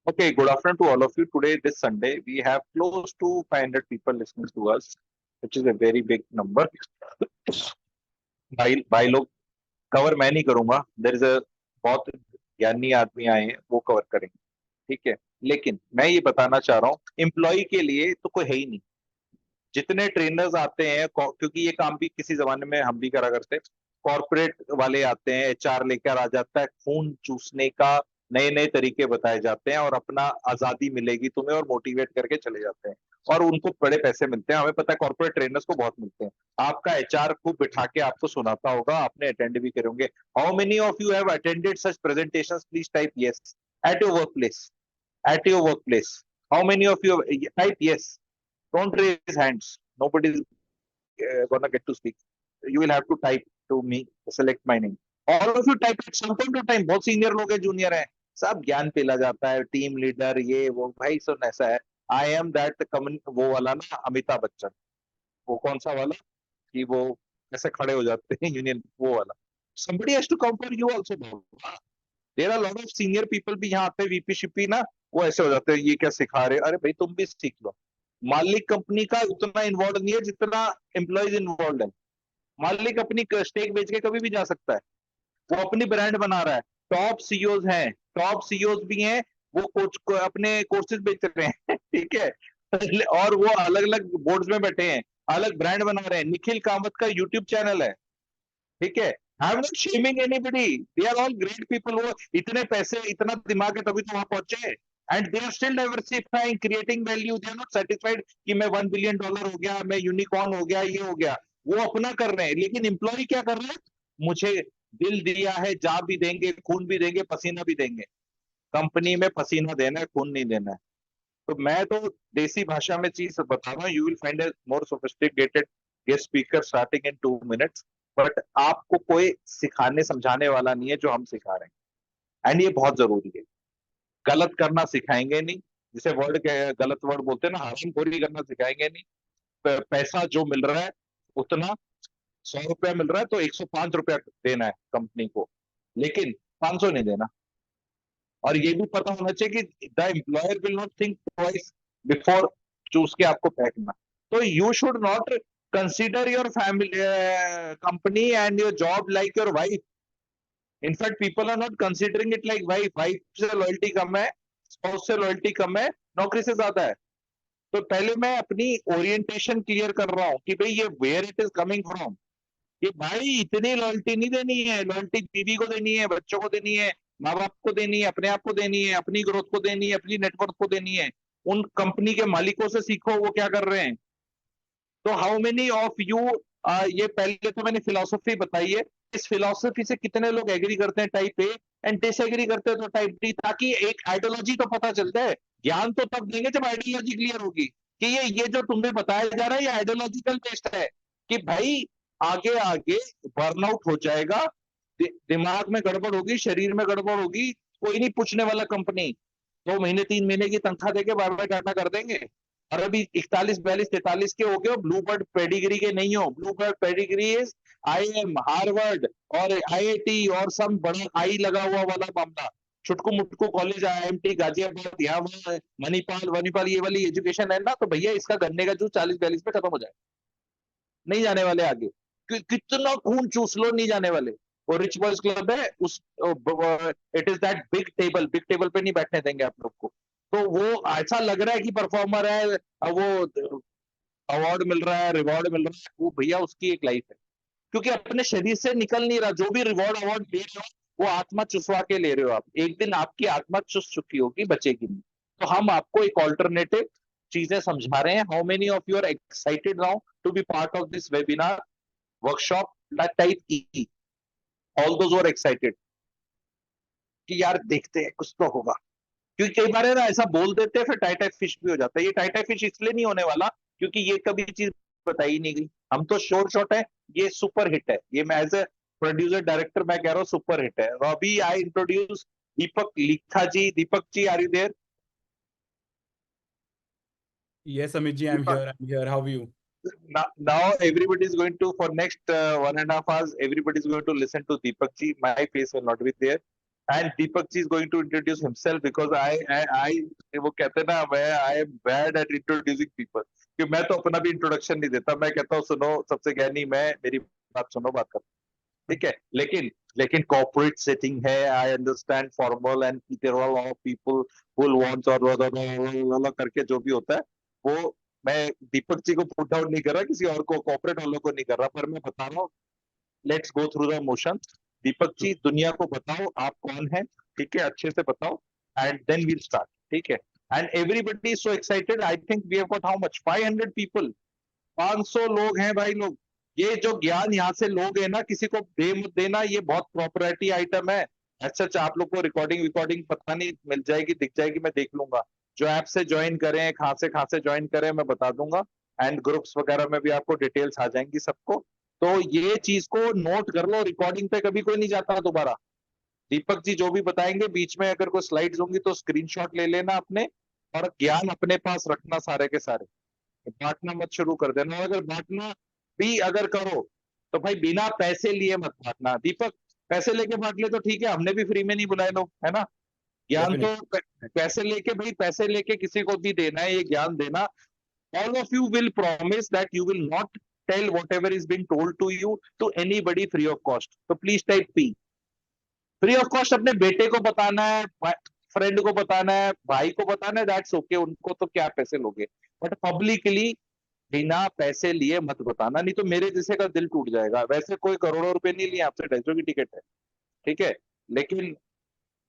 Okay, good afternoon to all of you. Today, this Sunday, we have close to 500 people listening to us, which is a very big number. भाई लोग cover मैं नहीं करूंगा. There is a बहुत ज्ञानी आदमी आए हैं, वो कवर करेंगे. ठीक है. लेकिन मैं ये बताना चाह रहा हूँ, एम्प्लॉय के लिए तो कोई है ही नहीं. जितने ट्रेनर्स आते हैं, क्योंकि ये काम भी किसी जमाने में हम भी करा करते, कॉर्पोरेट वाले आते हैं, एचआर लेकर आ जाता है, खून चूसने का नए नए तरीके बताए जाते हैं और अपना आजादी मिलेगी तुम्हें और मोटिवेट करके चले जाते हैं और उनको बड़े पैसे मिलते हैं. हमें पता है कॉर्पोरेट ट्रेनर्स को बहुत मिलते हैं. आपका एचआर को बिठा के आपको सुनाता होगा, आपने अटेंड भी करोगे. How many of you have attended such presentations? Please type yes at your work place. At your workplace, how many of you type yes? Don't raise hands. Nobody is gonna get to speak. You will have to type to me, select my name. All of you type at some point of time. बहुत senior लोग हैं, junior हैं, सब ज्ञान पिला जाता है, team leader ये वो. भाई सुन, ऐसा है, आई एम दैट कमन, वो वाला ना अमिताभ बच्चन, वो कौन सा वाला कि वो ऐसे खड़े हो जाते हैं यूनियन, वो वाला. somebody has to come for you also. There are lot of senior people भी यहाँ पे वीपी शिपी ना, वो ऐसे हो जाते हैं, ये क्या सिखा रहे. अरे भाई तुम भी सीख लो. मालिक कंपनी का उतना इन्वॉल्व नहीं है जितना एम्प्लॉयज इन्वॉल्व है. मालिक अपनी स्टेक बेच के कभी भी जा सकता है, वो अपनी ब्रांड बना रहा है. टॉप सीईओज हैं, टॉप सीईओज भी हैं, वो कोच को अपने कोर्सेज बेच रहे हैं. ठीक है. और वो अलग अलग बोर्ड्स में बैठे हैं, अलग ब्रांड बना रहे हैं. निखिल कामत का यूट्यूब चैनल है. ठीक है. I am not shaming anybody, they are all great people. वो इतने पैसे, इतना दिमाग है तभी तो वहां पहुंचे. And they are still diversifying, creating value. They are not satisfied कि मैं $1 बिलियन हो गया, मैं यूनिकॉर्न हो गया, ये हो गया. वो अपना कर रहे हैं. लेकिन एम्प्लॉय क्या कर रहे हैं? मुझे दिल दिया है, जा भी देंगे, खून भी देंगे, पसीना भी देंगे. कंपनी में पसीना देना है, खून नहीं देना है. तो मैं तो देसी भाषा में चीज बता रहा हूँ. You will find A more sophisticated guest speaker starting in 2 minutes. But आपको कोई सिखाने समझाने वाला नहीं है जो हम सिखा रहे हैं. एंड ये बहुत जरूरी है. गलत करना सिखाएंगे नहीं, जिसे वर्ड गलत वर्ड बोलते हैं ना, हरामखोरी करना सिखाएंगे नहीं. पैसा जो मिल रहा है उतना, ₹100 मिल रहा है तो ₹105 देना है कंपनी को, लेकिन 500 नहीं देना. और ये भी पता होना चाहिए कि the employer will not think twice before choose के आपको फेंकना. तो you should not consider your family company and your job like your wife. In fact people are not considering it like wife. Wife से लॉयल्टी कम है, spouse से loyalty कम है, नौकरी से ज्यादा है. तो पहले मैं अपनी ओरिएंटेशन क्लियर कर रहा हूँ कि भाई ये where it is coming from. कि भाई इतनी लॉयल्टी नहीं देनी है. लॉयल्टी बीवी को देनी है, बच्चों को देनी है, माँ बाप को देनी है, अपने आप को देनी है, अपनी ग्रोथ को देनी है, अपनी नेटवर्क को देनी है. उन कंपनी के मालिकों से सीखो वो क्या कर रहे हैं. तो हाउ मेनी ऑफ यू, ये पहले तो मैंने फिलोसफी बताई है, इस फिलोसफी से कितने लोग एग्री करते हैं टाइप ए एंड डिसएग्री करते हैं तो टाइप डी, ताकि एक आइडियोलॉजी तो पता चलता है. ज्ञान तो तब देंगे जब आइडियोलॉजी क्लियर होगी कि ये जो तुम्हें बताया जा रहा है ये आइडियोलॉजिकल बेस्ड है. कि भाई आगे आगे बर्नआउट हो जाएगा, दिमाग में गड़बड़ होगी, शरीर में गड़बड़ होगी, कोई नहीं पूछने वाला. कंपनी 2 महीने 3 महीने की तनख्वाह देके बार बार टाटा कर देंगे. और अभी 41 42 43 के हो गए, ब्लू बर्ड पेडिग्री के नहीं हो. Blue bird pedigree is IIM, Harvard और IIT और सब बड़ा आई लगा हुआ वाला मामला. छुटकू मुटकू कॉलेज, IIMT गाजियाबाद, यहाँ वहां मणिपाल वनीपाल, ये वाली एजुकेशन है ना, तो भैया इसका गन्ने का जूस 40 42 में खत्म हो जाए. नहीं जाने वाले आगे. कितना खून चूस लो, नहीं जाने वाले. वो रिच बॉयज क्लब है, उस it is that big table पे नहीं बैठने देंगे आप लोग को. तो वो ऐसा लग रहा है कि परफॉर्मर है, वो अवार्ड मिल रहा है, रिवॉर्ड मिल रहा है, वो भैया उसकी एक लाइफ है. क्योंकि अपने शरीर से निकल नहीं रहा. जो भी रिवॉर्ड अवार्ड ले रहे हो वो आत्मा चुसवा के ले रहे हो आप. एक दिन आपकी आत्मा चुस चुकी होगी, बचेगी नहीं. तो हम आपको एक ऑल्टरनेटिव चीजें समझा रहे हैं. How many of you are excited now to be part of this webinar workshop type ई? ऑल दोज आर एक्साइटेड कि यार देखते हैं कुछ तो होगा. क्योंकि कई बार है ना ऐसा बोल देते हैं, फिर टाइटा फिश भी हो जाता है. ये टाइटा फिश इसलिए नहीं होने वाला क्योंकि ये कभी चीज बताई नहीं गई. हम तो शोर शॉट है, ये सुपर हिट है. ये मैं एज ए प्रोड्यूसर डायरेक्टर मैं कह रहा हूँ सुपर हिट है. अभी आई introduce Deepak Likha ji. Deepak ji, are you there? Yes, Amit ji, I'm here. I'm here. How are you? Now everybody is going to, for next 1.5 hours, everybody is going to listen to Deepak ji. My face will not be there. And Deepak ji is going to introduce himself because I वो कहते हैं ना, मैं I am bad at introducing people, कि मैं तो अपना भी इंट्रोडक्शन नहीं देता, मैं कहता हूँ सुनो सबसे ज्ञानी मैं, मेरी बात सुनो, बात करो, ठीक है। लेकिन लेकिन कॉर्पोरेट सेटिंग है, I understand formal and there are lot of people who wants और करके जो भी होता है वो, मैं दीपक जी को पुट आउट नहीं कर रहा, किसी और को, कॉर्पोरेट वालों को नहीं कर रहा, पर मैं बता रहा हूँ, let's go through the motion. Deepak ji दुनिया को बताओ आप कौन है, ठीक है, अच्छे से बताओ, एंड देन वील स्टार्ट, ठीक है। And everybody is so excited, I think we have got how much, 500 people, 500 लोग हैं भाई लोग। ये जो ज्ञान यहाँ से लोग है ना, किसी को दे मत देना, ये बहुत प्रॉपर्टी आइटम है। अच्छा, आप लोग को रिकॉर्डिंग रिकॉर्डिंग पता नहीं मिल जाएगी, दिख जाएगी, मैं देख लूंगा। जो ऐप से ज्वाइन करें, कहाँ से ज्वाइन करें, मैं बता दूंगा, एंड ग्रुप्स वगैरह में भी आपको डिटेल्स आ जाएंगी सबको। तो ये चीज को नोट कर लो, रिकॉर्डिंग पे कभी कोई नहीं जाता दोबारा। दीपक जी जो भी बताएंगे बीच में अगर कोई स्लाइड्स होंगी तो स्क्रीनशॉट ले लेना अपने, और ज्ञान अपने पास रखना सारे के सारे, बांटना मत शुरू कर देना। और अगर बांटना भी अगर करो तो भाई बिना पैसे लिए मत बांटना। दीपक पैसे लेके बांट ले तो ठीक है, हमने भी फ्री में नहीं बुलाए लोग, है ना। ज्ञान तो Definitely. पैसे लेके, भाई पैसे लेके किसी को भी देना है ये ज्ञान देना। All of you will promise that you will not tell whatever is being told to you to anybody free of cost. तो please type P, free of cost अपने बेटे को बताना है, फ्रेंड को बताना है, भाई को बताना है, दैट्स ओके, उनको तो क्या पैसे लोगे, बट पब्लिकली बिना पैसे लिए मत बताना, नहीं तो मेरे जैसे का दिल टूट जाएगा। वैसे कोई करोड़ों रुपए नहीं लिए आपसे, 250 की टिकट है, ठीक है। लेकिन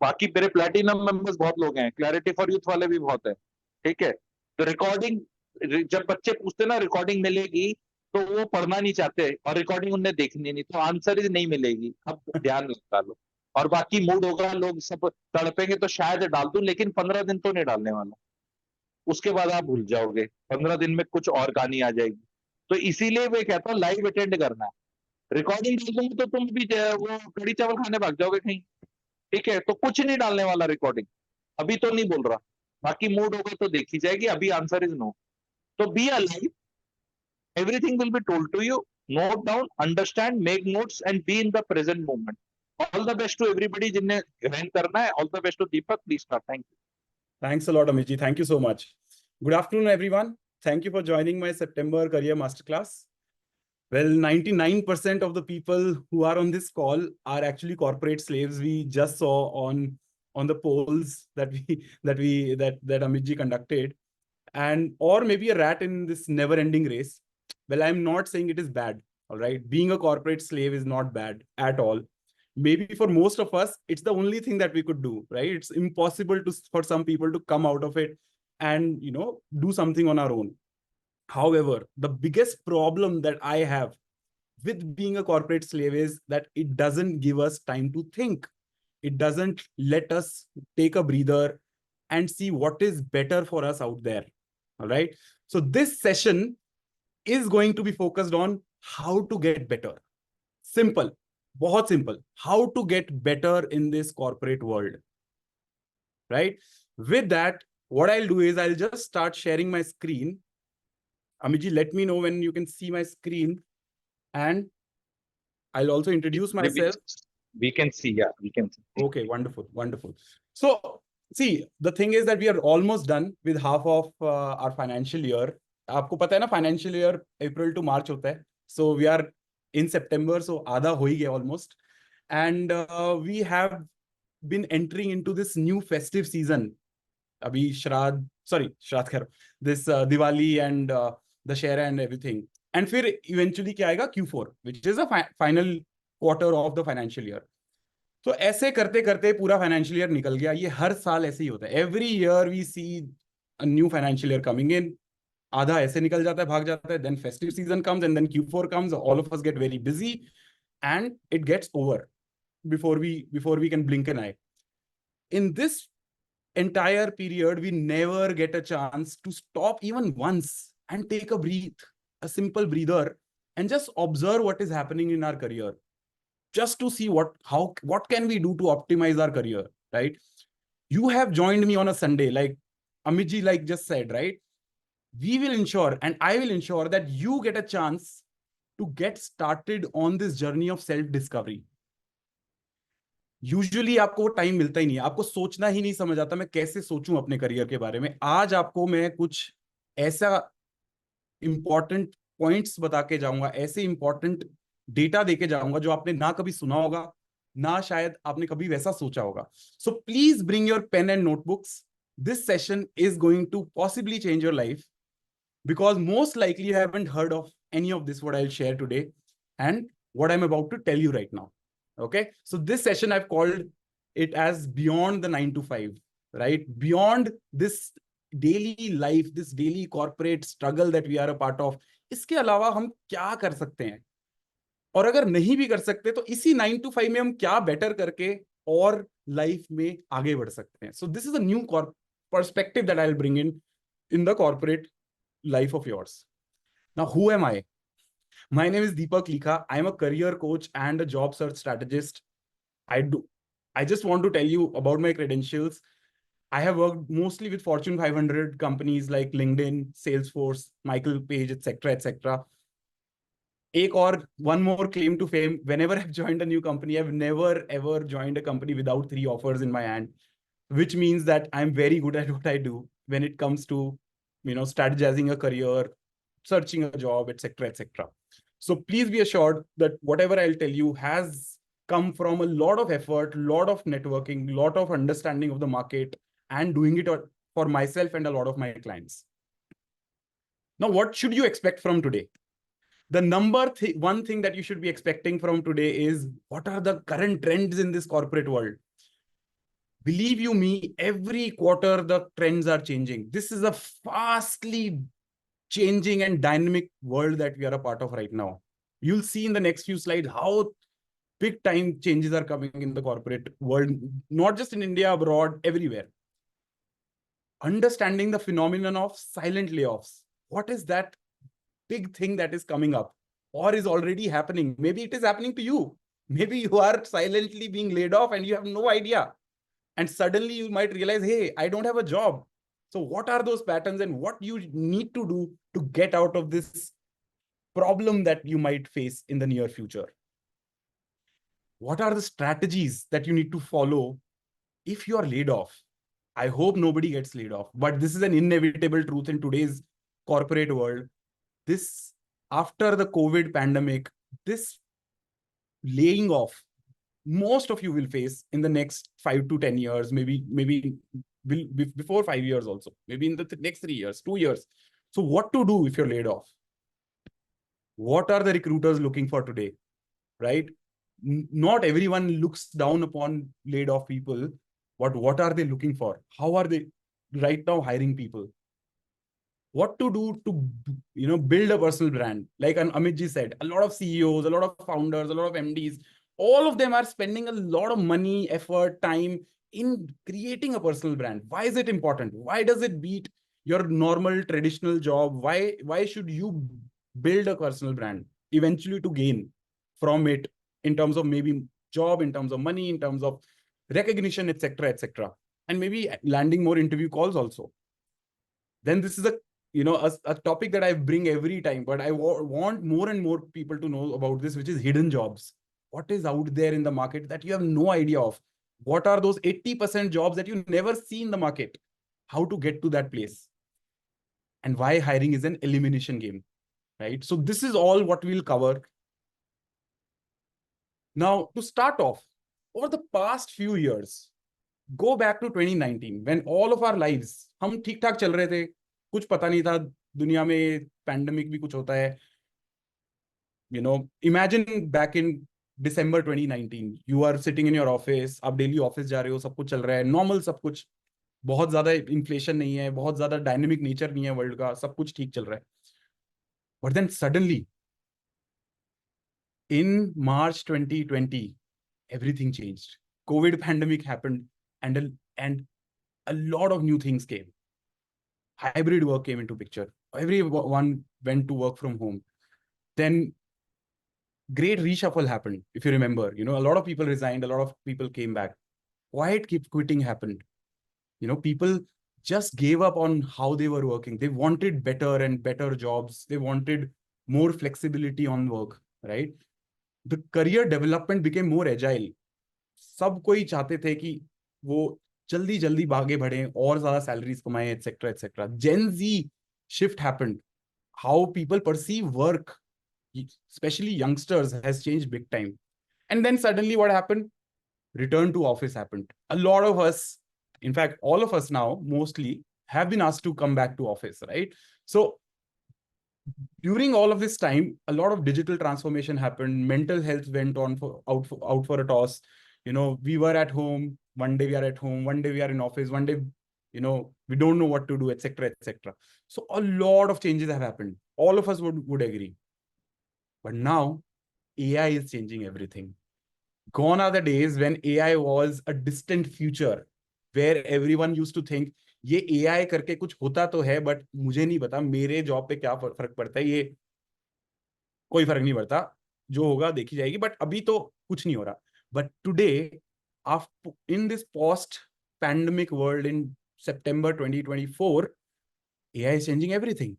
बाकी मेरे प्लेटिनम मेंबर्स बहुत लोग हैं, क्लैरिटी फॉर यूथ वाले भी बहुत है, ठीक है। तो रिकॉर्डिंग, जब बच्चे पूछते ना रिकॉर्डिंग मिलेगी, तो वो पढ़ना नहीं चाहते और रिकॉर्डिंग उन्हें देखनी नहीं, तो आंसर ही नहीं मिलेगी। अब ध्यान लगा लो। और बाकी मूड होगा, लोग सब तड़पेंगे तो शायद डाल दूं, लेकिन 15 दिन तो नहीं डालने वाला, उसके बाद आप भूल जाओगे, 15 दिन में कुछ और कहानी आ जाएगी। तो इसीलिए मैं कहता हूँ लाइव अटेंड करना है। रिकॉर्डिंग डाल दूंगी तो तुम भी वो कड़ी चावल खाने भाग जाओगे कहीं, ठीक है। तो कुछ नहीं डालने वाला रिकॉर्डिंग, अभी तो नहीं बोल रहा, बाकी मूड होगा तो देखी जाएगी, अभी आंसर इज नो। तो be alive, everything will be told to you, note down, understand, make notes and be in the present moment. All the best to everybody जिन्हें ग्रहण करना है, all the best to Deepak, please start, thank you. Thanks a lot, Amit ji. Thank you so much. Good afternoon, everyone. Thank you for joining my September Career Masterclass. Well, 99% of the people who are on this call are actually corporate slaves. We just saw on the polls that that Amit ji conducted, and or maybe a rat in this never-ending race. Well, I'm not saying it is bad. All right, being a corporate slave is not bad at all. Maybe for most of us, it's the only thing that we could do. Right? It's impossible for some people to come out of it and do something on our own. However, the biggest problem that I have with being a corporate slave is that it doesn't give us time to think. It doesn't let us take a breather and see what is better for us out there. All right. So this session is going to be focused on how to get better. Simple. बहुत simple. How to get better in this corporate world. Right. With that, what I'll do is I'll just start sharing my screen. Amiji, let me know when you can see my screen, and I'll also introduce myself. We can see, yeah, we can see. Okay, wonderful, wonderful. So, see, the thing is that we are almost done with half of our financial year. आपको पता है ना, financial year April to March होता है. So we are in September, so आधा हो ही गया almost. And we have been entering into this new festive season. अभी श्राद्ध कह रहा हूँ, this Diwali and Dussehra and everything. And फिर eventually क्या आएगा, Q4, which is the final quarter of the financial year. तो ऐसे करते करते पूरा फाइनेंशियल ईयर निकल गया। ये हर साल ऐसे ही होता है। Every year we see a new financial year coming in. आधा ऐसे निकल जाता है, भाग जाता है, then festive season comes and then Q4 comes, all of us get very busy and it gets over before we can blink an eye. In this entire period, we never get a chance to stop even once and take a breath, a simple breather, and just observe what is happening in our career, just to see what can we do to optimize our career, right? You have joined me on a Sunday, like Amit ji like just said, right? We will ensure, and I will ensure, that you get a chance to get started on this journey of self-discovery. Usually आपको वो time मिलता ही नहीं है, आपको सोचना ही नहीं समझ आता मैं कैसे सोचूं अपने करियर के बारे में। आज आपको मैं कुछ ऐसा इंपॉर्टेंट पॉइंट्स बता के जाऊंगा, ऐसे इंपॉर्टेंट डेटा देके जाऊंगा जो आपने ना कभी सुना होगा, ना शायद आपने कभी वैसा सोचा होगा। So please bring your pen and notebooks. This session is going to possibly change your life, because most likely you haven't heard of any of this what I'll share today and what I'm about to tell you right now. Okay, so this session I've called it as beyond the 9 to 5, right? Beyond this daily life, this daily corporate struggle that we are a part of, इसके अलावा हम क्या कर सकते हैं, और अगर नहीं भी कर सकते तो इसी 9 to 5 में हम क्या बेटर करके और लाइफ में आगे बढ़ सकते हैं. सो this is a new perspective that I'll bring in the corporate life of yours. Now, who am I? My name is Deepak Likha. I'm a career coach and a job search strategist. I just want to tell you about my credentials. I have worked mostly with Fortune 500 companies like LinkedIn, Salesforce, Michael Page, etc., etc. एक और one more claim to fame. Whenever I've joined a new company, I've never ever joined a company without 3 offers in my hand, which means that I'm very good at what I do when it comes to, strategizing a career, searching a job, etc., etc. So please be assured that whatever I'll tell you has come from a lot of effort, lot of networking, lot of understanding of the market, and doing it for myself and a lot of my clients. Now, what should you expect from today? The one thing that you should be expecting from today is what are the current trends in this corporate world? Believe you me, every quarter the trends are changing. This is a fastly changing and dynamic world that we are a part of right now. You'll see in the next few slides how big time changes are coming in the corporate world, not just in India, abroad, everywhere. Understanding the phenomenon of silent layoffs. What is that big thing that is coming up or is already happening? Maybe it is happening to you. Maybe you are silently being laid off and you have no idea. And suddenly you might realize, hey, I don't have a job. So what are those patterns and what you need to do to get out of this problem that you might face in the near future? What are the strategies that you need to follow if you are laid off? I hope nobody gets laid off, but this is an inevitable truth in today's corporate world. This, after the COVID pandemic, this laying off, most of you will face in the next 5 to 10 years, maybe will before 5 years also, maybe in the next 3 years, 2 years. So what to do if you're laid off? What are the recruiters looking for today, right? Not everyone looks down upon laid off people, but what are they looking for? How are they right now hiring people? What to do to build a personal brand? Like Amit ji said, a lot of CEOs, a lot of founders, a lot of MDs, all of them are spending a lot of money, effort, time in creating a personal brand. Why is it important? Why does it beat your normal traditional job? Why should you build a personal brand eventually to gain from it in terms of maybe job, in terms of money, in terms of recognition, etc., etc., and maybe landing more interview calls also? Then this is a topic that I bring every time, but I want more and more people to know about this, which is hidden jobs. What is out there in the market that you have no idea of? What are those 80% jobs that you never see in the market? How to get to that place? And why hiring is an elimination game, right? So this is all what we'll cover. Now, to start off, over the past few years, go back to 2019 when all of our lives, हम ठीक ठाक चल रहे थे, कुछ पता नहीं था दुनिया में, पैंडेमिक भी कुछ होता है. Imagine back in December 2019, you are sitting in your office, आप डेली ऑफिस जा रहे हो, सब कुछ चल रहा है, नॉर्मल सब कुछ, बहुत ज्यादा इन्फ्लेशन नहीं है, बहुत ज्यादा डायनेमिक नेचर नहीं है वर्ल्ड का, सब कुछ ठीक चल रहा है. But then suddenly in March 2020, everything changed. COVID pandemic happened, and a lot of new things came. Hybrid work came into picture. Everyone went to work from home. Then great reshuffle happened. If you remember, a lot of people resigned, a lot of people came back. Quiet quitting happened. People just gave up on how they were working. They wanted better and better jobs. They wanted more flexibility on work, right? The career development became more agile. सब कोई चाहते थे कि वो जल्दी जल्दी भागे बढ़े और ज्यादा सैलरीज कमाए et cetera et cetera. Gen Z shift happened. How people perceive work, especially youngsters, has changed big time. And then suddenly what happened? Return to office happened. A lot of us, in fact all of us now mostly, have been asked to come back to office, right? So during all of this time, a lot of digital transformation happened. Mental health went on out for a toss. We were at home. One day we are at home. One day we are in office. One day, we don't know what to do, etc., etc. So a lot of changes have happened. All of us would agree. But now AI is changing everything. Gone are the days when AI was a distant future, where everyone used to think ये AI करके कुछ होता तो है, but मुझे नहीं पता मेरे जॉब पे क्या फर्क पड़ता है, ये कोई फर्क नहीं पड़ता, जो होगा देखी जाएगी. बट अभी तो कुछ नहीं हो रहा. But today, in this post pandemic world, in September 2024, AI is changing everything.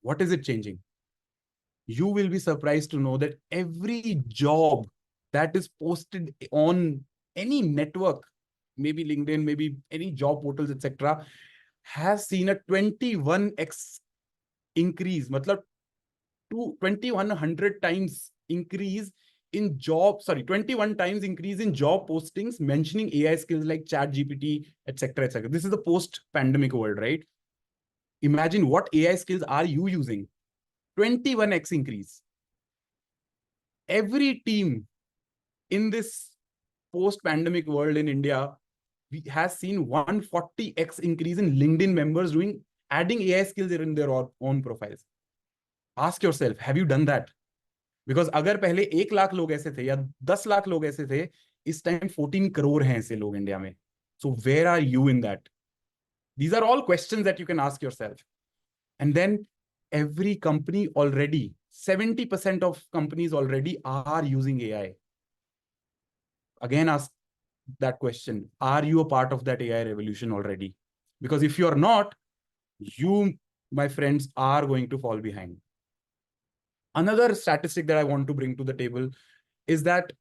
What is it changing? You will be surprised to know that every job that is posted on any network, maybe LinkedIn, maybe any job portals, etc., has seen a 21x increase. Matlab, 2100 times increase in 21 times increase in job postings mentioning AI skills like chat GPT, etc., etc. This is the post-pandemic world, right? Imagine what AI skills are you using? 21x increase. Every team in this post-pandemic world in India has seen 140x increase in LinkedIn members adding AI skills in their own profiles. Ask yourself, have you done that? Because अगर पहले 1 लाख लोग ऐसे थे या 10 लाख लोग ऐसे थे, इस टाइम 14 करोड़ हैं ऐसे लोग इंडिया में. So where are you in that? These are all questions that you can ask yourself. And then every company already, 70% of companies already are using AI. Again, ask that question. Are you a part of that AI revolution already? Because if you're not, you, my friends, are going to fall behind. Another statistic that I want to bring to the table is that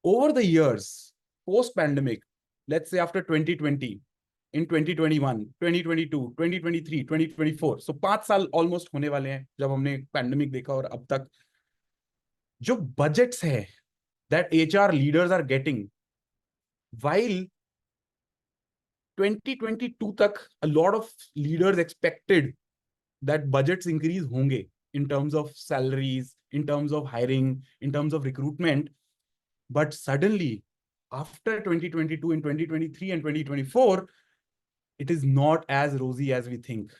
over the years, post-pandemic, let's say after 2020, in 2021, 2022, 2023, 2024, so 5 साल almost होने वाले हैं जब हमने pandemic देखा और अब तक जो budgets है that HR leaders are getting, while 2022 तक a lot of leaders expected that budgets increase होंगे in terms of salaries, in terms of hiring, in terms of recruitment. But suddenly, after 2022, in 2023 and 2024, it is not as rosy as we think,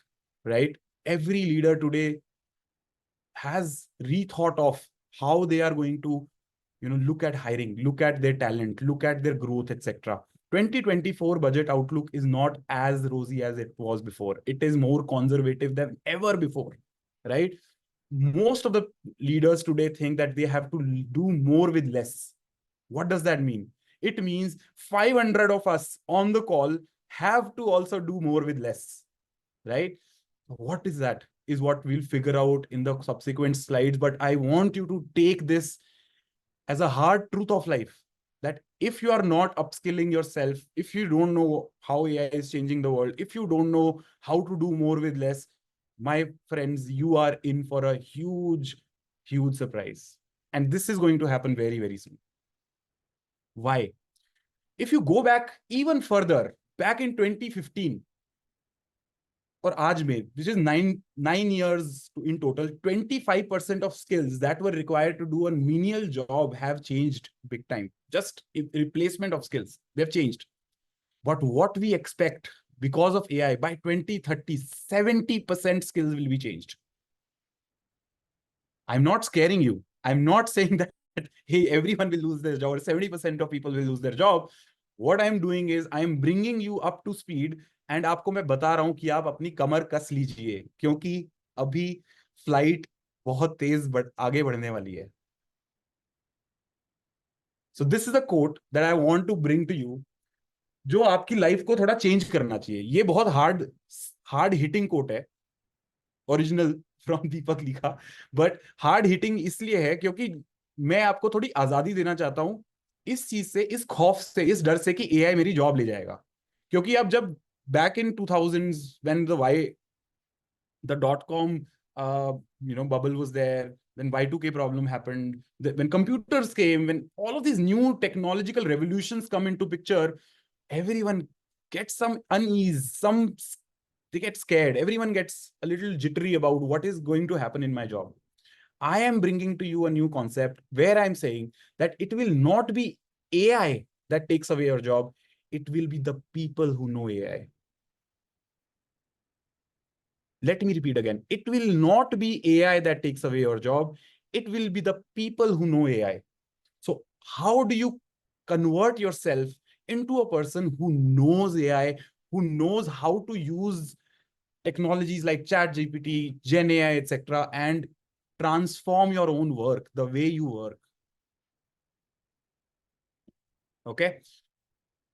right? Every leader today has rethought of how they are going to, look at hiring, look at their talent, look at their growth, etc. 2024 budget outlook is not as rosy as it was before. It is more conservative than ever before, right? Most of the leaders today think that they have to do more with less. What does that mean? It means 500 of us on the call have to also do more with less, right? What is that? Is what we'll figure out in the subsequent slides. But I want you to take this as a hard truth of life, that if you are not upskilling yourself, if you don't know how AI is changing the world, if you don't know how to do more with less, my friends, you are in for a huge, huge surprise. And this is going to happen very, very soon. Why? If you go back even further, back in 2015, or aaj mein, which is nine years in total, 25% of skills that were required to do a menial job have changed big time. Just replacement of skills, they've changed. But what we expect because of AI, by 2030, 70% skills will be changed. I'm not scaring you. I'm not saying that, hey, everyone will lose their job or 70% of people will lose their job. What I'm doing is I'm bringing you up to speed and आपको मैं बता रहा हूं कि आप अपनी कमर कस लीजिए, क्योंकि अभी फ्लाइट बहुत तेज आगे बढ़ने वाली है. So this is a quote that I want to bring to you, जो आपकी लाइफ को थोड़ा चेंज करना चाहिए. ये बहुत हार्ड हिटिंग कोट है, ओरिजिनल फ्रॉम दीपक लिखा, बट हार्ड हिटिंग इसलिए है क्योंकि मैं आपको थोड़ी आजादी देना चाहता हूं इस चीज से, इस खौफ से, इस डर से कि एआई मेरी जॉब ले जाएगा। क्योंकि अब जब back in 2000s when the dot-com bubble was there, when Y2K problem happened, when computers came, when all of these new technological revolutions come into picture, everyone gets some unease, they get scared, everyone gets a little jittery about what is going to happen in my job. I am bringing to you a new concept where I'm saying that it will not be AI that takes away your job, it will be the people who know AI. Let me repeat again. It will not be AI that takes away your job. It will be the people who know AI. So how do you convert yourself into a person who knows AI, who knows how to use technologies like ChatGPT, Gen AI, etc., and transform your own work, the way you work? Okay.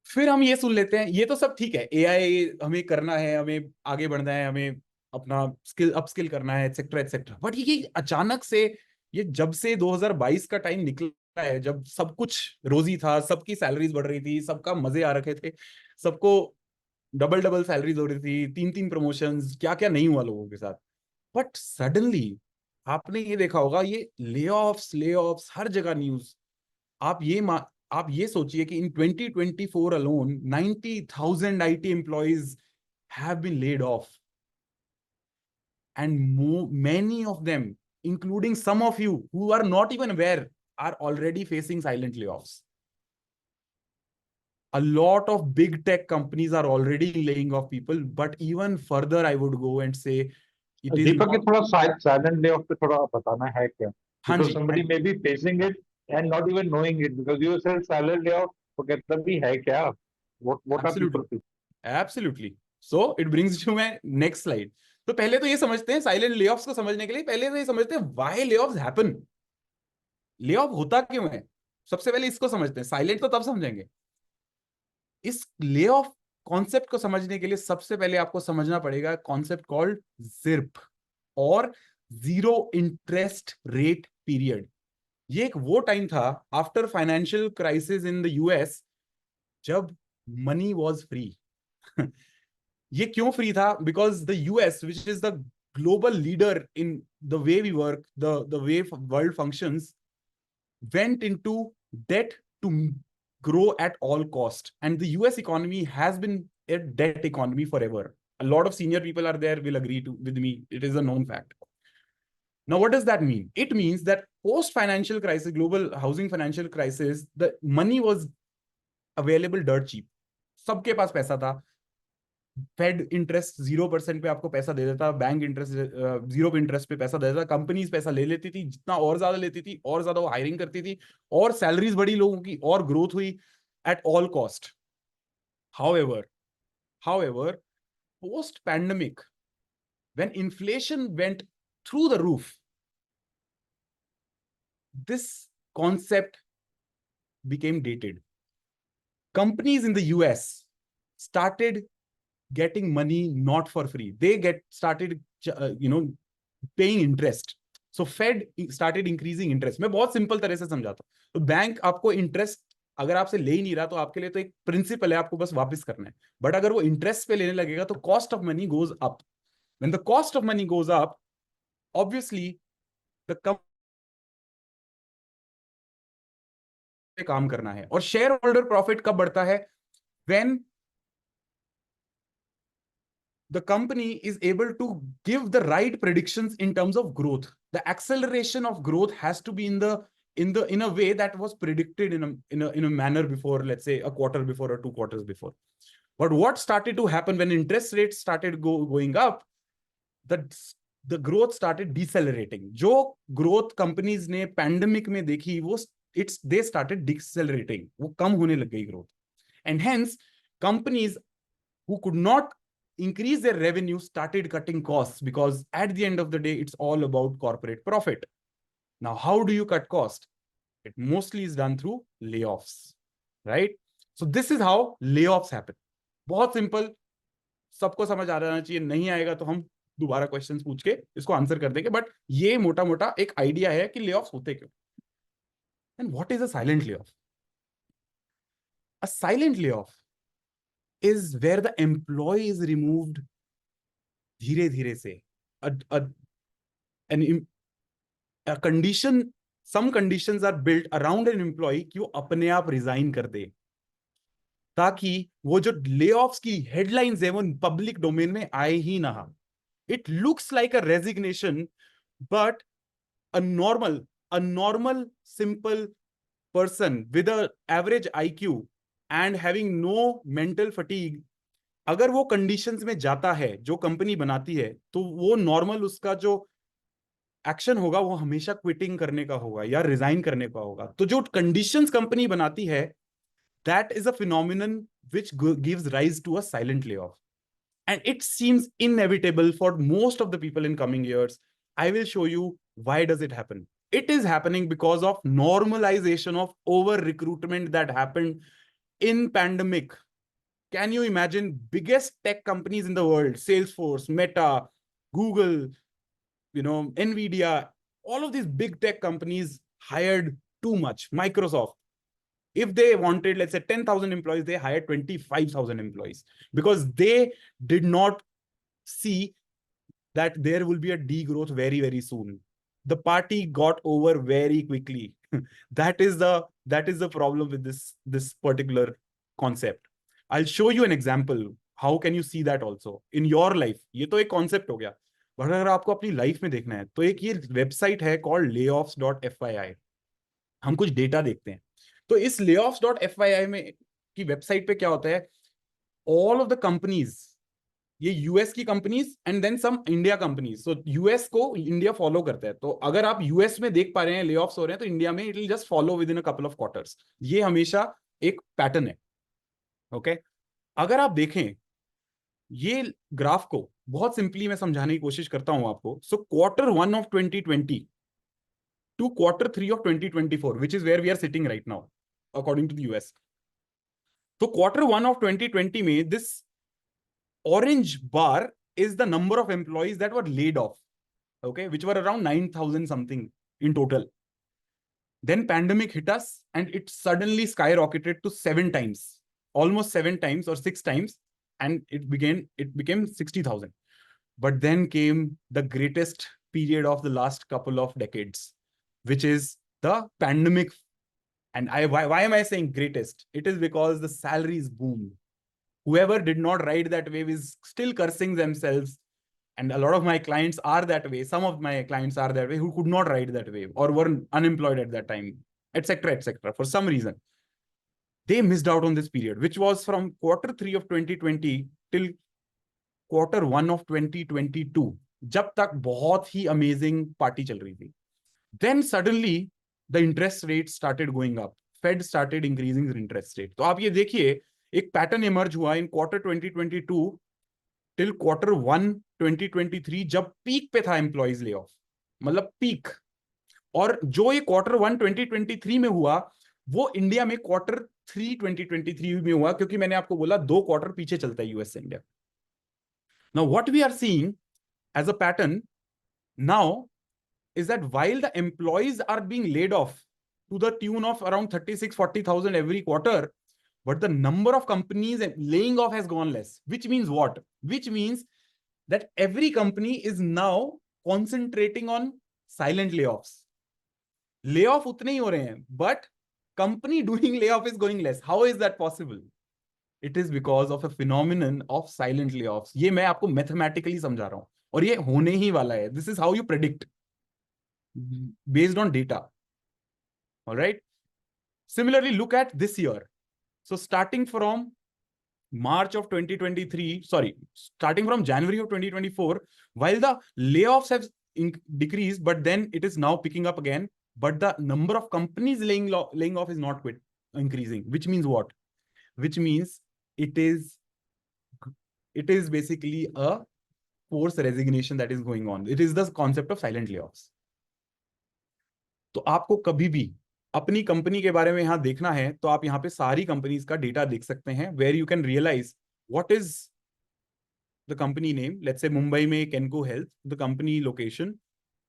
फिर हम ये सुन लेते हैं, ये तो सब ठीक है, एआई हमें करना है, हमें आगे बढ़ना है, हमें अपना स्किल अपस्किल करना है, एक्सेट्रा एक्सेट्रा। बट ये अचानक से, ये जब से 2022 का टाइम निकला है, जब सब कुछ रोजी था, सबकी सैलरीज बढ़ रही थी, सबका मजे आ रखे थे, सबको डबल डबल सैलरीज हो रही थी, तीन तीन प्रमोशंस, क्या क्या नहीं हुआ लोगों के साथ। बट सडनली आपने ये देखा होगा, ये ले ऑफ्स हर जगह न्यूज। आप ये आप ये सोचिए कि इन 2024 alone 90,000 IT employees have been laid off, and many of them, including some of you who are not even aware, are already facing silent layoffs. A lot of big tech companies are already laying off people, but even further I would go and say it is दीपक, ये not. थोड़ा silent lay off पे थोड़ा बताना है क्या? हाँ because जी, somebody may be facing it and not even knowing it, because you said silent layoff, तो कहता भी है क्या? What are absolutely, people thinking? Absolutely. So it brings to my next slide. तो पहले तो ये समझते हैं, साइलेंट लेऑफ्स को समझने के लिए पहले तो ये समझते हैं व्हाई लेऑफ्स हैपन, लेऑफ होता क्यों है। सबसे पहले इसको समझते हैं, साइलेंट तो तब समझेंगे। इस लेऑफ कॉन्सेप्ट को समझने के लिए सबसे पहले आपको समझना पड़ेगा कॉन्सेप्ट कॉल्ड जिर्प, और जीरो इंटरेस्ट रेट पीरियड। ये एक वो टाइम था after financial crisis in the US, जब मनी वॉज फ्री। ये क्यों फ्री था? Because the US, which is the global leader in the way we work, the way world functions, went into debt to grow at all cost, and the US economy has been a debt economy forever. A lot of senior people are there, will agree with me, it is a known fact. Now what does that mean? It means that post financial crisis, global housing financial crisis, the money was available dirt cheap, सबके पास पैसा था। Fade interest 0% पे आपको पैसा दे देता, bank interest 0 पे interest पे पैसा दे देता, कंपनीज पैसा ले लेती थी, जितना और ज्यादा लेती थी और ज्यादा वो हायरिंग करती थी, और सैलरीज बढ़ी लोगों की, और ग्रोथ हुई at all cost. However post pandemic, when inflation went through the roof, this concept became dated. Companies in the US started getting money not for free, they started paying interest. So Fed started increasing interest. मैं बहुत simple तरह से समझाता हूँ। तो bank आपको interest अगर आपसे ले ही नहीं रहा, तो आपके लिए तो एक प्रिंसिपल है, आपको बस वापस करना है। बट अगर वो इंटरेस्ट पे लेने लगेगा तो cost of money goes up. When the cost of money goes up, obviously the pay काम करना है। और शेयर होल्डर प्रॉफिट कब बढ़ता है? When the company is able to give the right predictions in terms of growth. The acceleration of growth has to be in a way that was predicted in a manner before, let's say a quarter before or 2 quarters before. But what started to happen when interest rates started going up, the growth started decelerating. जो growth companies ने pandemic में देखी, वो they started decelerating, वो कम होने लग गई growth. And hence companies who could not increase their revenue started cutting costs, because at the end of the day, it's all about corporate profit. Now, how do you cut cost? It mostly is done through layoffs, right? So this is how layoffs happen. बहुत simple, सबको समझ आ जाना चाहिए। नहीं आएगा तो हम दोबारा क्वेश्चंस पूछ के इसको आंसर कर देंगे, बट ये मोटा मोटा एक आइडिया है कि लेऑफ्स होते क्यों। And what is a silent layoff? A silent layoff is where the employee is removed धीरे धीरे से. A, a, an, a condition, some conditions are built around an employee कि वो अपने आप resign कर दे, ताकि वो जो layoffs की headlines है वो public domain में आए ही ना. It looks like a resignation, but a normal simple person with a average IQ and having no mental fatigue, अगर वो कंडीशंस में जाता है जो कंपनी बनाती है, तो वो नॉर्मल उसका जो एक्शन होगा वो हमेशा क्विटिंग करने का होगा या रिजाइन करने का होगा. तो जो कंडीशंस कंपनी बनाती है, that is a phenomenon which gives rise to a silent layoff. And it seems inevitable for most of the people in coming years. I will show you why does it happen. It is happening because of normalization of over recruitment that happened in pandemic. Can you imagine biggest tech companies in the world, Salesforce, Meta, Google, Nvidia, all of these big tech companies hired too much. Microsoft, if they wanted, let's say 10,000 employees, they hired 25,000 employees because they did not see that there will be a degrowth very, very soon. The party got over very quickly. that is the problem with this particular concept. I'll show you an example. How can you see that also in your life? ये तो एक concept हो गया. but अगर आपको अपनी life में देखना है तो एक ये वेबसाइट है called layoffs.fyi. हम कुछ डेटा देखते हैं. तो इस layoffs.fyi में की वेबसाइट पे क्या होता है, ऑल ऑफ द कंपनीज, ये यूएस की companies and then some India companies. So US को इंडिया फॉलो करता है. तो अगर आप यूएस में देख पा रहे हैं लेऑफ्स हो रहे हैं, तो इंडिया में it will just follow with in a couple of quarters. ये हमेशा एक पैटर्न है. ओके अगर आप देखें ये ग्राफ को बहुत सिंपली मैं समझाने की कोशिश करता हूं आपको. सो Q1 of 2020 to Q3 of 2024, which is where we are sitting right now, according to the US. So Q1 of 2020 में this orange bar is the number of employees that were laid off, okay, which were around 9,000 something in total. Then pandemic hit us and it suddenly skyrocketed to 7 times, almost 7 times or 6 times, and it became 60,000. But then came the greatest period of the last couple of decades, which is the pandemic. And why am I saying greatest? It is because the salaries boomed. Whoever did not ride that wave is still cursing themselves. And a lot of my clients are that way. Some of my clients are that way who could not ride that wave or were unemployed at that time, etc., etc. For some reason, they missed out on this period, which was from Q3 of 2020 till Q1 of 2022. जब तक बहुत ही amazing party चल रही थी. Then suddenly the interest rate started going up. Fed started increasing the interest rate. तो आप ये देखिए एक पैटर्न इमर्ज हुआ इन क्वार्टर 2022 टिल Q1 2023, जब पीक पे था एम्प्लॉइज ले ऑफ, मतलब पीक. और जो ये Q1 2023 में हुआ वो इंडिया में Q3 2023 में हुआ, क्योंकि मैंने आपको बोला 2 क्वार्टर पीछे चलता है यूएस से India. Now what we are seeing as a pattern now is that while the employees are being laid off to the tune of around 36-40,000 every quarter, but the number of companies laying off has gone less. Which means what? Which means that every company is now concentrating on silent layoffs. Layoff utne hi ho rahe hain, but company doing layoff is going less. How is that possible? It is because of a phenomenon of silent layoffs. ये मैं आपको mathematically समझा रहा हूं और ये होने ही वाला है. This is how you predict based on data. All right. Similarly, look at this year. So starting from March of 2023, starting from January of 2024, while the layoffs have decreased, but then it is now picking up again. But the number of companies laying off is not increasing. Which means what? Which means it is basically a forced resignation that is going on. It is the concept of silent layoffs. तो आपको कभी भी अपनी company के बारे में यहां देखना है तो आप यहां पे सारी कंपनीज का डेटा देख सकते हैं, where you can realise what is the company name. Let's say Mumbai में Kenko Health, the company location,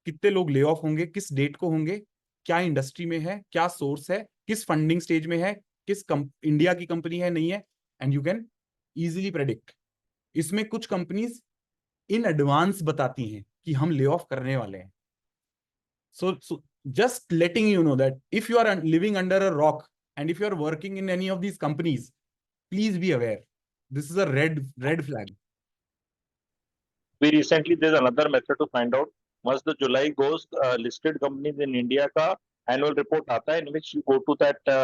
कितने लोग ले ऑफ होंगे, किस डेट को होंगे, क्या इंडस्ट्री में है, क्या सोर्स है, किस फंडिंग स्टेज में है, किस इंडिया की कंपनी है नहीं है, and you can easily predict. इसमें कुछ कंपनीज इन एडवांस बताती हैं कि हम ले ऑफ करने वाले हैं। So just letting you know that if you are living under a rock and if you are working in any of these companies, please be aware. This is a red flag. We recently there's another method to find out. Once the July goes, listed companies in India का annual report आता है, in which you go to that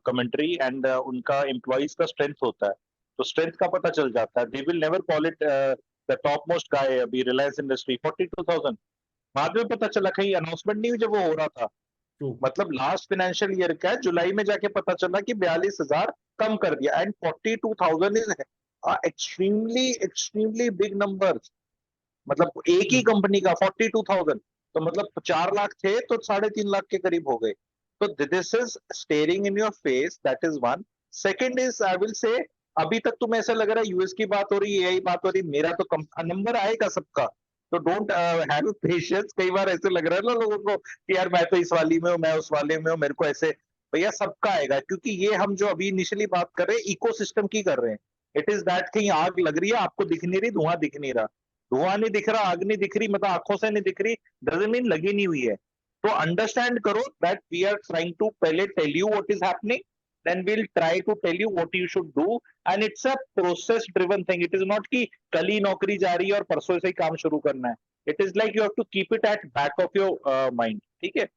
commentary and उनका employees का strength होता है, तो strength का पता चल जाता है. They will never call it the topmost guy अभी Reliance Industry 42,000. बाद में पता चला कहीं announcement नहीं हुई जब वो हो रहा था. True. मतलब लास्ट फाइनेंशियल ईयर का है, जुलाई में जाके पता चला कि 42,000 कम कर दिया. And 42,000 is extremely extremely big number. मतलब एक ही कंपनी का 42,000, तो मतलब 4 लाख थे तो 3.5 लाख के करीब हो गए. तो this is steering in your face. That is one. Second is I will say, अभी तक तुम्हें ऐसा लग रहा है यूएस की बात हो रही है, यही बात हो रही, मेरा तो नंबर आएगा सबका. तो डोंट हैव पेशेंस. कई बार ऐसे लग रहा है ना लोगों को कि यार मैं तो इस वाली में हूँ, मैं उस वाले में हूँ, मेरे को ऐसे. भैया सबका आएगा, क्योंकि ये हम जो अभी इनिशियली बात कर रहे हैं इकोसिस्टम की कर रहे हैं. इट इज दैट कहीं आग लग रही है, आपको दिख नहीं रही, धुआं दिख नहीं रहा. धुआं नहीं दिख रहा, आग नहीं दिख रही, मतलब आंखों से नहीं दिख रही, डजंट मीन लगी नहीं हुई है. तो अंडरस्टैंड करो that we are trying to पहले tell you what is happening, then we'll try to tell you what you should do, and it's a process driven thing. It is not कि कल ही नौकरी जा रही है और परसों से ही काम शुरू करना है. It is like you have to keep it at back of your mind. ठीक है?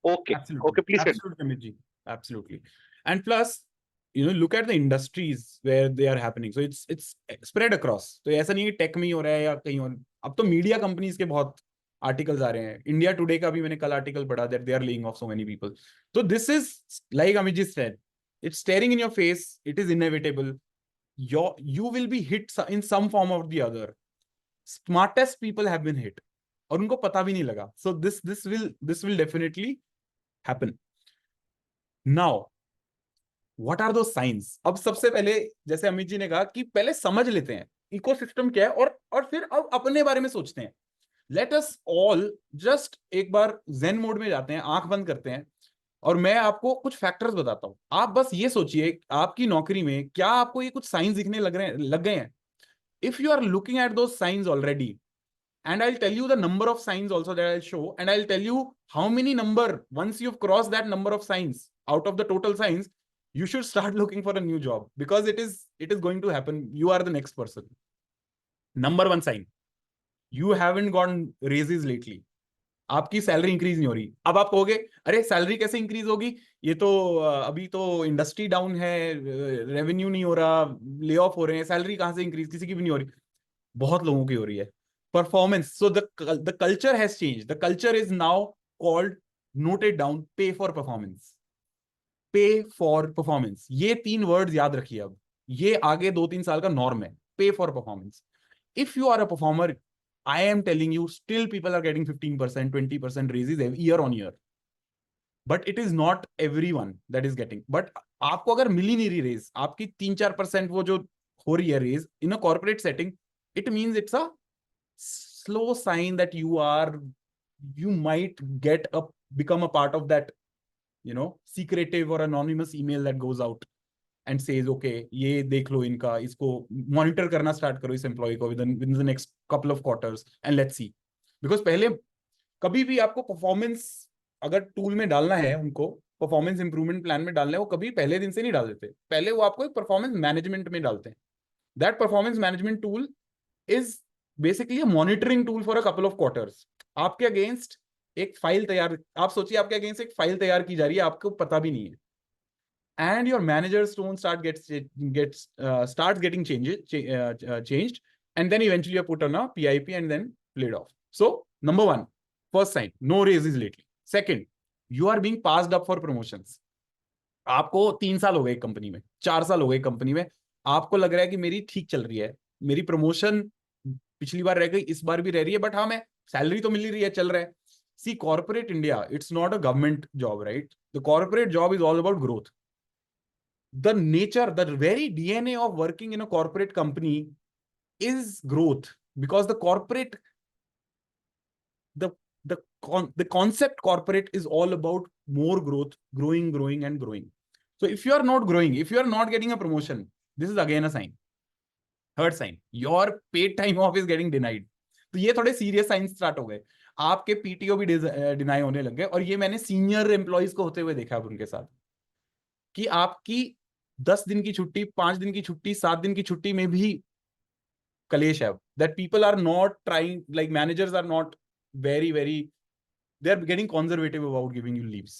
Okay. Absolutely. Okay, please continue. Absolutely, Amit ji. Absolutely. And plus, you know, look at the industries where they are happening. So it's spread across. तो ऐसा नहीं है tech में ही हो रहा है या कहीं और. अब तो मीडिया कंपनीज के बहुत आर्टिकल्स आ रहे हैं. इंडिया टुडे का भी मैंने कल आर्टिकल पढ़ा that they are laying off so many people. तो this is like Amit ji said, it's staring in your face. It is inevitable. You will be hit in some form or the other. Smartest people have been hit और उनको पता भी नहीं लगा. So this will definitely happen. Now, what are those signs? अब सबसे पहले जैसे अमित जी ने कहा कि पहले समझ लेते हैं इकोसिस्टम क्या है और फिर अब अपने बारे में सोचते हैं. Let us all just एक बार zen मोड में जाते हैं, आंख बंद करते हैं और मैं आपको कुछ फैक्टर्स बताता हूं. आप बस ये सोचिए आपकी नौकरी में क्या आपको ये कुछ साइंस दिखने लग गए हैं. If you are looking at those signs already, and I will tell you the number of signs also that I will show, and I will tell you how many number once you have cross that number of signs out of the total signs, you should start looking for a new job because it is going to happen. You are the next person. Number one sign, you haven't gotten raises lately. आपकी salary increase नहीं हो रही. अब आप कहोगे अरे salary कैसे increase होगी, ये तो अभी तो इंडस्ट्री डाउन है, रेवेन्यू नहीं हो रहा, ले ऑफ हो रहे हैं, सैलरी कहां से इंक्रीज, किसी की भी नहीं हो रही. बहुत लोगों की हो रही है. Performance, so the culture has change. The culture is now called, noted down, पे फॉर परफॉर्मेंस. पे फॉर परफॉर्मेंस, ये 3 वर्ड्स याद रखिए. अब ये आगे 2-3 साल का नॉर्म है. Pay for performance. If you are a performer, I am telling you, still people are getting 15%, 20% raises year on year. But it is not everyone that is getting. But आपको अगर मिली नहीं रही रेज, आपकी 3-4% वो जो हो रही है raise in a corporate setting, it means it's a slow sign that you might become a part of that, you know, secretive or anonymous email that goes out and says, okay, ये देख लो इनका, इसको monitor करना start करो इस employ को within the next couple of quarters and let's see. Because पहले कभी भी आपको परफॉर्मेंस अगर टूल में डालना है, उनको परफॉर्मेंस इंप्रूवमेंट प्लान में डालना है, वो कभी पहले दिन से नहीं डाल देते. पहले वो आपको एक परफॉर्मेंस मैनेजमेंट में डालते हैं. That performance management tool is basically a monitoring tool for a couple of quarters. आपके अगेंस्ट एक फाइल तैयार, आप सोचिए आपके अगेंस्ट एक फाइल तैयार की जा रही है, आपको पता भी नहीं है. And your manager's tone starts getting changed, and then eventually you're put on a PIP and then laid off. So number one, first sign, no raises lately. Second, you are being passed up for promotions. आपको 3 साल हो गए company में, 4 साल हो गए company में, आपको लग रहा है कि मेरी ठीक चल रही है, मेरी प्रमोशन पिछली बार रह गई, इस बार भी रह रही है, बट हाँ मैं सैलरी तो मिल ही रही है, चल रहा है. See, corporate India, it's not a government job, right? The corporate job is all about growth. The nature, the very DNA of working in a corporate company is growth, because the corporate, the concept corporate is all about more growth, growing and growing. So if you are not growing, if you are not getting a promotion, this is again a sign. Third sign, your paid time off is getting denied. तो ये थोड़े serious science start हो गए. आपके PTO भी deny होने लग गए. और ये मैंने सीनियर एम्प्लॉइज को होते हुए देखा है उनके साथ, कि आपकी 10 दिन की छुट्टी, 5 दिन की छुट्टी, 7 दिन की छुट्टी में भी कलेश है. That people are not trying, like managers are not very they are getting conservative about giving you leaves.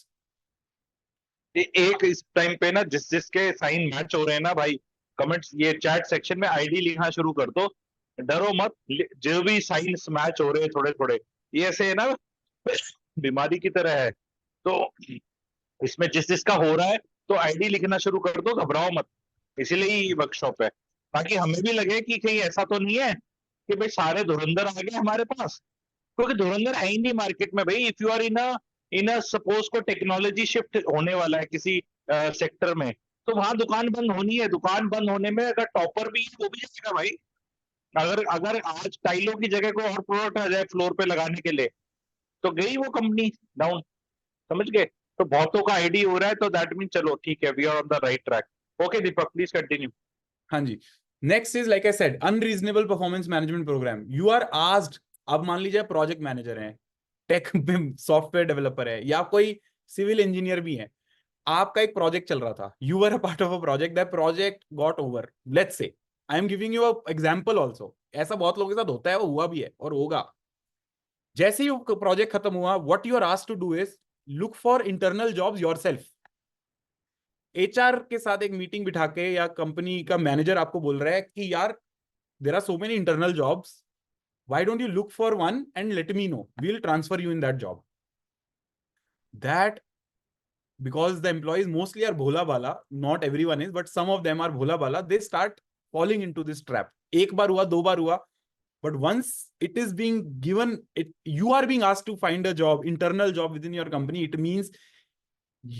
एक इस टाइम पे ना जिसके साइन मैच हो रहे हैं ना भाई, कमेंट्स ये चैट सेक्शन में आईडी लिखना शुरू कर दो. डरो मत, जो भी साइंस मैच हो रहे हैं थोड़े थोड़े, ये ऐसे है ना बीमारी की तरह है. तो इसमें जिसका हो रहा है तो आईडी लिखना शुरू कर दो, घबराओ मत. इसीलिए ये वर्कशॉप है, ताकि हमें भी लगे कि कहीं ऐसा तो नहीं है कि भाई सारे धुरंधर आ गए हमारे पास. क्योंकि धुरंधर है ही नहीं मार्केट में भाई. If you are in suppose को टेक्नोलॉजी शिफ्ट होने वाला है किसी सेक्टर में, तो वहां दुकान बंद होनी है. दुकान बंद होने में अगर टॉपर भी है वो भी जाएगा भाई. अगर अगर आज टाइलों की जगह को और प्रोडक्ट आ जाए फ्लोर पे लगाने के लिए, तो गई वो कंपनी डाउन. समझ गए? तो बहुतों का आईडी हो रहा है, तो दैट मीन चलो ठीक है, we are on the right track. Okay Deepak, please continue. हाँ जी. Next is like I said, unreasonable performance management program. You are asked, अब मान लीजिए प्रोजेक्ट मैनेजर है, टेक में सॉफ्टवेयर डेवलपर है, या कोई सिविल इंजीनियर भी है. आपका एक प्रोजेक्ट चल रहा था, you were a part of a project, that project got over. Let's say I am giving you a example also. ऐसा बहुत लोगों के साथ होता है, वो हुआ भी है और होगा. जैसे ही प्रोजेक्ट खत्म हुआ, what you are asked to do is look for internal jobs yourself. HR के साथ एक मीटिंग बिठा के, या कंपनी का मैनेजर आपको बोल रहा है कि यार there are so many internal jobs, why don't you look for one and let me know, we'll transfer you in that job. That, because the employees mostly are bhola bala, not everyone is, but some of them are bhola bala, they start falling into this trap. एक बार हुआ, दो बार हुआ, but once it is being given, you are being asked to find a job, internal job within your company, it means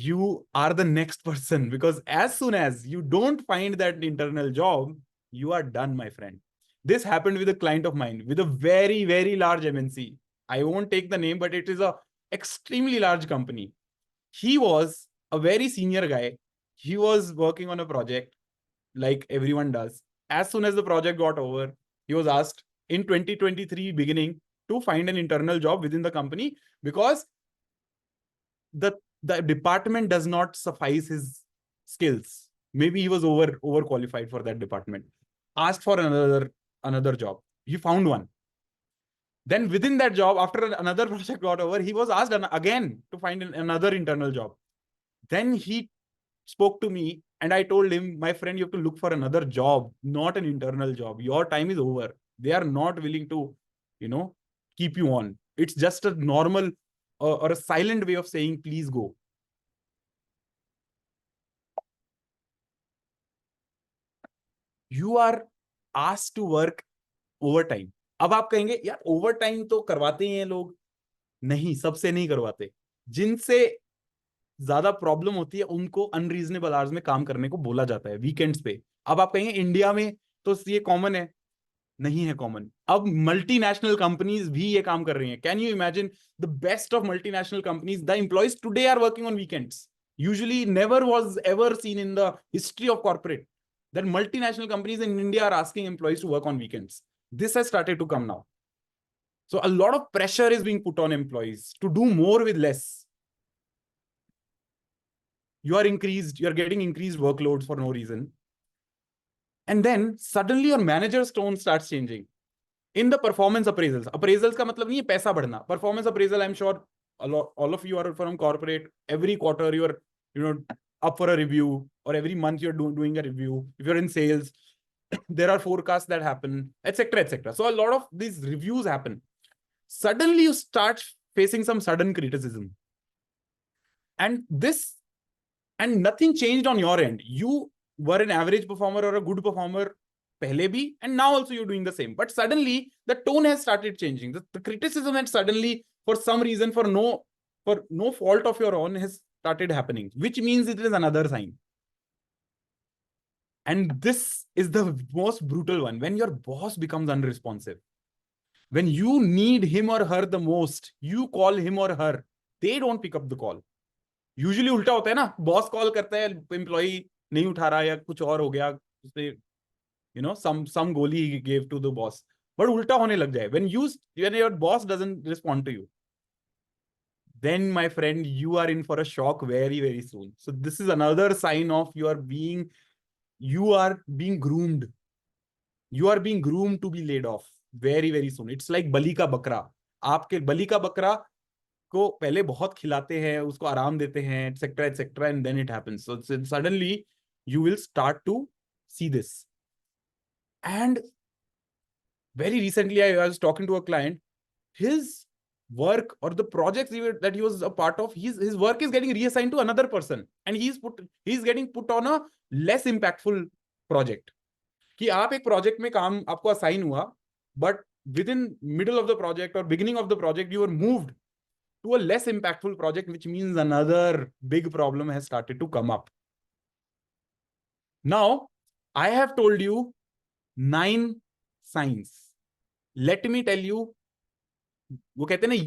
you are the next person, because as soon as you don't find that internal job, you are done, my friend. This happened with a client of mine with a very large MNC. I won't take the name, but it is a extremely large company. He was a very senior guy. He was working on a project like everyone does. As soon as the project got over, he was asked in 2023 beginning to find an internal job within the company, because the department does not suffice his skills. Maybe he was overqualified for that department. Asked for another job. He found one. Then within that job, after another project got over, he was asked again to find another internal job. Then he spoke to me and I told him, my friend, you have to look for another job, not an internal job. Your time is over. They are not willing to, keep you on. It's just a normal or a silent way of saying, please go. You are asked to work overtime. अब आप कहेंगे यार over time तो करवाते हैं लोग. नहीं, सबसे नहीं करवाते. जिनसे ज्यादा प्रॉब्लम होती है उनको अनरीजनेबल आवर्स में काम करने को बोला जाता है, वीकेंड्स पे. अब आप कहेंगे इंडिया में तो ये कॉमन है. नहीं है कॉमन. अब मल्टीनेशनल कंपनीज भी ये काम कर रही हैं. Can you imagine the best of multinational companies, the employees today are working on weekends. Usually never was ever seen in the history of corporate that multinational companies in India are asking employees to work on weekends. This has started to come now. So a lot of pressure is being put on employees to do more with less. You are getting increased workloads for no reason. And then suddenly your manager's tone starts changing. In the performance appraisals का मतलब नहीं है पैसा बढ़ना. Performance appraisal, I'm sure all of you are from corporate. Every quarter you are, up for a review, or every month you're doing a review. If you're in sales, there are forecasts that happen, etc., etc. So a lot of these reviews happen. Suddenly you start facing some sudden criticism, and nothing changed on your end. You were an average performer or a good performer pehle bhi, and now also you're doing the same. But suddenly the tone has started changing. The criticism had suddenly, for some reason, for no fault of your own, has started happening, which means it is another sign. And this is the most brutal one. When your boss becomes unresponsive, when you need him or her the most, you call him or her, they don't pick up the call. Usually उल्टा होता है ना, boss call करता है, employee नहीं उठा रहा या कुछ और हो गया, उसने some गोली he gave to the boss, but उल्टा होने लग जाए when your boss doesn't respond to you, then my friend you are in for a shock very very soon. So this is another sign of you are being groomed, to be laid off very very soon. It's like बलि का बकरा, आपके बलि का बकरा को पहले बहुत खिलाते हैं, उसको आराम देते हैं, et cetera et cetera, and then it happens. So suddenly you will start to see this. And very recently I was talking to a client. His work or the projects that he was a part of, his work is getting reassigned to another person, and he's getting put on a less impactful project. कि आप एक project में काम आपको assign हुआ, but within middle of the project और beginning of the project you are moved to a less impactful project, which means another big problem has started to come up. Now, I have told you 9 signs. Let me tell you, वो कहते हैं ना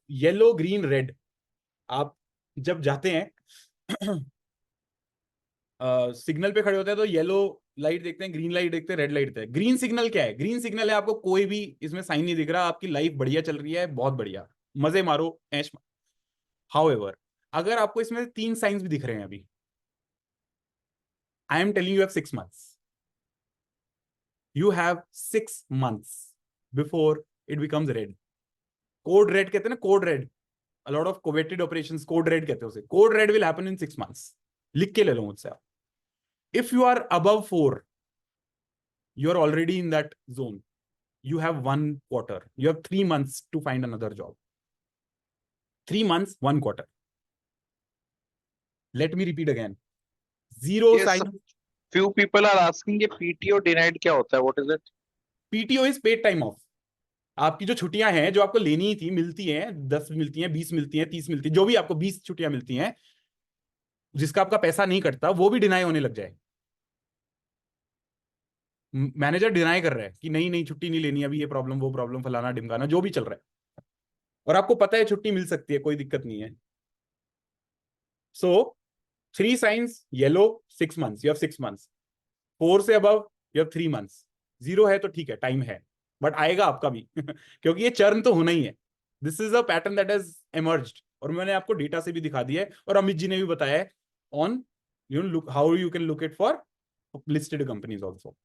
yellow green red, आप जब जाते हैं signal पे खड़े होते हैं तो येलो लाइट देखते हैं, ग्रीन लाइट देखते हैं, रेड लाइट देखते हैं. ग्रीन सिग्नल क्या है? ग्रीन सिग्नल है आपको कोई भी इसमें साइन नहीं दिख रहा, आपकी लाइफ बढ़िया चल रही है, बहुत बढ़िया, मजे मारो, ऐश. हाउएवर, अगर आपको इसमें 3 साइंस भी दिख रहे हैं अभी, I am telling you have 6 months. You have 6 months before it becomes red. Code red कहते हैं ना, code red. A lot of coveted operations code red कहते हैं उसे. Code red will happen in 6 months. लिख के ले लो मुझसे आप. If you are above 4, you are already in that zone. You have 1 quarter. You have 3 months to find another job. 3 months, 1 quarter. Let me repeat again. Zero sign. Few people are asking ये PTO denied क्या होता है? What is it? PTO is paid time off. आपकी जो छुट्टियां हैं जो आपको लेनी थी, मिलती हैं, 10 मिलती हैं, 20 मिलती हैं, 30 मिलती हैं, जो भी आपको 20 छुट्टियां मिलती हैं, जिसका आपका पैसा नहीं कटता, वो भी डिनाई होने लग जाए. मैनेजर डिनाई कर रहा है कि नहीं नहीं छुट्टी नहीं लेनी अभी, ये प्रॉब्लम वो प्रॉब्लम फलाना ढिमकाना जो भी चल रहा है, और आपको पता है छुट्टी मिल सकती है, कोई दिक्कत नहीं है. सो 3 science yellow, 6 months, you have 6 months. 4 से अबव यू हैव 3 months. 0 है तो ठीक है, टाइम है, बट आएगा आपका भी क्योंकि ये चर्न तो होना ही है. This is a pattern that has emerged, और मैंने आपको डेटा से भी दिखा दिया है, और अमित जी ने भी बताया है on look how you can look it for listed companies also.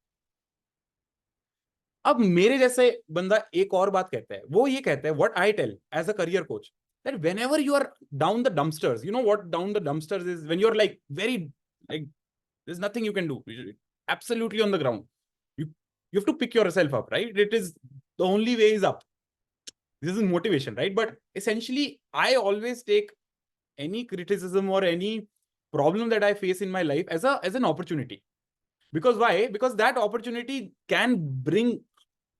अब मेरे जैसे बंदा एक और बात कहता है, वो ये कहता है, what I tell as a career coach, that whenever you are down the dumpsters, you know what down the dumpsters is? When you're like very, like there's nothing you can do, you're absolutely on the ground, you have to pick yourself up, right? It is the only way is up. This is motivation, right? But essentially I always take any criticism or any problem that I face in my life as an opportunity. Because why? Because that opportunity can bring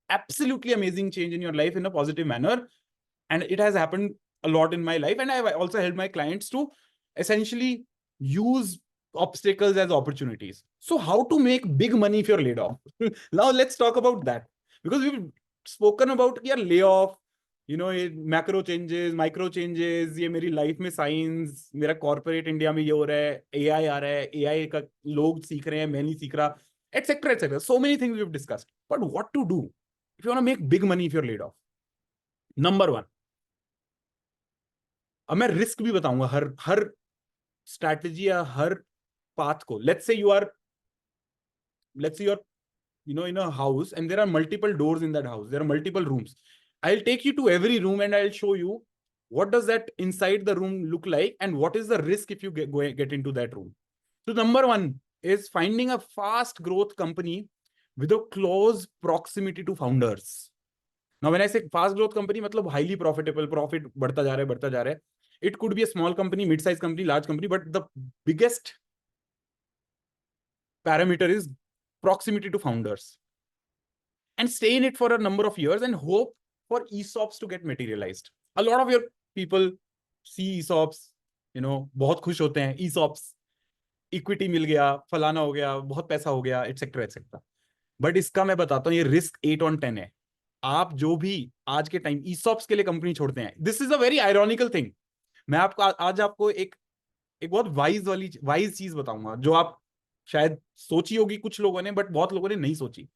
absolutely amazing change in your life in a positive manner, and it has happened a lot in my life, and I've also helped my clients to essentially use obstacles as opportunities. So how to make big money if you're laid off? Now let's talk about that, because we've spoken about यार layoff, macro changes, micro changes, ये मेरी life में science, मेरा corporate India में ये हो रहा है, AI आ रहा है, AI का लोग सीख रहे हैं, मैं नहीं सीख रहा, etc etc. So many things we've discussed, but what to do if you want to make big money if you're laid off? Number 1, अब मैं रिस्क भी बताऊंगा हर स्ट्रैटेजी या हर पाथ को. Let's say you are in a house and there are multiple doors in that house, there are multiple rooms. I'll take you to every room and I'll show you what does that inside the room look like and what is the risk if you get into that room. So number 1 is finding a fast growth company with a close proximity to founders. Now when I say fast growth company, मतलब highly profitable, profit बढ़ता जा रहा है. It could be a small company, mid-sized company, large company, but the biggest parameter is proximity to founders. And stay in it for a number of years and hope for ESOPs to get materialized. A lot of your people see ESOPs, बहुत खुश होते हैं, ESOPs, equity मिल गया, फलाना हो गया, बहुत पैसा हो गया, एटसेट्रा एटसेट्रा. बट इसका मैं बताता हूँ, ये रिस्क 8 on 10 है. आप जो भी आज के टाइम ESOPs के लिए कंपनी छोड़ते हैं, this is a very ironical thing. मैं आपको आज आपको एक बहुत वाइज चीज बताऊंगा, जो आप शायद सोची होगी कुछ लोगों ने, बट बहुत लोगों ने नहीं सोची,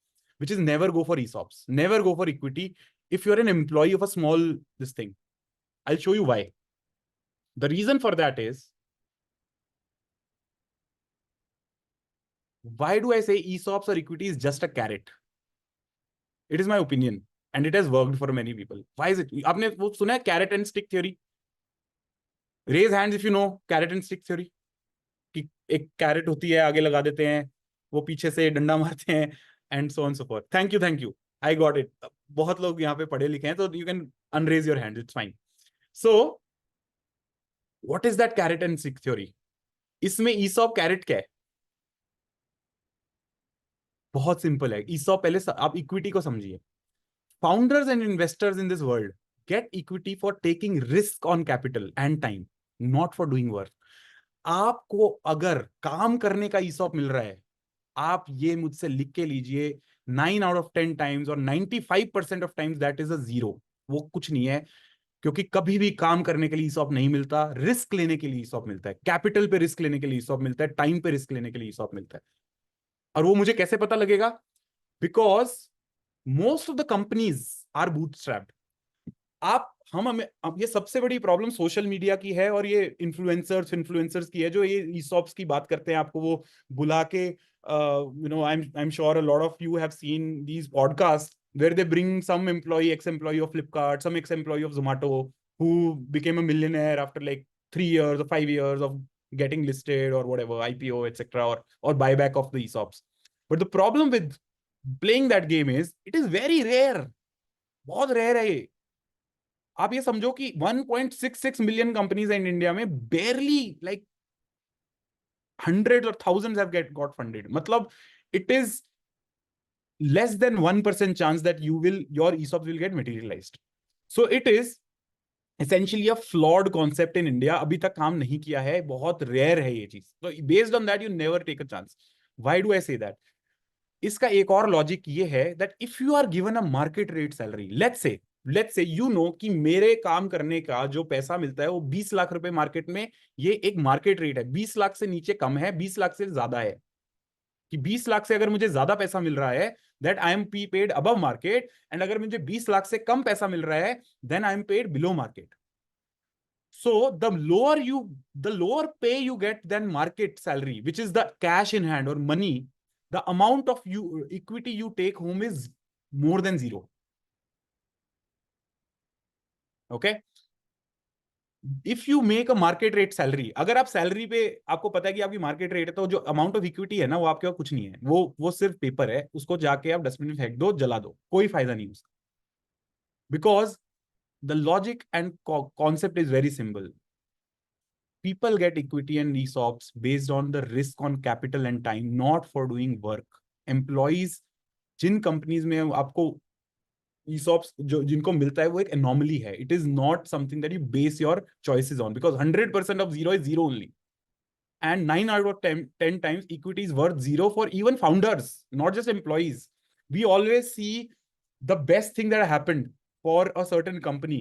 which is never go for ESOPs, never go for equity if you're an employee of a small this thing. I'll show you why. The reason for that is, why do I say ESOPs or equity is just a carrot? It is my opinion and it has worked for many people. Why is it? आपने वो सुना है carrot and stick theory? Raise hands if you know carrot and stick theory. कि एक carat होती है, आगे लगा देते हैं, वो पीछे से डंडा मारते हैं, and so on so forth. Thank you, I got it. बहुत लोग यहाँ पे पढ़े लिखे हैं, तो you can unraise your hand, it's fine. So what is that carrot and stick theory? इसमें ईसॉप कैरेट क्या है? बहुत सिंपल है. ईसॉप, पहले आप इक्विटी को समझिए. Founders and investors in this world get equity for taking risk on capital and time, not for doing work. आपको अगर काम करने का ईसॉप मिल रहा है, आप ये मुझसे लिख के लीजिए, 9 out of 10 टाइम्स और 95% of times that is a zero. वो कुछ नहीं है, क्योंकि कभी भी काम करने के लिए ईसॉप नहीं मिलता. रिस्क लेने के लिए ईसॉप मिलता है, कैपिटल पे रिस्क लेने के लिए ईसॉप मिलता है, टाइम पे रिस्क लेने के लिए ईसॉप मिलता है. और वो मुझे कैसे पता लगेगा? Because most of the companies are bootstrapped. अब ये सबसे बड़ी प्रॉब्लम सोशल मीडिया की है, और ये इन्फ्लुएंसर्स की है, जो ये ईसॉप्स की बात करते हैं. आपको वो बुला के, I'm sure a lot of you have seen these podcasts where they bring some ex-employee of Flipkart, some ex-employee of Zomato, who became a millionaire after like 3 years or 5 years of getting listed or whatever, IPO, etc., or buyback of the ESOPs. But the problem with playing that game is it is very rare. बहुत rare है ये. आप ये समझो कि 1.66 million companies हैं in India में, barely like hundreds or thousands have got funded. मतलब it is less than 1% chance that your ESOPs will get materialized. So it is essentially a flawed concept in India. अभी तक काम नहीं किया है, बहुत rare है ये चीज. So based on that, you never take a chance. Why do I say that? इसका एक और लॉजिक ये है that if you are given a market rate salary, let's say you know कि मेरे काम करने का जो पैसा मिलता है वो 20 लाख रुपए मार्केट में, ये एक मार्केट रेट है. 20 लाख से नीचे कम है, 20 लाख से ज्यादा है. कि 20 लाख से अगर मुझे ज्यादा पैसा मिल रहा है, that I am paid above market. And अगर मुझे 20 लाख से कम पैसा मिल रहा है, then I am paid below market. So the lower pay you get than market salary, which is the cash in hand or money, the amount of equity you take home is more than zero. Okay? If you make a market rate salary, अगर आप salary पे, आपको पता है कि आपकी market rate है, तो जो अमाउंट ऑफ इक्विटी है ना, वो आपके पास कुछ नहीं है. वो सिर्फ पेपर है. उसको जाके आप डस्टबिन में फेंक दो, जला दो, कोई फायदा नहीं उसका. Because the logic and concept is very simple. People get equity and ESOPs based on the risk on capital and time, not for doing work. Employees, जिन कंपनीज में आपको ESOPs जो जिनको मिलता है, वो एक anomaly है. It is not something that you base your choices on, because 100% of zero is zero only. And 9 out of 10 times equity is worth zero for even founders, not just employees. We always see the best thing that happened for a certain company,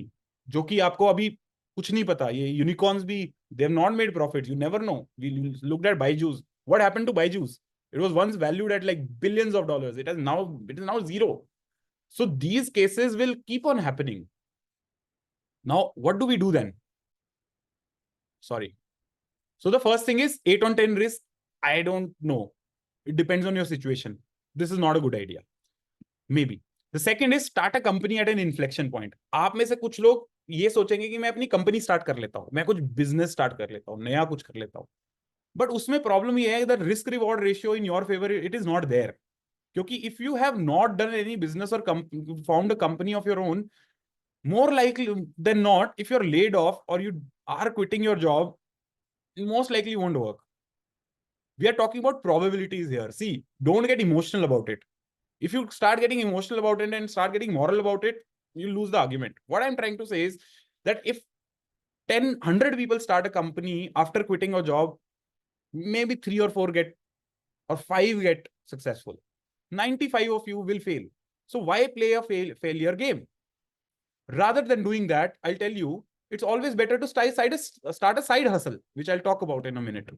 जो कि आपको अभी कुछ नहीं पता. ये unicorns भी, they have not made profits. You never know. We looked at Byju's. What happened to Byju's? It was once valued at like billions of dollars. It is now zero. So these cases will keep on happening. Now, what do we do then? Sorry. So the first thing is 8 on 10 risk. I don't know. It depends on your situation. This is not a good idea. Maybe. The second is start a company at an inflection point. आप में से कुछ लोग ये सोचेंगे कि मैं अपनी कंपनी स्टार्ट कर लेता हूं, मैं कुछ बिजनेस स्टार्ट कर लेता हूं, नया कुछ कर लेता हूं. बट उसमें प्रॉब्लम ये है, the risk reward ratio in your favour, it is not there. क्योंकि if you have not done any business और found a company of your own, more likely than not, if you're laid off or you are quitting your job, most likely won't work. We are talking about probabilities here. See, don't get emotional about it. If you start getting emotional about it and start getting moral about it, you lose the argument. What I'm trying to say is that if 100 people start a company after quitting a job, maybe 3 or 4 get, or 5 get successful. 95 of you will fail. So why play a failure game? Rather than doing that, I'll tell you, it's always better to start a side hustle, which I'll talk about in a minute.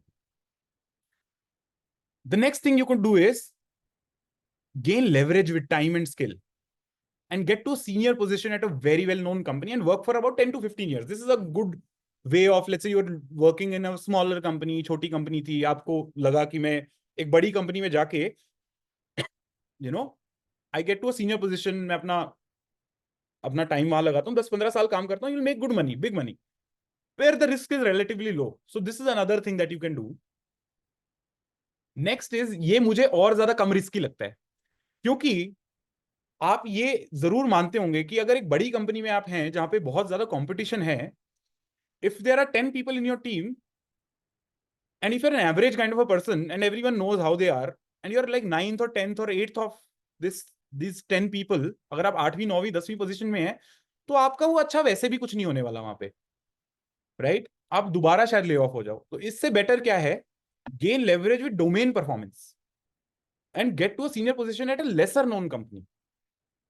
The next thing you could do is gain leverage with time and skill and get to a senior position at a very well-known company and work for about 10 to 15 years. This is a good way of, let's say you're working in a smaller company, छोटी company थी, आपको लगा कि मैं एक बड़ी company में जाके, you know, I get to a senior position, मैं अपना टाइम वहां लगाता हूँ, 10-15 साल काम करता हूँ, you'll make good money, big money, where the risk is relatively low. So this is another thing that you can do. Next is, ये मुझे और ज्यादा कम रिस्की लगता है, क्योंकि आप ये जरूर मानते होंगे कि अगर एक बड़ी कंपनी में आप हैं जहां पे बहुत ज्यादा कंपटीशन है, if there are 10 people in your team and if you're an average kind of a person and everyone knows how they are and you're like 9th or 10th or 8th of these 10 people, अगर आप 8वीं 9वीं 10वीं position में हैं, तो आपका वो अच्छा वैसे भी कुछ नहीं होने वाला वहां पे, राइट? आप दोबारा शायद ले ऑफ हो जाओ. तो इससे बेटर क्या है, gain leverage with domain performance and get to a senior position at a lesser known company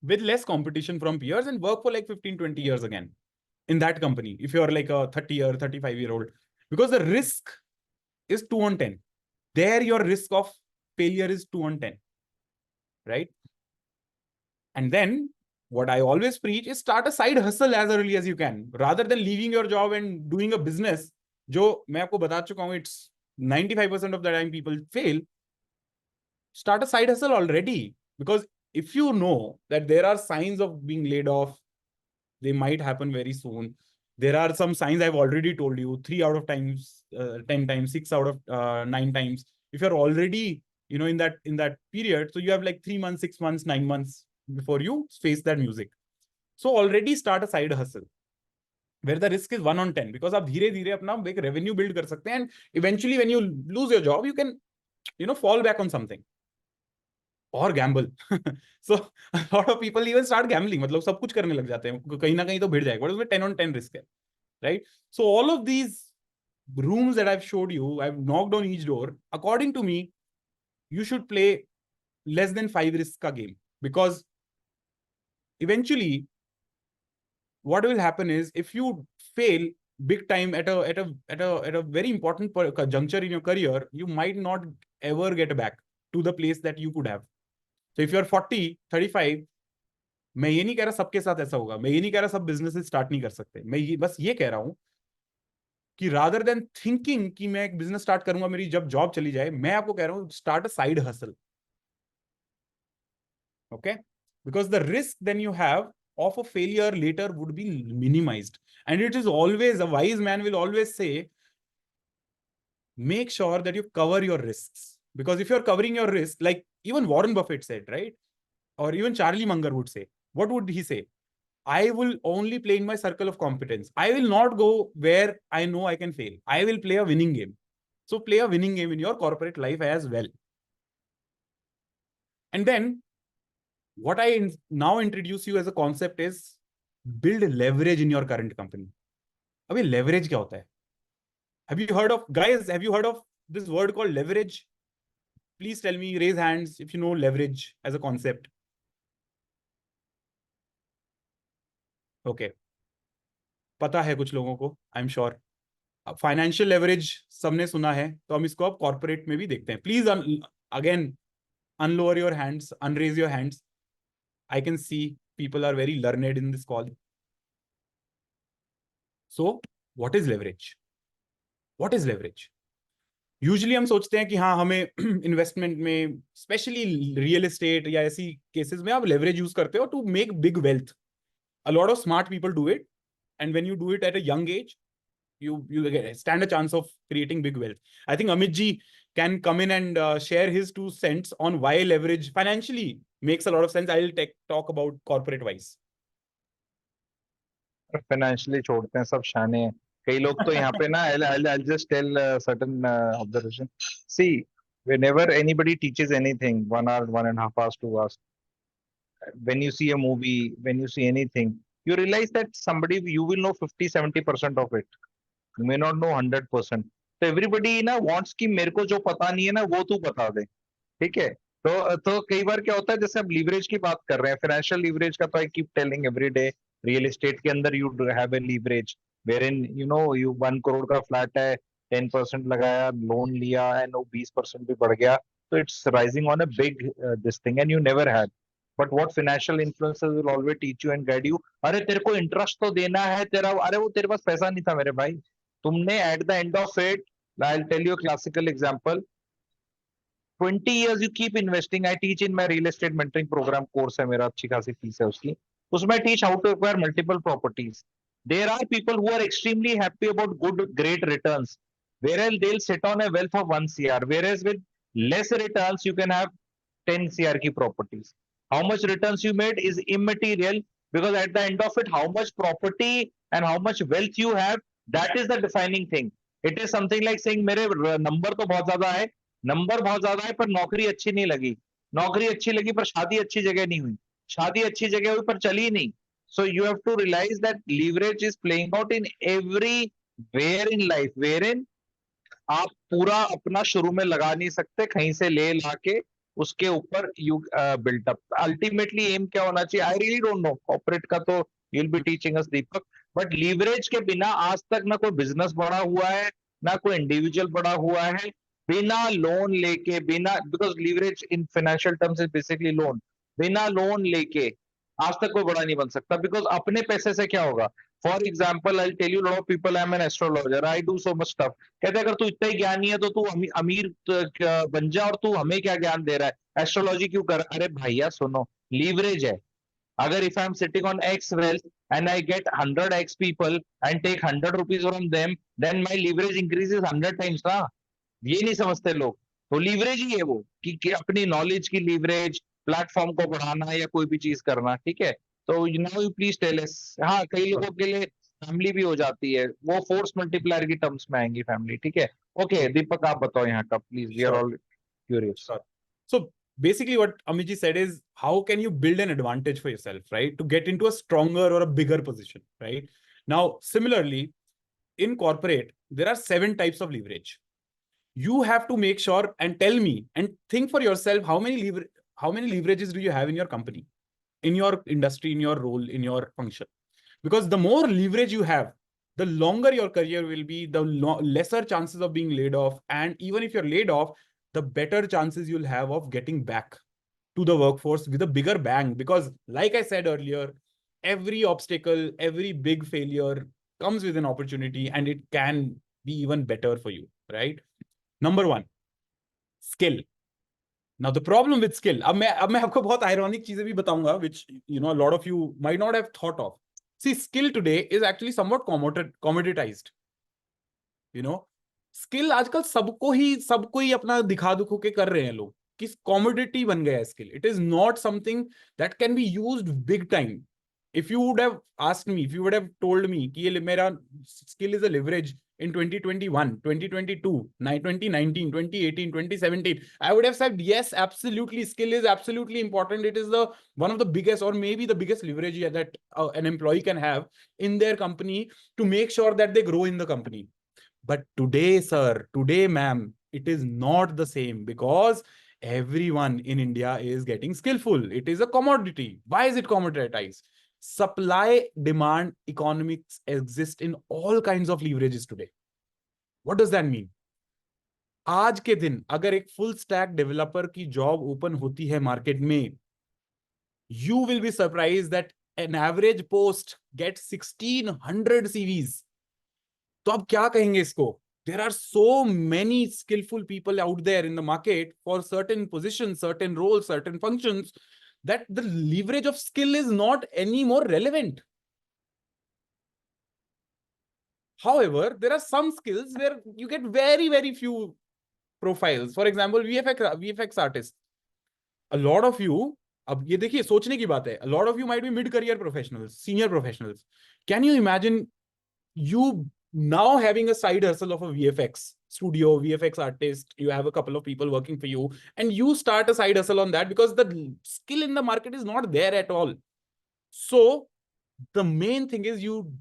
with less competition from peers and work for like 15-20 years again in that company if you're like a 30 or 35-year-old, because the risk is 2 on 10. There your risk of failure is 2 on 10, right? And then what I always preach is start a side hustle as early as you can, rather than leaving your job and doing a business. जो मैं आपको बता चुका हूँ, it's 95% of the time people fail. Start a side hustle already, because if you know that there are signs of being laid off, they might happen very soon. There are some signs I've already told you, 3 out of times, 10 times, 6 out of 9 times. If you're already, you know, in that period, so you have like 3 months, 6 months, 9 months before you face that music. So already start a side hustle where the risk is 1 on 10, because आप धीरे धीरे अपना एक revenue build कर सकते हैं, and eventually when you lose your job, you can, you know, fall back on something. और Gamble. So lot of people even start gambling, मतलब सब कुछ करने लग जाते हैं, कहीं ना कहीं तो भिड़ जाएगा, बट उसमें 10 on 10 रिस्क है, right? So all of these rooms that I've showed you, I've knocked on each door. According to me, you should play less than 5 risk ka game, because eventually what will happen is if you fail big time at a very important juncture in your career, you might not ever get back to the place that you could have. So if you're 40, 35, मैं ये नहीं कह रहा सबके साथ ऐसा होगा, मैं ये नहीं कह रहा सब बिजनेस स्टार्ट नहीं कर सकते, मैं ये बस ये कह रहा हूं कि रादर देन थिंकिंग कि मैं एक बिजनेस स्टार्ट करूंगा मेरी जब जॉब चली जाए, मैं आपको कह रहा हूं start a side hustle. Okay? Because the risk then you have of a failure later would be minimized, and it is always, a wise man will always say, make sure that you cover your risks, because if you're covering your risk, like even Warren Buffett said, right, or even Charlie Munger would say, what would he say? I will only play in my circle of competence. I will not go where I know I can fail. I will play a winning game. So play a winning game in your corporate life as well. And then what I now introduce you as a concept is build leverage in your current company. अभी leverage क्या होता है? Have you heard of, guys, have you heard of this word called leverage? Please tell me, raise hands if you know leverage as a concept. Okay. पता है कुछ लोगों को, I am sure. Financial leverage सबने सुना है, तो हम इसको अब कॉर्पोरेट में भी देखते हैं. Please again unlower your hands, unraise your hands. I can see people are very learned in this call. So what is leverage? What is leverage? Usually हम सोचते हैं कि हाँ, हमें इन्वेस्टमेंट में, स्पेशली रियल एस्टेट या ऐसी केसेस में, आप लेवरेज यूज करते हो to make big wealth. A lot of smart people do it, and when you do it at a young age, you stand a chance of creating big wealth. I think Amit ji can come in and share his 2 cents on why leverage financially makes a lot of sense. I'll talk about corporate wise. Financially छोड़ते हैं, सब शाने हैं कई लोग तो यहाँ पे ना. I'll just tell certain observation. See, whenever anybody teaches anything, 1 hour, 1.5 hours, 2 hours, when you see a movie, when you see anything, you realize that somebody, you will know 50-70% of it. You may not know 100%. तो everybody ना wants कि मेरे को जो पता नहीं है ना वो तू बता दे, ठीक है? तो कई बार क्या होता है, जैसे अब लीवरेज की बात कर रहे हैं, फाइनेंशियल लीवरेज का तो I keep telling every day, real estate के अंदर you have a leverage, wherein you 1 crore का फ्लैट है, 10% लगाया, लोन लिया, एंड वो 20% भी बढ़ गया, तो it's rising on a big this thing and you never had. But what financial influencers will always teach you and guide you, अरे तेरे को इंटरेस्ट तो देना है तेरा, अरे वो तेरे पास पैसा नहीं था मेरे भाई. तुमने at the end of it, I tell you classical example, 20 years you keep investing. I teach in my real estate mentoring program course है मेरा, अच्छी खासी फीस है उसकी. उसमें teach how to acquire multiple properties. There are people who are extremely happy about good, great returns, whereas they'll sit on a wealth of 1 CR, whereas with less returns you can have 10 CR की properties. How much returns you made is immaterial, because at the end of it, how much property and how much wealth you have, that is the defining thing. It is something like saying मेरे number तो बहुत ज्यादा है, number बहुत ज्यादा है, पर नौकरी अच्छी नहीं लगी, नौकरी अच्छी लगी पर शादी अच्छी जगह नहीं हुई, शादी अच्छी जगह हुई पर चली नहीं. So you have to realize that leverage is playing out in every where in life, wherein आप पूरा अपना शुरू में लगा नहीं सकते, कहीं से ले ला के उसके ऊपर यू बिल्ट अप. अल्टीमेटली एम क्या होना चाहिए, I really don't know, corporate का तो you will be teaching us Deepak, but leverage के बिना आज तक ना कोई बिजनेस बड़ा हुआ है, ना कोई इंडिविजुअल बड़ा हुआ है बिना लोन लेके, बिना, because leverage in financial terms is basically loan, बिना लोन लेके आज तक कोई बड़ा नहीं बन सकता. बिकॉज अपने पैसे से क्या होगा, for example I tell you, lot of people, I am an astrologer, I do so much stuff. कहते अगर तू इतना ही ज्ञानी है तो तू अमीर बन जा, और तू हमें क्या ज्ञान दे रहा है, एस्ट्रोलॉजी क्यों कर. अरे भैया सुनो, लीवरेज है. अगर if I am sitting on X wealth and I get 100x people and take 100 rupees from them, then my leverage increases 100 times ना. ये नहीं समझते लोग. तो लीवरेज ही है वो कि अपनी नॉलेज की लीवरेज, प्लेटफॉर्म को बढ़ाना या कोई भी चीज करना. ठीक है, तो now you please tell us. हाँ, कई लोगों के लिए फैमिली भी हो जाती है, वो फोर्स मल्टीप्लायर की टर्म्स में आएंगी फैमिली. ठीक है, ओके दीपक आप बताओ यहाँ का please, we are Sure, all curious. sure. So basically, what Amiji said is, how can you build an advantage for yourself, right? To get into a stronger or a bigger position, right? Now, similarly, in corporate, there are 7 types of leverage. You have to make sure and tell me and think for yourself, how many leverages do you have in your company, in your industry, in your role, in your function? Because the more leverage you have, the longer your career will be, the lesser chances of being laid off. And even if you're laid off, the better chances you'll have of getting back to the workforce with a bigger bang. Because like I said earlier, every obstacle, every big failure comes with an opportunity, and it can be even better for you, right? Number 1, skill. Now the problem with skill, अब मैं आपको बहुत ironic चीजें भी बताऊंगा, which a lot of you might not have thought of. See, skill today is actually somewhat commoditized. Skill आजकल सबको ही अपना दिखा दुखो के कर रहे हैं लोग, कि कॉमोडिटी बन गया है skill. It is not something that can be used big time. If you would have asked me, if you would have told me कि ये मेरा skill is a leverage in 2021, 2022, 2019, 2018, 2017, I would have said yes, absolutely. Skill is absolutely important. It is the one of the biggest, or maybe the biggest leverage that an employee can have in their company to make sure that they grow in the company. But today, sir, today, ma'am, it is not the same, because everyone in India is getting skillful. It is a commodity. Why is it commoditized? Supply demand economics exist in all kinds of leverages today. What does that mean? आज के दिन अगर एक full stack developer की job open होती है market में, you will be surprised that an average post gets 1600 CVs. तो अब क्या कहेंगे इसको? There are so many skillful people out there in the market for certain positions, certain roles, certain functions, that the leverage of skill is not any more relevant. However, there are some skills where you get very, very few profiles. For example, VFX artist. A lot of you, अब ये देखिए सोचने की बात है, a lot of you might be mid-career professionals, senior professionals. Can you imagine you now having a side hustle of a VFX studio, VFX artist, you have a couple of people working for you, and you start a side hustle on that, because the skill in the market is not there at all. So the main thing is, you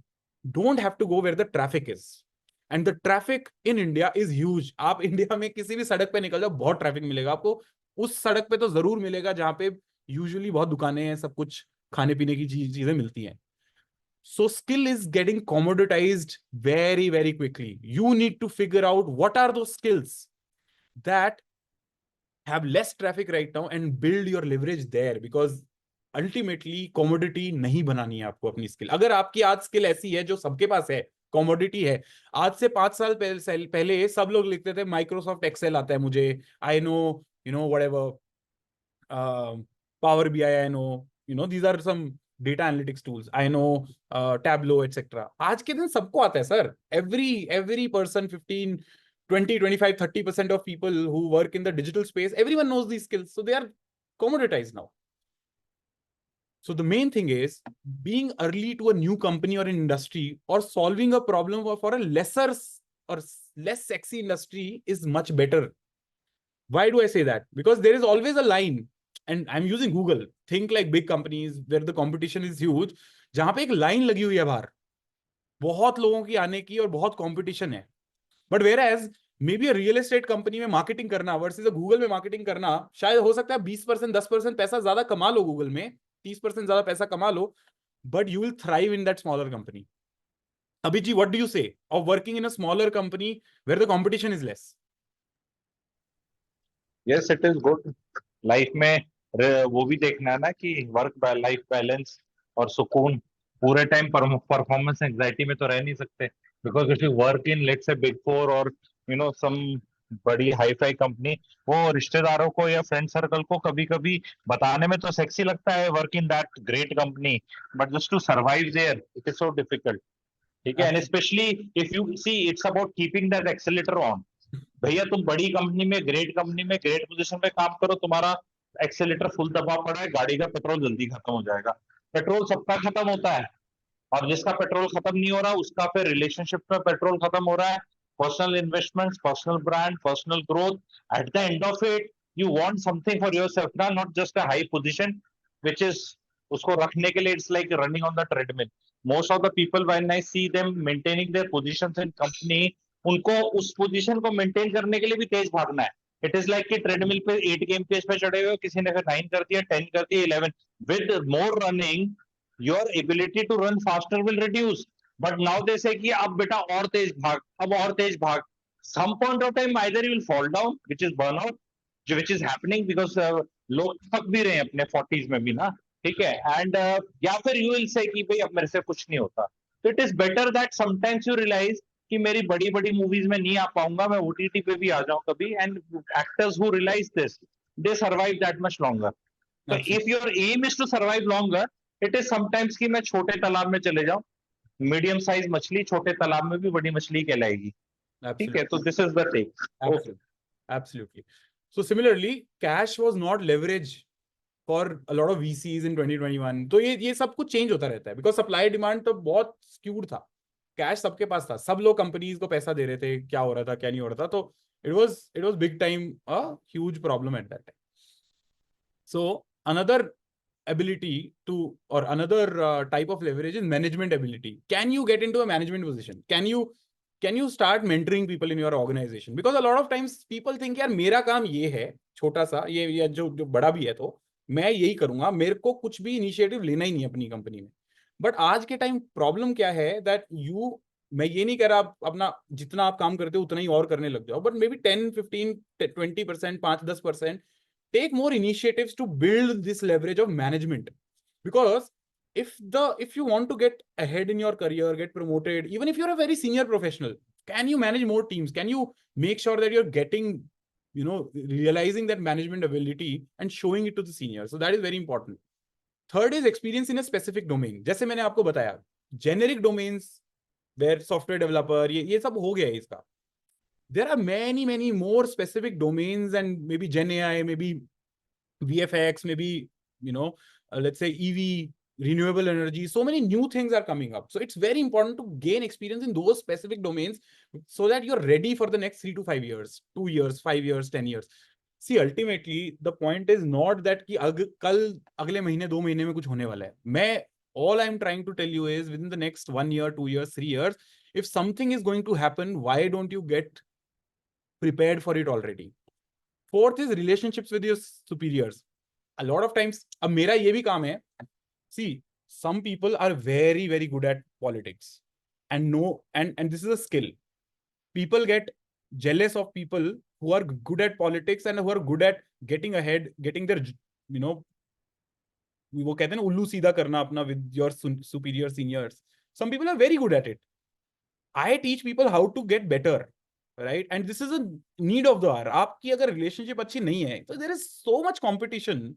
don't have to go where the traffic is. And the traffic in India is huge. आप India में किसी भी सड़क पे निकल जाओ, बहुत traffic मिलेगा आपको. उस सड़क पे तो जरूर मिलेगा जहां पे यूजुअली बहुत दुकानें हैं, सब कुछ खाने पीने की चीजें मिलती हैं. So skill is getting commoditized very, very quickly. You need to figure out what are those skills that have less traffic right now and build your leverage there, because ultimately commodity नहीं बनानी है आपको अपनी skill. अगर आपकी आज skill ऐसी है जो सबके पास है, कॉमोडिटी है. आज से 5 साल पहले सब लोग लिखते थे माइक्रोसॉफ्ट एक्सेल आता है मुझे, I know, you know whatever, power BI I know, you know these are some data analytics tools, I know Tableau etcetera. आज के दिन सबको आता है sir. Every person 15 20 25 30% of people who work in the digital space, everyone knows these skills, so they are commoditized now. So the main thing is being early to a new company or an industry, or solving a problem for a lesser or less sexy industry is much better. Why do I say that? Because there is always a line, and I'm using Google. Think like big companies where the competition is huge, जहां पे एक line लगी हुई है बाहर बहुत लोगों की आने की और बहुत कंपटीशन है. But whereas maybe real estate company में मार्केटिंग करना वर्सेस गूगल में मार्केटिंग करना, शायद हो सकता है 20% 10% पैसा ज्यादा कमा लो गूगल में, 30% ज्यादा पैसा कमा लो, but you will thrive in that smaller company. Abhijit, what do you say of working in a smaller company where the competition is less? Yes it is good. Life में वो भी देखना है ना कि वर्क लाइफ बैलेंस और सुकून. पूरे टाइम परफॉर्मेंस एंजाइटी में तो रह नहीं सकते. Because if you work in let's say big four और यू नो सम बड़ी हाई फाई कंपनी, वो रिश्तेदारों को या फ्रेंड सर्कल को कभी कभी बताने में तो सेक्सी लगता है work in that great company, but just to survive there it is so difficult. ठीक है. And specially if you see it's about keeping that accelerator on. भैया तुम बड़ी कंपनी में ग्रेट पोजीशन पे काम करो, तुम्हारा एक्सेलेटर फुल दबा पड़ा है, गाड़ी का पेट्रोल जल्दी खत्म हो जाएगा. पेट्रोल सबका खत्म होता है, और जिसका पेट्रोल खत्म नहीं हो रहा उसका फिर रिलेशनशिप में पेट्रोल खत्म हो रहा है. Personal investments, personal brand, personal growth. At the end of it you want something for yourself ना, not just a high position which is उसको रखने के लिए it's like running on the treadmill. Most of the people when I see them maintaining their positions in company, उनको उस position को maintain करने के लिए भी तेज भागना है. इट इज लाइक कि ट्रेडमिल पे 8 गेम पेज पे चढ़े हुए, किसी ने 9 कर दिया, 10 कर दिया, 11. With more running your ability to run faster will reduce. But now they say कि अब बेटा और तेज भाग, अब और तेज भाग. Some point of time either you will fall down, which is burnout, which is happening because लोग थक भी रहे हैं अपने 40s में भी ना. ठीक है. एंड या फिर you will say कि भाई अब मेरे से कुछ नहीं होता. So it is better that sometimes you realize कि मेरी बड़ी बड़ी मूवीज में नहीं आ पाऊंगा, मैं OTT पे भी आ जाऊं कभी. And actors who realize this, they survive that much longer. So if your aim is to survive longer, it is sometimes कि मैं छोटे तालाब में चले जाऊं, मीडियम साइज मछली छोटे तालाब में भी बड़ी मछली कहलाएगी. ठीक है. तो this is the tech. Absolutely. So similarly, cash was not leverage for a lot of VCs in 2021. तो ये सब कुछ चेंज होता रहता है, बिकॉज सप्लाई डिमांड तो बहुत स्क्यूड था. कैश सबके पास था, सब लोग कंपनीज को पैसा दे रहे थे, क्या हो रहा था क्या नहीं हो रहा था. तो it was big time a huge problem at that time. So another ability to, or another type of leverage is management ability. Can you get into a management position? Can you start mentoring people in your organization? Because a lot of times people think यार मेरा काम ये है छोटा सा, ये जो बड़ा भी है तो मैं यही करूंगा, मेरे को कुछ भी इनिशिएटिव लेना ही नहीं अपनी कंपनी में. बट आज के टाइम प्रॉब्लम क्या है दैट मैं ये नहीं कह रहा आप अपना जितना आप काम करते हो उतना ही और करने लग जाओ, but may be 10 15 20% 5-10% take more initiatives to build this leverage of management. Because if you want to get ahead in your career, get promoted, even if you're a very senior professional, can you manage more teams? Can you make sure that you're getting, realizing that management ability and showing it to the senior? So that is very important. Third is experience in a specific domain. जैसे मैंने आपको बताया, generic domains where software developer ये सब हो गया है इसका. There are many more specific domains, and maybe Gen AI, maybe VFX, maybe let's say EV, renewable energy. So many new things are coming up. So it's very important to gain experience in those specific domains so that you're ready for the next 3 to 5 years, 2 years, 5 years, 10 years. See, ultimately the point is not that कि कल अगले महीने 2 महीने में कुछ होने वाला है. All I'm trying to tell you is within the next 1 year, 2 years, 3 years, if something is going to happen, why don't you get prepared for it already? Fourth is relationships with your superiors. A lot of times, अब मेरा ये भी काम है. See, some people are very, very good at politics and and this is a skill. People get jealous of people who are good at politics and who are good at getting ahead, getting their, you know, वो कहते हैं ना उल्लू सीधा करना अपना with your superior seniors. Some people are very good at it. I teach people how to get better, right? And this is a need of the hour. आपकी अगर relationship अच्छी नहीं है, so there is so much competition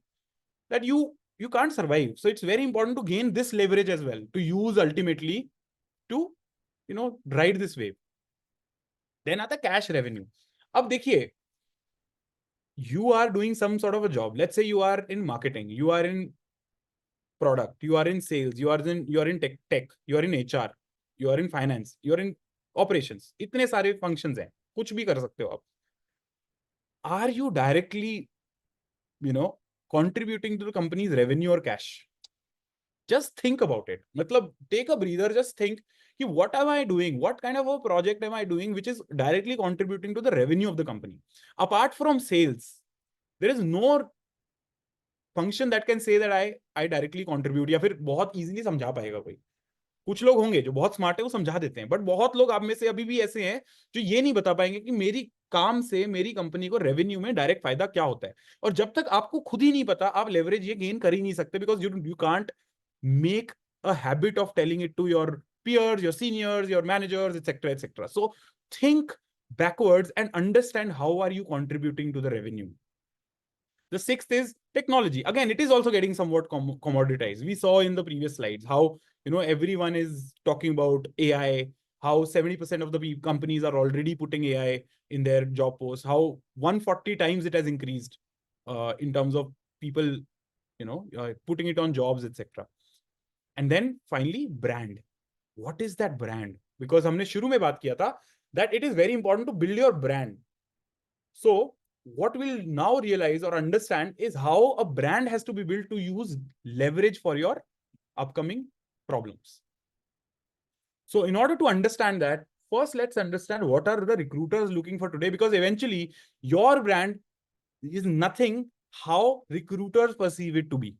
that you can't survive. So it's very important to gain this leverage as well, to use ultimately to, you know, ride this wave. Then आता cash revenue. अब देखिए, you are doing some sort of a job. Let's say you are in marketing, you are in product, you are in sales, you are in tech, you are in HR, you are in finance, you are in operations. इतने सारे functions हैं, कुछ भी कर सकते हो आप. Are you directly, you know, contributing to the company's revenue or cash? Just think about it. मतलब take a breather, just think कि what am I doing? What kind of a project am I doing which is directly contributing to the revenue of the company? Apart from sales, there is no function that can say that I directly contribute, या फिर बहुत easily समझा पाएगा कोई. कुछ लोग होंगे जो बहुत स्मार्ट है, वो समझा देते हैं, बट बहुत लोग आप में से अभी भी ऐसे हैं जो ये नहीं बता पाएंगे कि मेरी काम से मेरी कंपनी को रेवेन्यू में डायरेक्ट फायदा क्या होता है. और जब तक आपको खुद ही नहीं पता, आप लेवरेज ये गेन कर ही नहीं सकते, because you can't make a habit of telling it to your peers, your seniors, your managers, etc., etc. So think backwards and understand how are you contributing to the revenue. The sixth is technology. Again, it is also getting somewhat commoditized. We saw in the previous slides how, you know, everyone is talking about AI, how 70% of the companies are already putting AI in their job posts, how 140 times it has increased in terms of people, you know, putting it on jobs, etc. And then finally, brand. What is that brand? Because हमने शुरू में बात किया था that it is very important to build your brand. So what we'll now realize or understand is how a brand has to be built to use leverage for your upcoming problems. So in order to understand that, first let's understand what are the recruiters looking for today, because eventually your brand is nothing how recruiters perceive it to be.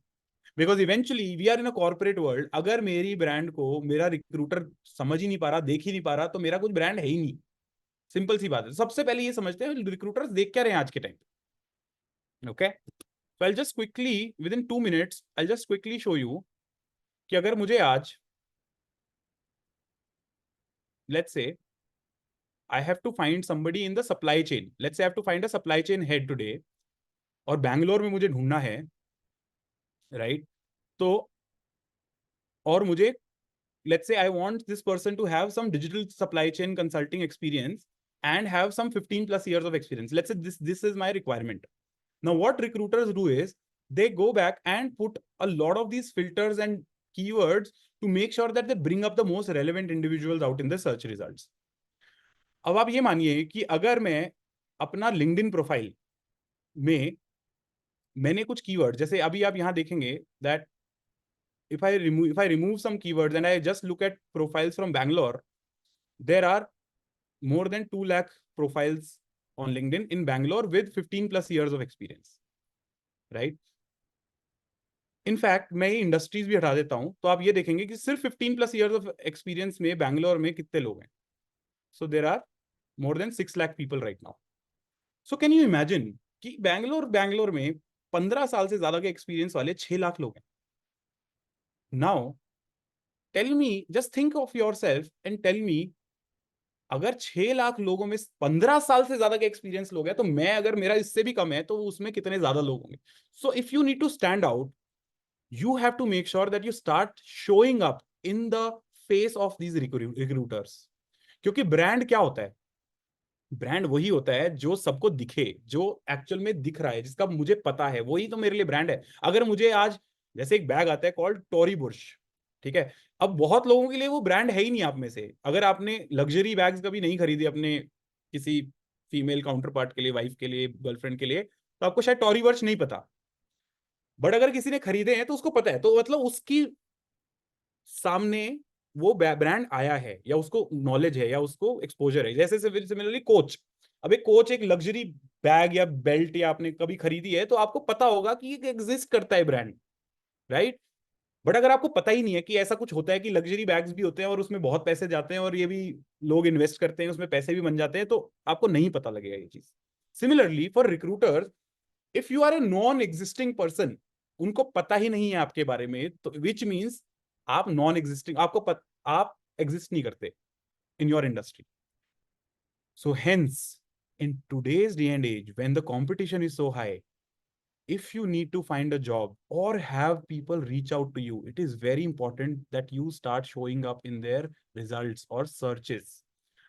Because eventually we are in a corporate world. अगर मेरी brand को मेरा recruiter समझ ही नहीं पा रहा, देख ही नहीं पा रहा, तो मेरा कुछ ब्रांड है ही नहीं. सिंपल सी बात है. सबसे पहले ये समझते हैं रिक्रूटर्स देख क्या रहे हैं आज के टाइम पे. Okay, so I'll just quickly within 2 minutes I'll just quickly show you कि अगर मुझे आज, let's say I have to find somebody in the supply chain, let's say I have to find a supply chain head today, और बैंगलोर में मुझे ढूंढना है, right? तो और मुझे, let's say I want this person to have some digital supply chain consulting experience and have some 15 plus years of experience. Let's say this is my requirement. Now what recruiters do is they go back and put a lot of these filters and keywords to make sure that they bring up the most relevant individuals out in the search results. अब आप ये मानिए कि अगर मैं अपना LinkedIn profile में मैंने कुछ कीवर्ड, जैसे अभी आप यहां देखेंगे that if I remove some keywords and I just look at profiles from Bangalore, there are more than 2 lakh profiles on LinkedIn in Bangalore with 15 plus years of experience, right? In fact, मैं ये industries भी हटा देता हूं, तो आप ये देखेंगे कि सिर्फ 15 प्लस इयर्स ऑफ एक्सपीरियंस में बैंगलोर में कितने लोग हैं. So there are more than 6 lakh people right now. So can you imagine कि बैंगलोर में 15 साल से ज्यादा के एक्सपीरियंस वाले 6 लाख लोग हैं. Now tell me, just think of yourself and tell me, अगर 6 लाख लोगों में 15 साल से ज्यादा के एक्सपीरियंस लोग हैं, तो मैं अगर मेरा इससे भी कम है तो उसमें कितने ज्यादा लोग होंगे. So if you need to stand out, you have to make sure that you start showing up in the face of these recruiters. क्योंकि ब्रांड क्या होता है? ब्रांड वही होता है जो सबको दिखे, जो एक्चुअल में दिख रहा है, जिसका मुझे पता है, वही तो मेरे लिए ब्रांड है. अगर मुझे आज जैसे एक बैग आता है कॉल्ड टॉरी बुर्श, ठीक है, अब बहुत लोगों के लिए वो ब्रांड है ही नहीं आप में से. अगर आपने लग्जरी बैग्स कभी नहीं खरीदी अपने किसी फीमेल काउंटर पार्ट के लिए, वाइफ के लिए, गर्लफ्रेंड के लिए, तो आपको शायद टॉरी बुर्श नहीं पता. बट अगर किसी ने खरीदे हैं तो उसको पता है, तो मतलब उसकी सामने वो ब्रांड आया है, या उसको नॉलेज है, या उसको एक्सपोजर है. जैसे सिमिलरली कोच. अब एक कोच एक लग्जरी बैग या बेल्ट या आपने कभी खरीदी है, तो आपको पता होगा कि ये एग्जिस्ट करता है ब्रांड, राइट? बट अगर आपको पता ही नहीं है कि ऐसा कुछ होता है कि लग्जरी बैग्स भी होते हैं और उसमें बहुत पैसे जाते हैं और ये भी लोग इन्वेस्ट करते हैं, उसमें पैसे भी बन जाते हैं, तो आपको नहीं पता लगेगा ये चीज। Similarly for recruiters, if you are a non existing person, उनको पता ही नहीं है आपके बारे में, तो विच मीन्स आप नॉन एग्जिस्टिंग, आप एग्जिस्ट नहीं करते in your industry. So hence, in today's day and age, when the competition is so high, if you need to find a job or have people reach out to you, it is very important that you start showing up in their results or searches.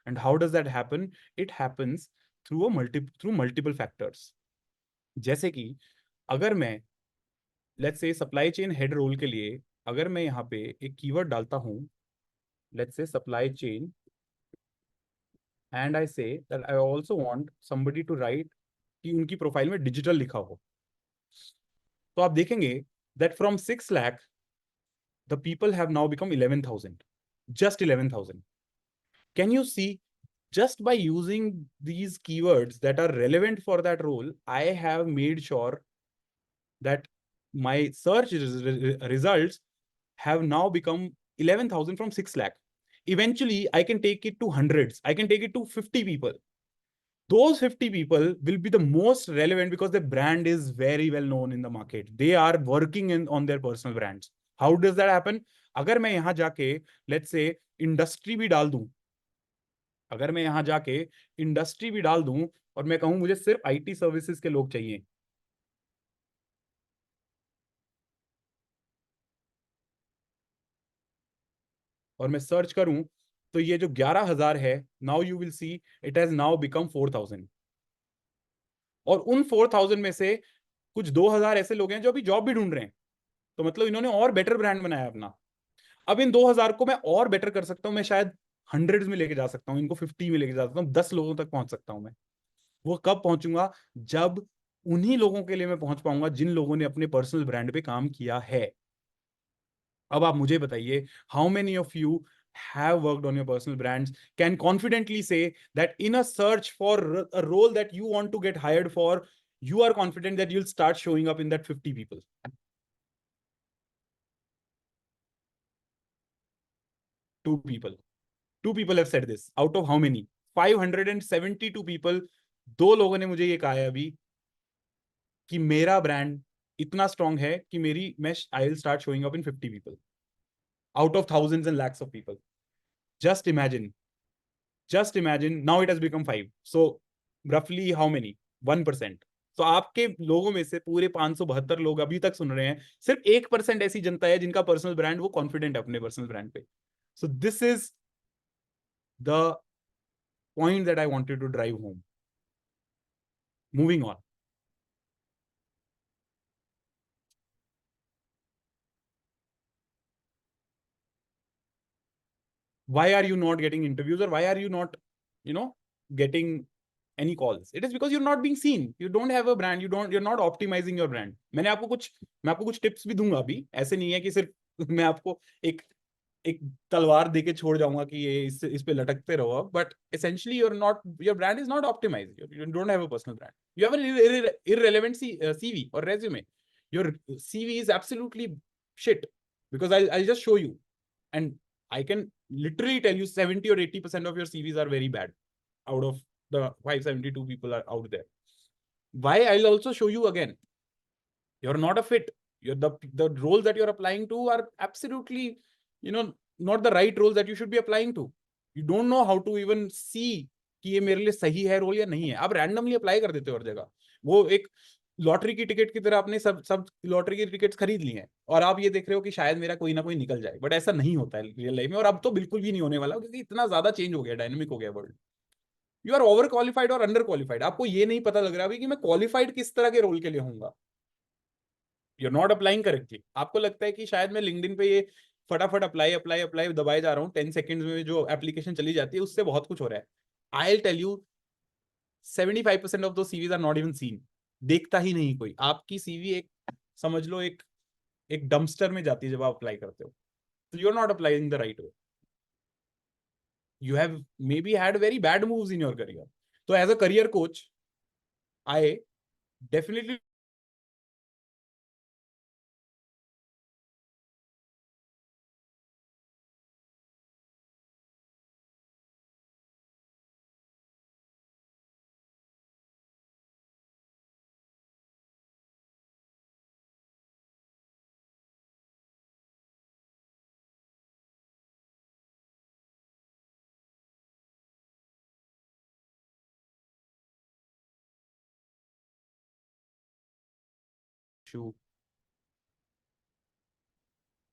And how does that happen? It happens through multiple factors. जैसे कि अगर मैं let's say supply chain head role के लिए अगर मैं यहाँ पे एक कीवर्ड डालता हूँ, let's say supply chain, and I say that I also want somebody to write कि उनकी प्रोफाइल में डिजिटल लिखा हो, तो आप देखेंगे दैट फ्रॉम 6 लाख the people have now become 11,000, just 11,000. Can you see, just by using these keywords that are relevant for that role, I have made sure that my search results have now become 11,000 from 6 lakh. Eventually I can take it to hundreds, I can take it to 50 people. Those 50 people will be the most relevant because the brand is very well known in the market. They are working on their personal brands. How does that happen? अगर मैं यहाँ जाके let's say industry भी डाल दूं, अगर मैं यहाँ जाके इंडस्ट्री भी डाल दूं और मैं कहूं मुझे सिर्फ आईटी सर्विसेज के लोग चाहिए, और मैं सर्च करूं, तो ये जो 11,000 है, now you will see it has now become 4,000. और उन 4,000 में से कुछ 2,000 ऐसे लोग हैं जो अभी जॉब भी ढूंढ रहे हैं, तो मतलब इन्होंने और बेटर ब्रांड बनाया अपना. अब इन 2,000 को मैं और बेटर कर सकता हूं, मैं शायद हंड्रेड्स में लेके जा सकता हूं, इनको 50 में लेके जा सकता हूं, 10 लोगों तक पहुंच सकता हूं मैं. वो कब पहुंचूंगा? जब उन्हीं लोगों के लिए मैं पहुंच पाऊंगा जिन लोगों ने अपने पर्सनल ब्रांड पे काम किया है. अब आप मुझे बताइए, how many of you have worked on your personal brands, can confidently say that in a search for a role that you want to get hired for, you are confident that you'll start showing up in that 50 people? Two people have said this out of how many? 572 people. दो लोगों ने मुझे ये कहा है अभी कि मेरा ब्रांड इतना स्ट्रांग है कि मेरी मैं I will start showing up in 50 people out of thousands and lakhs of people. Just imagine, just imagine now it has become 5, so roughly how many? 1%. तो आपके लोगों में से पूरे 572 लोग अभी तक सुन रहे हैं, सिर्फ 1% ऐसी जनता है जिनका पर्सनल ब्रांड, वो कॉन्फिडेंट है अपने पर्सनल ब्रांड पे. So this is the point that I wanted to drive home. Moving on. Why are you not getting interviews, or why are you not, you know, getting any calls? It is because you're not being seen. You don't have a brand. You're not optimizing your brand. मैं आपको कुछ tips भी दूंगा अभी. ऐसे नहीं है कि सिर्फ मैं आपको एक एक तलवार देके छोड़ जाऊंगा कि ये इस पे लटकते रहो. But essentially your brand is not optimized. You don't have a personal brand. You have an irrelevant CV or resume. Your CV is absolutely shit, because I'll just show you, and I can literally tell you 70 or 80% of your CVs are very bad out of the 572 people are out there. Why? I'll also show you again. You're not a fit. The roles that you're applying to are absolutely, not the right roles that you should be applying to. You don't know how to even see कि ये मेरे लिए सही है role या नहीं है. आप रैंडमली अप्लाई कर देते हो हर जगह. वो एक लॉटरी की टिकट की तरह आपने सब लॉटरी की टिकट्स खरीद ली हैं और आप ये देख रहे हो कि शायद मेरा कोई ना कोई निकल जाए. बट ऐसा नहीं होता है रियल लाइफ में, और अब तो बिल्कुल भी नहीं होने वाला, क्योंकि इतना ज्यादा चेंज हो गया, डायनेमिक हो गया world. You are over qualified और अंडर क्वालिफाइड. आपको ये नहीं पता लग रहा अभी कि मैं क्वालिफाइड किस तरह के रोल के लिए होऊंगा. you're not applying correctly. आपको लगता है कि शायद मैं लिंक्डइन पे ये फटाफट अप्लाई अप्लाई अप्लाई दबाए जा रहा हूँ, 10 सेकंड्स में जो एप्लीकेशन चली जाती है उससे बहुत कुछ हो रहा है. I will tell you 75% of those CVs are not even seen. देखता ही नहीं कोई. आपकी सीवी एक समझ लो एक डंपस्टर में जाती है जब आप अप्लाई करते हो. तो you are not applying the right way. You have maybe had very bad moves in your career. So as a career coach, I definitely issue.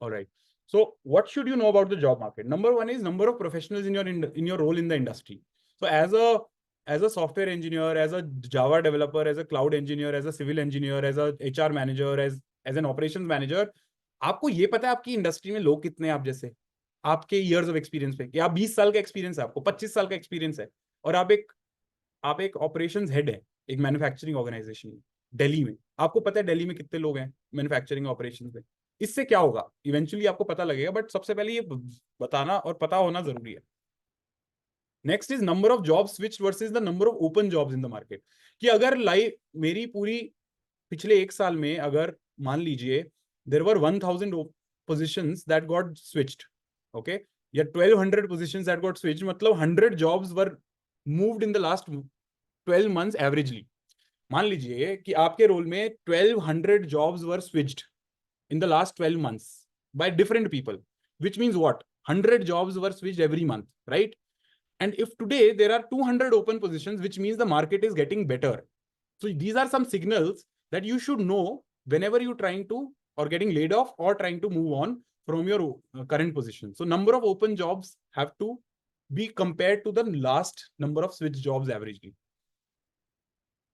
All right. So what should you know about the job market? Number one is number of professionals in your role in the industry. So as a software engineer, as a Java developer, as a cloud engineer, as a civil engineer, as a HR manager, as an operations manager, आपको ये पता है आपकी industry में लोग कितने हैं आप जैसे, आपके ईयर्स ऑफ एक्सपीरियंस पे, या 20 साल का एक्सपीरियंस है आपको, 25 साल का एक्सपीरियंस है, और आप एक ऑपरेशंस हेड है एक मैन्युफैक्चरिंग ऑर्गेनाइजेशन में दिल्ली में, आपको पता है दिल्ली में कितने लोग हैं मैन्युफैक्चरिंग ऑपरेशंस में, इससे क्या होगा इवेंचुअली आपको पता लगेगा, बट सबसे पहले ये बताना और पता होना जरूरी है. Next is number of jobs switch versus the number of open jobs in the market. कि अगर मेरी पूरी पिछले एक साल में अगर मान लीजिए there were 1000 positions that got switched, okay, या 1200 positions that got switched, मतलब 100 jobs were moved in the last 12 months averagely. मान लीजिए कि आपके रोल में 1200 jobs were switched in the last 12 months by different people, which means what? 100 jobs were switched every month, right? And if today there are 200 open positions, which means the market is getting better. So these are some signals that you should know whenever you're trying to or getting laid off or trying to move on from your current position. So number of open jobs have to be compared to the last number of switch jobs averagely,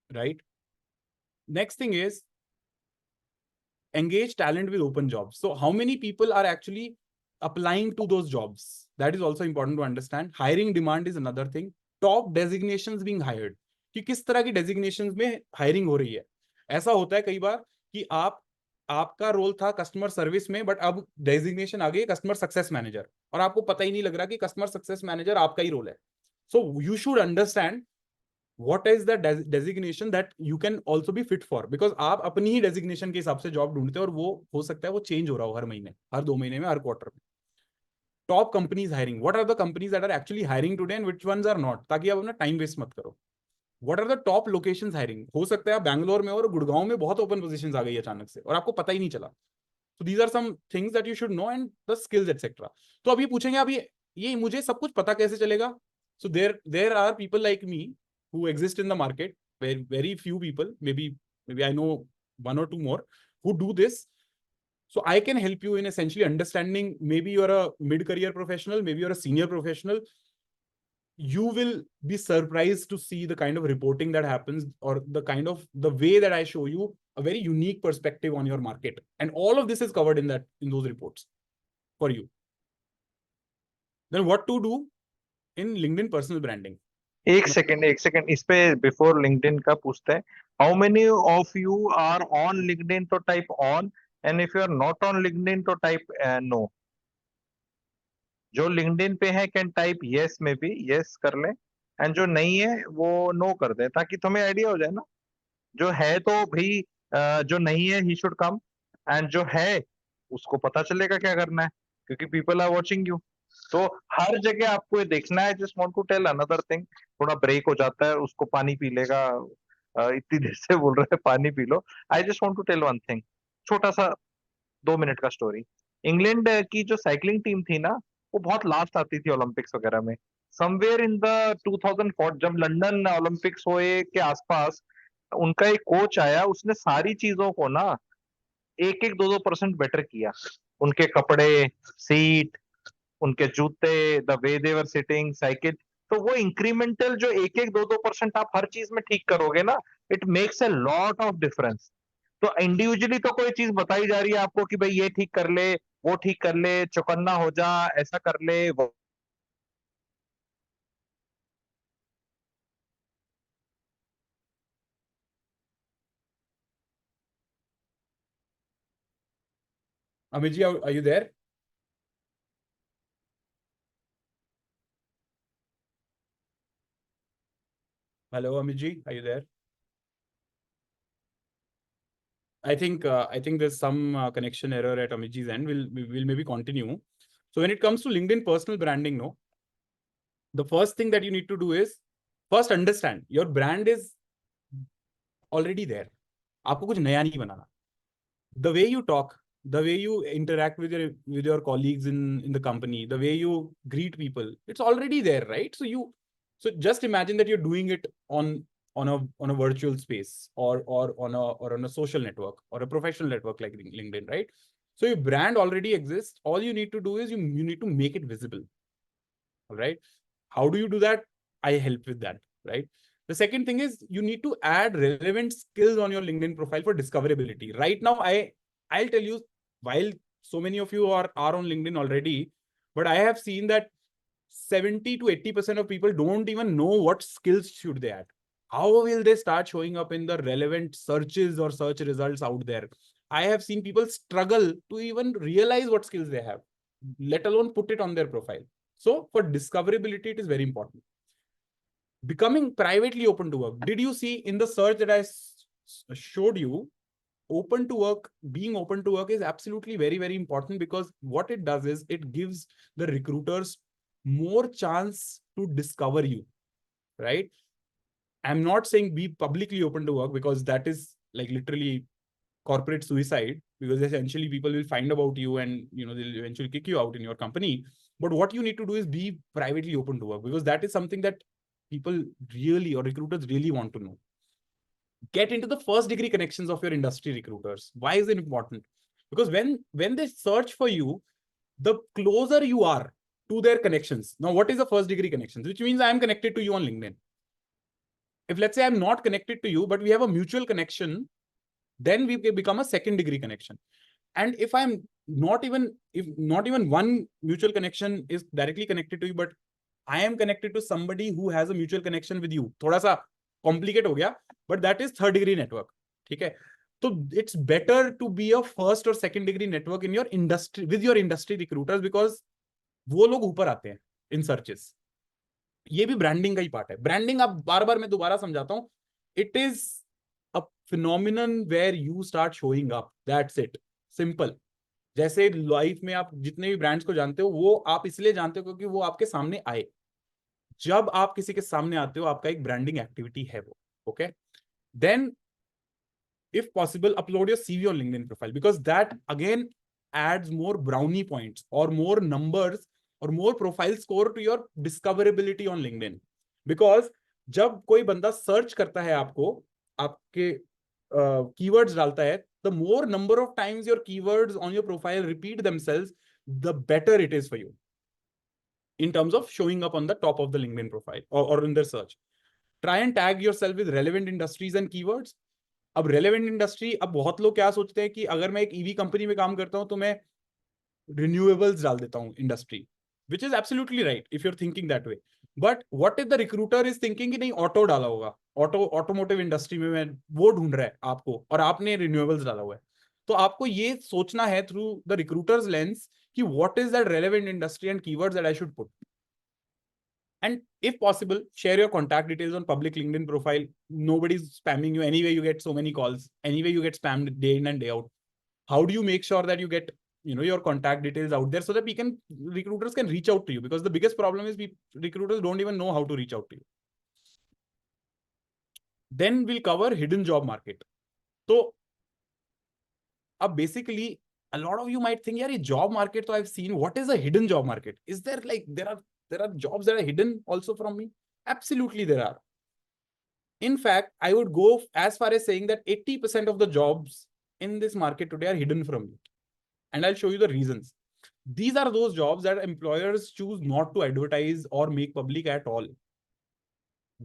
right? Next thing is engage talent with open jobs. So how many people are actually applying to those jobs? That is also important to understand. Hiring demand is another thing. Top designations being hired. कि किस तरह की designations में hiring हो रही है. ऐसा होता है कई बार कि आपका रोल था कस्टमर सर्विस में, बट अब डेजिग्नेशन आ गई कस्टमर सक्सेस मैनेजर, और आपको पता ही नहीं लग रहा कि कस्टमर सक्सेस मैनेजर आपका ही रोल है. So you should understand what is the designation that you can also be fit for, because आप अपनी ही डेजिग्नेशन के हिसाब से जॉब ढूंढते हैं, और वो हो सकता है वो चेंज हो रहा हो हर महीने, हर 2 महीने में, हर क्वार्टर में. Top companies hiring, what are the companies that are actually hiring today and which ones are not, ताकि आप अपना टाइम वेस्ट मत करो. What are the top locations hiring, हो सकता है आप बैंगलोर में और गुड़गांव में बहुत ओपन पोजीशंस आ गई अचानक से और आपको पता ही नहीं चला. So these are some things that you should know, and the skills etc. तो अब ये पूछेंगे आप ये मुझे सब कुछ पता कैसे चलेगा? So there are people like me who exist in the market, very few people, maybe I know one or two more who do this. So I can help you in essentially understanding. Maybe you're a mid-career professional, maybe you're a senior professional. You will be surprised to see the kind of reporting that happens, or the way that I show you a very unique perspective on your market, and all of this is covered in those reports for you. Then what to do in LinkedIn personal branding? एक second इस पे before LinkedIn का पूछते हैं. How many of you are on LinkedIn? तो type on, and if you are not on LinkedIn तो type no. जो LinkedIn पे है कैन टाइप यस, में भी यस कर ले, एंड जो नहीं है वो नो कर दे, ताकि तुम्हें आइडिया हो जाए ना. जो है तो भाई जो नहीं है ही शुड कम, एंड जो है उसको पता चलेगा क्या करना है, क्योंकि पीपल आर वॉचिंग यू. तो हर जगह आपको ये देखना है. Just want to tell another thing. थोड़ा ब्रेक हो जाता है, उसको पानी पी लेगा. इतनी देर से बोल रहे हैं पानी पी लो. I just want to tell one thing, छोटा सा 2 मिनट का स्टोरी. इंग्लैंड की जो साइकिलिंग टीम थी ना, वो बहुत लास्ट आती थी ओलंपिक्स वगैरह में. समवेयर इन द 2004 जब लंदन ओलंपिक्स हुए के आसपास, उनका एक कोच आया, उसने सारी चीजों को ना 1-2% बेटर किया. उनके कपड़े, सीट, उनके जूते, the way they were sitting, cycle. तो वो इंक्रीमेंटल जो 1-2% आप हर चीज में ठीक करोगे ना, it makes a lot of difference. तो इंडिविजुअली तो कोई चीज बताई जा रही है आपको कि भाई ये ठीक कर ले, वो ठीक कर ले, चौकन्ना हो जा, ऐसा कर ले, वो. Amit ji, are you there? Hello, Amit ji, are you there? I think there's some connection error at Amit ji's end. We'll maybe continue. So when it comes to LinkedIn personal branding, no, the first thing that you need to do is first understand your brand is already there. आपको कुछ नया नहीं बनाना. The way you talk, the way you interact with your colleagues in the company, the way you greet people, it's already there, right? So just imagine that you're doing it on on a virtual space or on a social network or a professional network like LinkedIn, right? So your brand already exists. All you need to do is you need to make it visible. All right. How do you do that? I help with that, right? The second thing is you need to add relevant skills on your LinkedIn profile for discoverability. Right now, I'll tell you, while so many of you are on LinkedIn already, but I have seen that 70 to 80% of people don't even know what skills should they add. How will they start showing up in the relevant searches or search results out there? I have seen people struggle to even realize what skills they have, let alone put it on their profile. So for discoverability, it is very important. Becoming privately open to work. Did you see in the search that I showed you, open to work, being open to work is absolutely very, very important, because what it does is it gives the recruiters more chance to discover you, right? I'm not saying be publicly open to work, because that is like literally corporate suicide, because essentially people will find about you and they'll eventually kick you out in your company. But what you need to do is be privately open to work, because that is something that people really, or recruiters really want to know. Get into the first degree connections of your industry recruiters. Why is it important? Because when they search for you, the closer you are to their connections. Now, what is a first degree connections? Which means I am connected to you on LinkedIn. If let's say I'm not connected to you, but we have a mutual connection, then we become a second degree connection. And if not even one mutual connection is directly connected to you, but I am connected to somebody who has a mutual connection with you, थोड़ा सा complicate हो गया, but that is third degree network. ठीक है? So it's better to be a first or second degree network in your industry, with your industry recruiters, because वो लोग ऊपर आते हैं in searches. ये भी ब्रांडिंग का ही पार्ट है. ब्रांडिंग आप बार बार मैं दोबारा समझाता हूँ. It is a phenomenon where you start showing up. That's it. Simple. जैसे लाइफ में आप जितने भी ब्रांड्स को जानते हो, वो आप इसलिए जानते हो क्योंकि वो आपके सामने आए. जब आप किसी के सामने आते हो, आपका एक ब्रांडिंग एक्टिविटी है वो. Okay, then if possible upload your CV on LinkedIn profile, because that again adds more brownie points or more numbers or more profile score to your discoverability on LinkedIn. Because जब कोई बंदा search करता है आपको, आपके keywords डालता है, the more number of times your keywords on your profile repeat themselves, the better it is for you in terms of showing up on the top of the LinkedIn profile or in their search. Try and tag yourself with relevant industries and keywords. अब relevant industry, अब बहुत लोग क्या सोचते हैं कि अगर मैं एक ईवी कंपनी में काम करता हूं तो मैं रिन्यूएबल्स डाल देता हूं industry, which is absolutely right if you are thinking that way. But what if the recruiter is thinking कि नहीं ऑटो डाला होगा, ऑटोमोटिव इंडस्ट्री में मैं वो ढूंढ रहा है आपको, और आपने रिन्यूएबल्स डाला हुआ है. तो आपको ये सोचना है थ्रू द रिक्रूटर्स लेंस कि what is that relevant industry and keywords that I should put. And if possible, share your contact details on public LinkedIn profile. Nobody's spamming you. Anyway, you get so many calls. Anyway, you get spammed day in and day out. How do you make sure that you get your contact details out there so that recruiters can reach out to you? Because the biggest problem is recruiters don't even know how to reach out to you. Then we'll cover hidden job market. So, basically, a lot of you might think, yeah, job market, so I've seen. What is a hidden job market? Is there like there are jobs that are hidden also from me? Absolutely, there are. In fact, I would go as far as saying that 80% of the jobs in this market today are hidden from you. And I'll show you the reasons. These are those jobs that employers choose not to advertise or make public at all.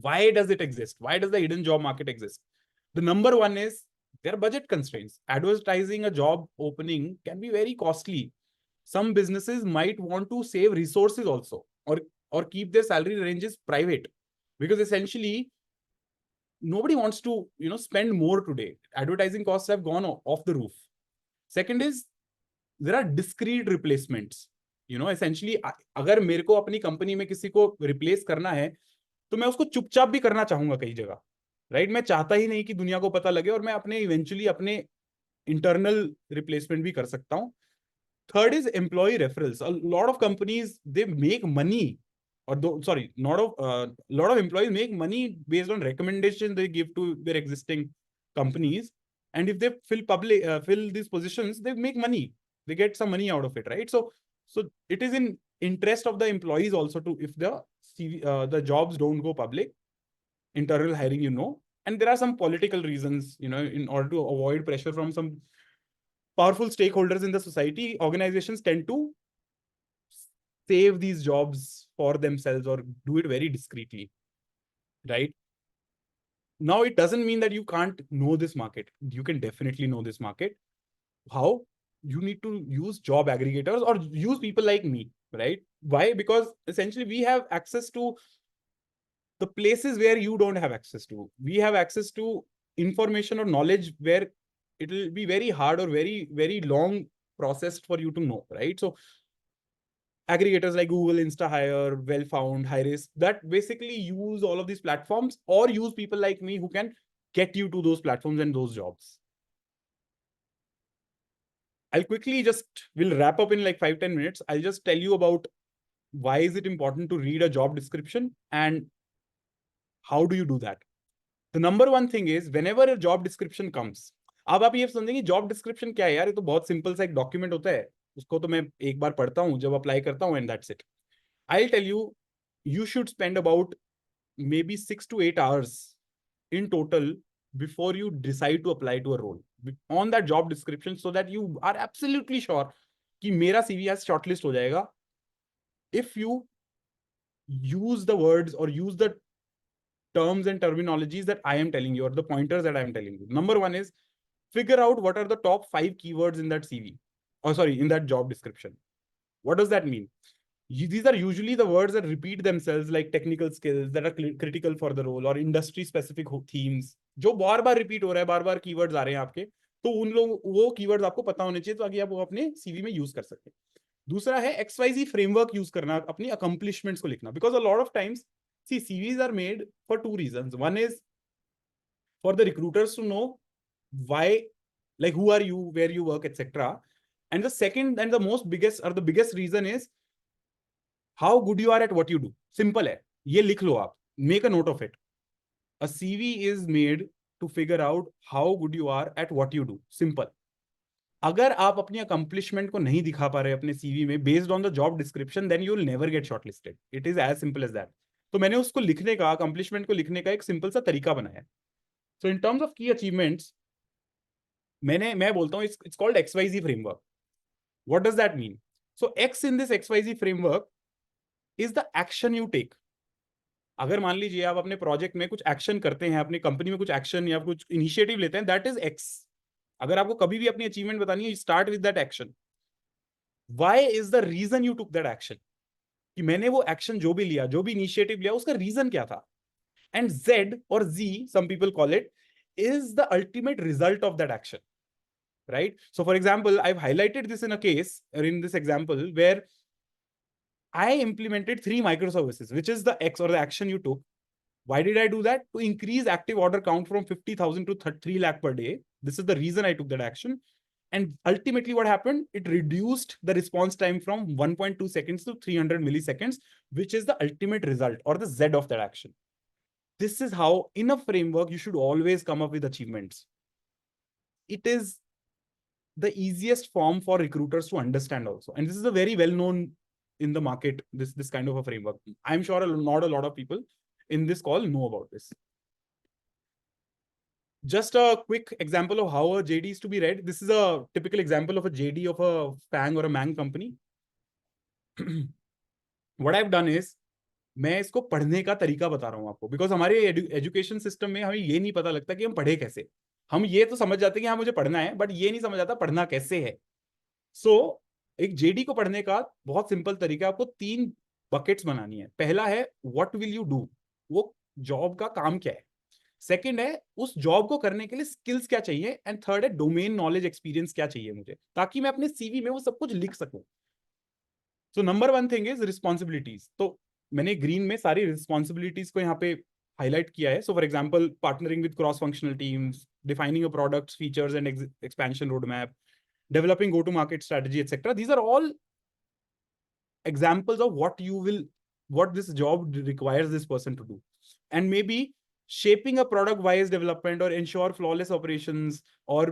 Why does it exist? Why does the hidden job market exist? The number one is their budget constraints. Advertising a job opening can be very costly. Some businesses might want to save resources also, or keep their salary ranges private, because essentially nobody wants to spend more today. Advertising costs have gone off the roof. Second is there are discrete replacements. Essentially अगर मेरे को अपनी company में किसी को replace करना है तो मैं उसको चुपचाप भी करना चाहूंगा कई जगह, राइट? मैं चाहता ही नहीं कि दुनिया को पता लगे, और मैं अपने इवेंचुअली अपने इंटरनल रिप्लेसमेंट भी कर सकता हूं. Third is employee referrals. A lot of companies, they make money, lot of employees make money based on recommendations they give to their existing companies. And if they fill these positions, they make money. They get some money out of it, right? So it is in interest of the employees also to, if the jobs don't go public, internal hiring, and there are some political reasons, in order to avoid pressure from some powerful stakeholders in the society, organizations tend to save these jobs for themselves or do it very discreetly, right? Now, it doesn't mean that you can't know this market. You can definitely know this market. How? You need to use job aggregators or use people like me, right? Why? Because essentially we have access to the places where you don't have access to. We have access to information or knowledge where it will be very hard or very, very long processed for you to know, right? So aggregators like Google, InstaHire, Wellfound, Hiris, that basically use all of these platforms or use people like me who can get you to those platforms and those jobs. I'll quickly we'll wrap up in like 5-10 minutes. I'll just tell you about why is it important to read a job description and how do you do that. The number one thing is whenever a job description comes, अब आप ये समझेंगे job description क्या है यार, ये तो बहुत सिंपल सा एक डॉक्यूमेंट होता है, उसको तो मैं एक बार पढ़ता हूँ जब अप्लाई करता हूँ and that's it. I'll tell you, you should spend about maybe 6 to 8 hours in total before you decide to apply to a role on that job description so that you are absolutely sure कि मेरा CV आज shortlist हो जाएगा if you use the words or use the terms and terminologies that I am telling you or the pointers that I am telling you. Number one is figure out what are the top 5 keywords in that CV. Oh, sorry, in that job description. What does that mean? These are usually the words that repeat themselves, like technical skills that are critical for the role or industry specific themes. जो बार बार repeat हो रहा है, बार बार keywords आ रहे हैं आपके, तो उन लोग वो कीवर्ड्स आपको पता होने चाहिए ताकि आप वो अपने सीवी में यूज कर सके. दूसरा है XYZ फ्रेमवर्क यूज करना, अपनी अकम्पलिशमेंट्स को लिखना, because a lot of times see CVs are made for 2 reasons. One is for the recruiters to know why, like who are you, where you work, etc. And the second and the biggest reason is how good you are at what you do. Simple है, ये लिख लो आप, make a note of it. A CV is made to figure out how good you are at what you do. Simple. अगर आप अपनी accomplishment को नहीं दिखा पा रहे अपने सीवी में based on the job description, then you will never get shortlisted. It is as simple as that. तो मैंने उसको लिखने का, अकम्पलिशमेंट को लिखने का एक सिंपल सा तरीका बनाया. So in terms of key achievements मैं बोलता हूँ it's called XYZ framework. What does that mean? So X in this XYZ framework is the action you take. अगर मान लीजिए आप अपने प्रोजेक्ट में कुछ एक्शन करते हैं, अपनी कंपनी में कुछ एक्शन या कुछ इनिशिएटिव लेते हैं, दैट इज X. अगर आपको कभी भी अपनी अचीवमेंट बतानी है, you start with that action. Why is the reason you took that action, कि मैंने वो एक्शन जो भी लिया, जो भी इनिशिएटिव लिया, उसका रीजन क्या था. And Z or Z, some people call it, is the ultimate result of that action, right? So for example, I've highlighted this in a case, or in this example, where I implemented 3 microservices, which is the X or the action you took. Why did I do that? To increase active order count from 50,000 to 3 lakh per day. This is the reason I took that action. And ultimately what happened? It reduced the response time from 1.2 seconds to 300 milliseconds, which is the ultimate result or the Z of that action. This is how in a framework, you should always come up with achievements. It is the easiest form for recruiters to understand also. And this is a very well-known in the market, this kind of a framework. I'm sure not a lot of people in this call know about this. Just a quick example of how a JD is to be read. This is a typical example of a JD of a FANG or a MANG company. What I've done is, मैं इसको पढ़ने का तरीका बता रहा हूँ आपको, because हमारे एजुकेशन सिस्टम में हमें ये नहीं पता लगता कि हम पढ़े कैसे. हम ये तो समझ जाते हैं कि हाँ मुझे पढ़ना है, बट ये नहीं समझ आता पढ़ना कैसे है. सो एक जेडी को पढ़ने का बहुत सिंपल तरीका, आपको 3 बकेट्स बनानी है. पहला है व्हाट विल यू डू, वो जॉब का काम क्या है. सेकंड है उस जॉब को करने के लिए स्किल्स क्या चाहिए. एंड थर्ड है डोमेन नॉलेज एक्सपीरियंस क्या चाहिए मुझे, ताकि मैं अपने सीवी में वो सब कुछ लिख सकूं. So number 1 thing is responsibilities. तो मैंने ग्रीन में सारी रिस्पॉन्सिबिलिटीज को यहाँ पे हाईलाइट किया है. So for example, partnering with cross functional teams, defining a products, features and expansion road map, developing go-to-market strategy, etc. These are all examples of what this job requires this person to do. And maybe shaping a product-wise development or ensure flawless operations or,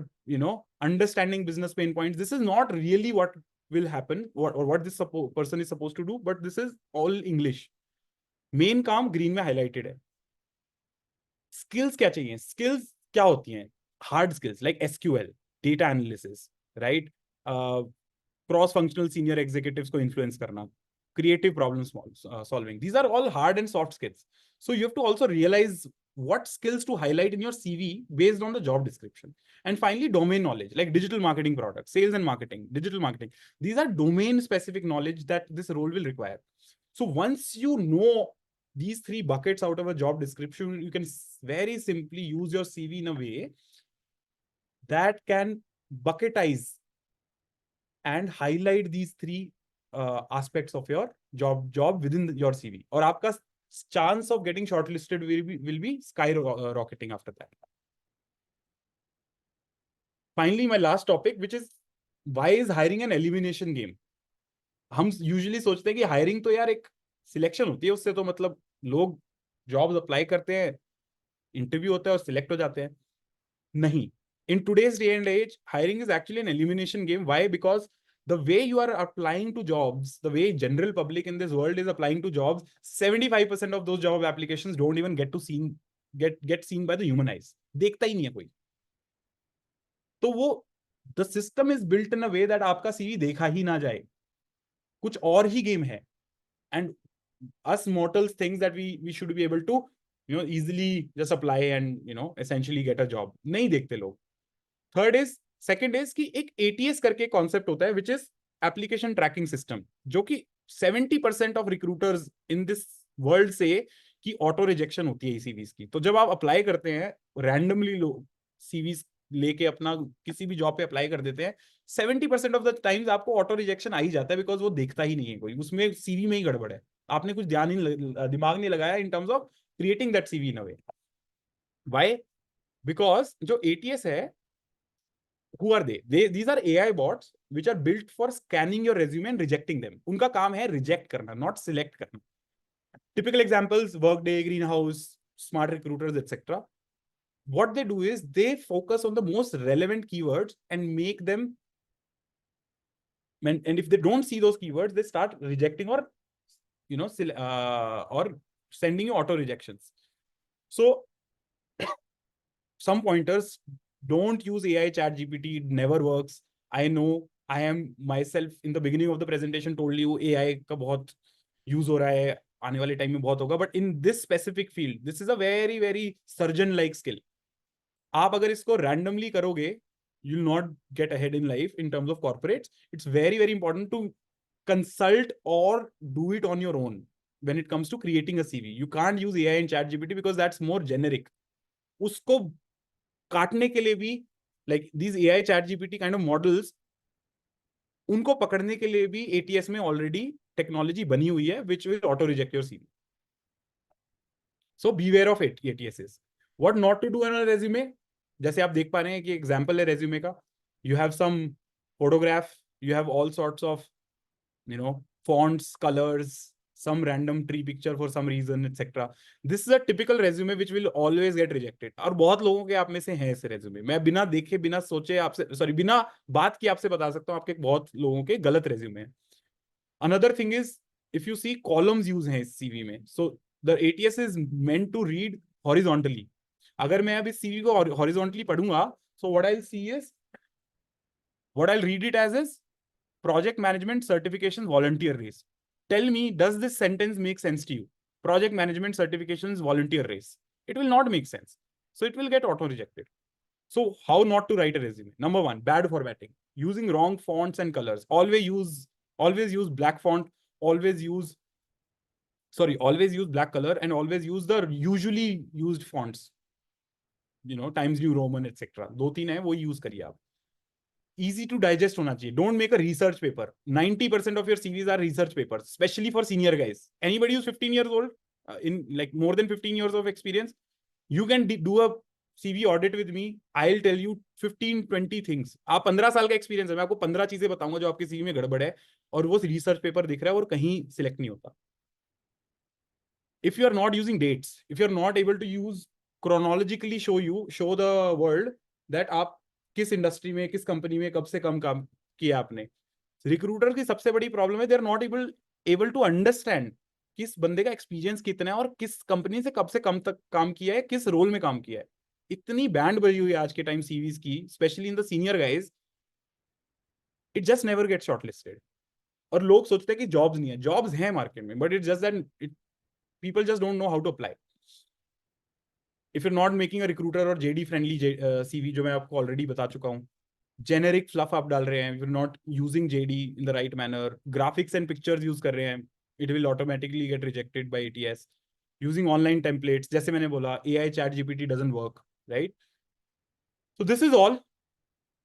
understanding business pain points. This is not really what will happen or what this person is supposed to do, but this is all English. Main काम green में highlighted है. Skills क्या चाहिए, skills क्या होती हैं, hard skills like SQL, data analysis, right, cross functional senior executives को influence करना, creative problem solving. These are all hard and soft skills. So you have to also realize what skills to highlight in your CV based on the job description. And finally, domain knowledge, like digital marketing products, sales and marketing, digital marketing. These are domain specific knowledge that this role will require. So once you know these three buckets out of a job description, you can very simply use your CV in a way that can bucketize and highlight these three aspects of your job within your CV. और आपका chance of getting shortlisted will be skyrocketing after that. Finally, my last topic, which is why is hiring an elimination game? हम usually सोचते हैं कि hiring तो यार एक selection होती है, उससे तो मतलब लोग जॉब्स अप्लाई करते हैं, इंटरव्यू होता है और सिलेक्ट हो जाते हैं. नहीं, in today's day and age, hiring is actually an elimination game. Why? Because the way you are applying to jobs, the way general public in this world is applying to jobs, 75% of those job applications don't even get seen by the human eyes. देखता ही नहीं है कोई. तो वो the system is built in a way that आपका CV देखा ही ना जाए. कुछ और ही गेम है. And us mortals think that we should be able to easily just apply and essentially get a job. नहीं देखते लोग. सेकंड इज कि एक एटीएस करके कॉन्सेप्ट होता है, which is application tracking system, जो कि 70% of recruiters in this world से कि ऑटो रिजेक्शन होती है सीवीज की. तो जब आप अप्लाई करते हैं, रैंडमली लोग सीवीज लेके अपना किसी भी जॉब पे अप्लाई कर देते हैं, 70% ऑफ द टाइम्स आपको ऑटो रिजेक्शन आ ही जाता है, बिकॉज वो देखता ही नहीं है कोई, उसमें सीवी में ही गड़बड़ है. आपने कुछ दिमाग नहीं लगाया इन terms of creating that CV in a way. Why? Because जो एटीएस है, who are they? These are AI bots which are built for scanning your resume and rejecting them. उनका काम है reject करना, not select करना. Typical examples: Workday, Greenhouse, Smart Recruiters, etc. What they do is they focus on the most relevant keywords and make them. And if they don't see those keywords, they start rejecting or or sending you auto rejections. So some pointers: don't use AI chat GPT. It never works. I know. I am myself in the beginning of the presentation told you AI का बहुत use हो रहा है, आने वाले time में बहुत होगा. But in this specific field, this is a very very surgeon-like skill. आप अगर इसको randomly करोगे, you'll not get ahead in life in terms of corporates. It's very very important to consult or do it on your own when it comes to creating a CV. You can't use AI and chat GPT because that's more generic. उसको काटने के लिए भी, like these AI chat GPT kind of models, उनको पकड़ने के लिए भी ATS में ऑलरेडी टेक्नोलॉजी बनी हुई है which will auto reject your CV. So beware of it, ATSs. What not to do on a resume? जैसे आप देख पा रहे हैं कि एग्जांपल है रेज्यूमे का. You have some photograph, you have all sorts of fonts, colors, some random tree picture for some reason, etc. This is a typical resume which will always get rejected. और बहुत लोगों के आप में से हैं ऐसे रेज्यूमे. मैं बिना देखे बिना सोचे आपसे, सॉरी, बिना बात की आपसे बता सकता हूँ आपके बहुत लोगों के गलत रेज्यूमे हैं. Another thing is, if you see columns use हैं इस CV में, so the ATS is meant to read horizontally. अगर मैं अब इस CV को horizontally पढ़ूंगा, so what I'll see is, what I'll read it as is Project Management Certifications Volunteer Race. Tell me, does this sentence make sense to you? Project Management Certifications Volunteer Race. It will not make sense. So it will get auto-rejected. So how not to write a resume? Number one, bad formatting. Using wrong fonts and colors. Always use black font. Always use black color, and always use the usually used fonts. Times New Roman, etc. दो तीन है, वो use करिए आप. Easy to digest होना चाहिए. Don't make a research paper. 90% of your CVs are research papers, especially for senior guys. Anybody who's 15 years old, in like more than 15 years of experience, you can do a CV audit with me. I'll tell you 15-20 things. आप 15 साल का experience है, मैं आपको 15 चीजें बताऊंगा जो आपके CV में गड़बड़ है, और वो रिसर्च पेपर दिख रहा है और कहीं सिलेक्ट नहीं होता. If you are not using dates, if you are not able to use chronologically show the world that आप किस इंडस्ट्री में, किस कंपनी में कब से कम काम किया आपने. रिक्रूटर की सबसे बड़ी प्रॉब्लम है, they are not able to understand किस बंदे का एक्सपीरियंस कितना है और किस कंपनी से कब से कम तक काम किया है, किस रोल में काम किया है। इतनी बैंड बजी हुई है आज के टाइम सीवीज की, specially in the senior guys, it just never get shortlisted. और लोग सोचते हैं कि जॉब्स नहीं है, जॉब्स हैं मार्केट में, but it just that people just don't know how to apply. If you not making a recruiter और जेडी फ्रेंडली सीवी, जो मैं आपको ऑलरेडी बता चुका हूँ, जेनेरिक फ्लफ आप डाल रहे हैं, you not using JD in the right manner, graphics and pictures use कर रहे हैं, it will automatically get rejected by ATS. Using online templates, जैसे मैंने बोला AI chat GPT doesn't work, right? So this is all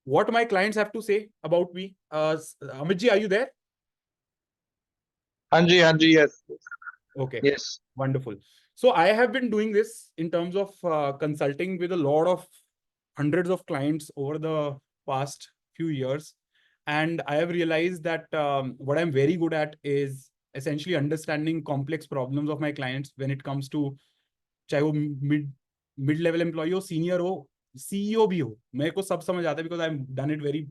what my clients have to say about me. Amit ji, are you there? हाँ जी, हाँ जी, yes, Okay, yes. wonderful. So I have been doing this in terms of consulting with a lot of hundreds of clients over the past few years. And I have realized that what I'm very good at is essentially understanding complex problems of my clients when it comes to, चाहे वो mid level employee हो, senior हो, CEO भी हो, मेरे को सब समझ आता है, because I done it very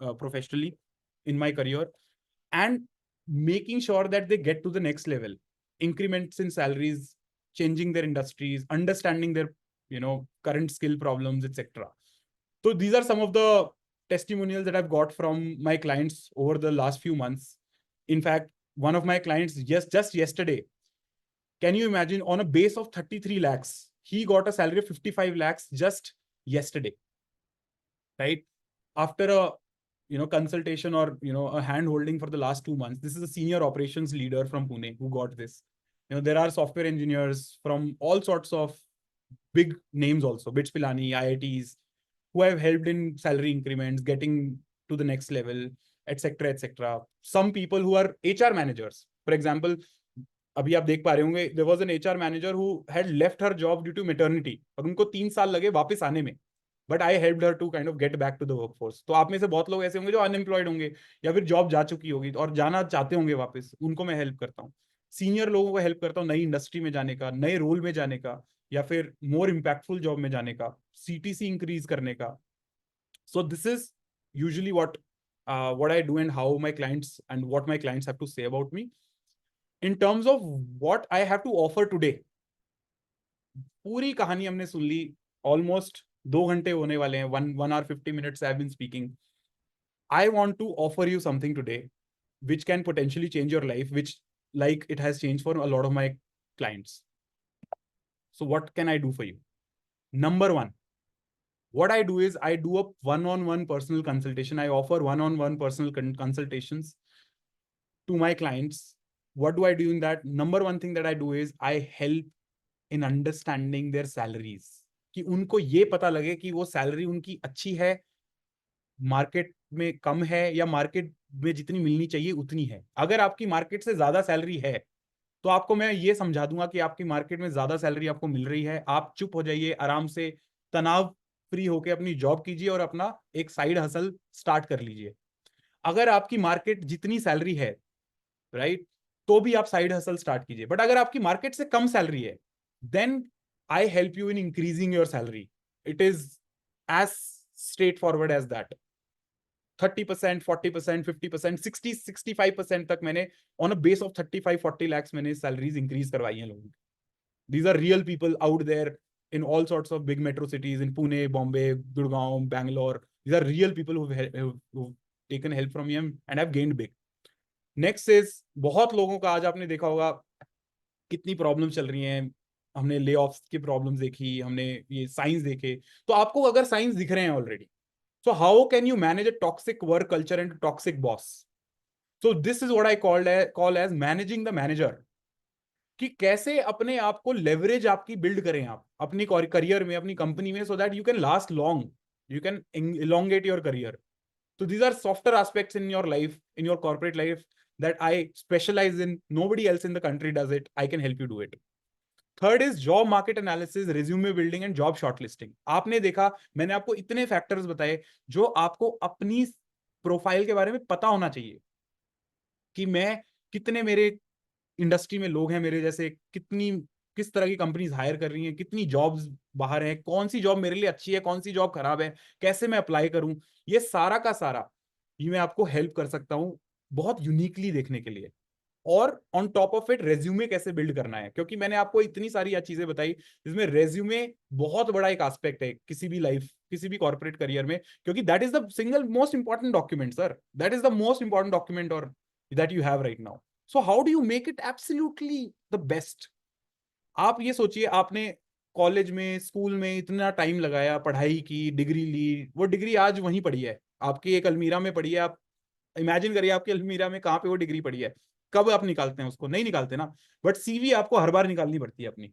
professionally in my career, and making sure that they get to the next level, increments in salaries, changing their industries, understanding their current skill problems, etc. So these are some of the testimonials that I've got from my clients over the last few months. In fact, one of my clients just yesterday, can you imagine, on a base of 33 lakhs, he got a salary of 55 lakhs just yesterday, right? After a consultation or a hand holding for the last 2 months. This is a senior operations leader from Pune who got this. There are software engineers from all sorts of big names also, Bits Pilani, IITs, who have helped in salary increments, getting to the next level, etc., etc. Some people who are HR managers, for example, अभी आप देख पा रहे होंगे, there was an HR manager who had left her job due to maternity, और उनको 3 साल लगे वापस आने में, but I help her to kind of get back to the workforce. तो आप में से बहुत लोग ऐसे होंगे जो अनएम्प्लॉयड होंगे या फिर जॉब जा चुकी होगी और जाना चाहते होंगे वापस, उनको मैं हेल्प करता हूँ। सीनियर लोगों को हेल्प करता हूँ नई इंडस्ट्री में जाने का, नए रोल में जाने का, या फिर मोर इम्पैक्टफुल जॉब में जाने का, सीटीसी इंक्रीज करने का। सो this is usually what I do and how my clients and what my clients have to say about me. In terms of what I have to offer today, पूरी कहानी हमने सुन ली, almost 2 घंटे होने वाले हैं, 1 hour 50 minutes I have been speaking. I want to offer you something today which can potentially change your life, which like it has changed for a lot of my clients. So what can I do for you? Number one, what I do is I do a one-on-one personal consultation. I offer one-on-one personal consultations to my clients. What do I do in that? Number one thing that I do is I help in understanding their salaries, कि उनको ये पता लगे कि वो salary उनकी अच्छी है, मार्केट में कम है, या मार्केट में जितनी मिलनी चाहिए उतनी है। अगर आपकी मार्केट से ज्यादा सैलरी है तो आपको मैं ये समझा दूंगा कि आपकी मार्केट में ज्यादा सैलरी आपको मिल रही है, आप चुप हो जाइए, आराम से तनाव फ्री होकर अपनी जॉब कीजिए और अपना एक साइड हसल स्टार्ट कर लीजिए। अगर आपकी मार्केट जितनी सैलरी है, राइट, तो भी आप साइड हसल स्टार्ट कीजिए। बट अगर आपकी मार्केट से कम सैलरी है, then I help you in increasing your salary. It is as straight forward as that. 30%, 40%, 50%, 60-65% तक मैंने on a base of 35-40 lakhs मैंने सैलरीज इंक्रीज करवाई हैं लोगों की। These are real people out there in all sorts of big metro cities in Pune, Bombay, Gurgaon, Bangalore. These are real people who've taken help from me and have gained big. Next is, बहुत लोगों का आज आपने देखा होगा कितनी problems चल रही हैं। हमने ले ऑफ्स की प्रॉब्लम्स देखी, हमने ये साइंस देखे। तो आपको अगर साइंस दिख रहे हैं already, so how can you manage a toxic work culture and a toxic boss? So this is what I call as managing the manager. कि कैसे अपने आप को लेवरेज आपकी बिल्ड करें आप अपनी करियर में, अपनी कंपनी में, so that you can last long, you can elongate your career. So these are softer aspects in your life, in your corporate life, that I specialize in. Nobody else in the country does it. I can help you do it. Third is job market analysis, resume building and job shortlisting. आपने देखा, मैंने आपको इतने factors बताए जो आपको अपनी profile के बारे में पता होना चाहिए, कि मैं कितने, मेरे इंडस्ट्री में लोग हैं मेरे जैसे, कितनी, किस तरह की कंपनीज हायर कर रही हैं, कितनी जॉब्स बाहर हैं, कौन सी जॉब मेरे लिए अच्छी है, कौन सी जॉब खराब है, कैसे मैं अप्लाई करूं, ये सारा का सारा ये मैं आपको हेल्प कर सकता हूं बहुत यूनिकली देखने के लिए। और on top of it resume कैसे बिल्ड करना है, क्योंकि मैंने आपको इतनी सारी चीजें बताई जिसमें रेज्यूमे बहुत बड़ा एक एस्पेक्ट है किसी भी लाइफ, किसी भी कॉर्पोरेट करियर में, क्योंकि that is the single most important document sir, that is the most important document और that you have right now. So how do you make it absolutely the best? आप ये सोचिए, आपने college में school में इतना टाइम लगाया, पढ़ाई की, डिग्री ली, वो डिग्री आज वहीं पड़ी है आपकी एक अलमीरा में पड़ी है। आप इमेजिन करिए आपकी अलमीरा में कहाँ पे वो डिग्री पड़ी है, कब आप निकालते हैं उसको? नहीं निकालते ना। बट सीवी आपको हर बार निकालनी पड़ती है अपनी।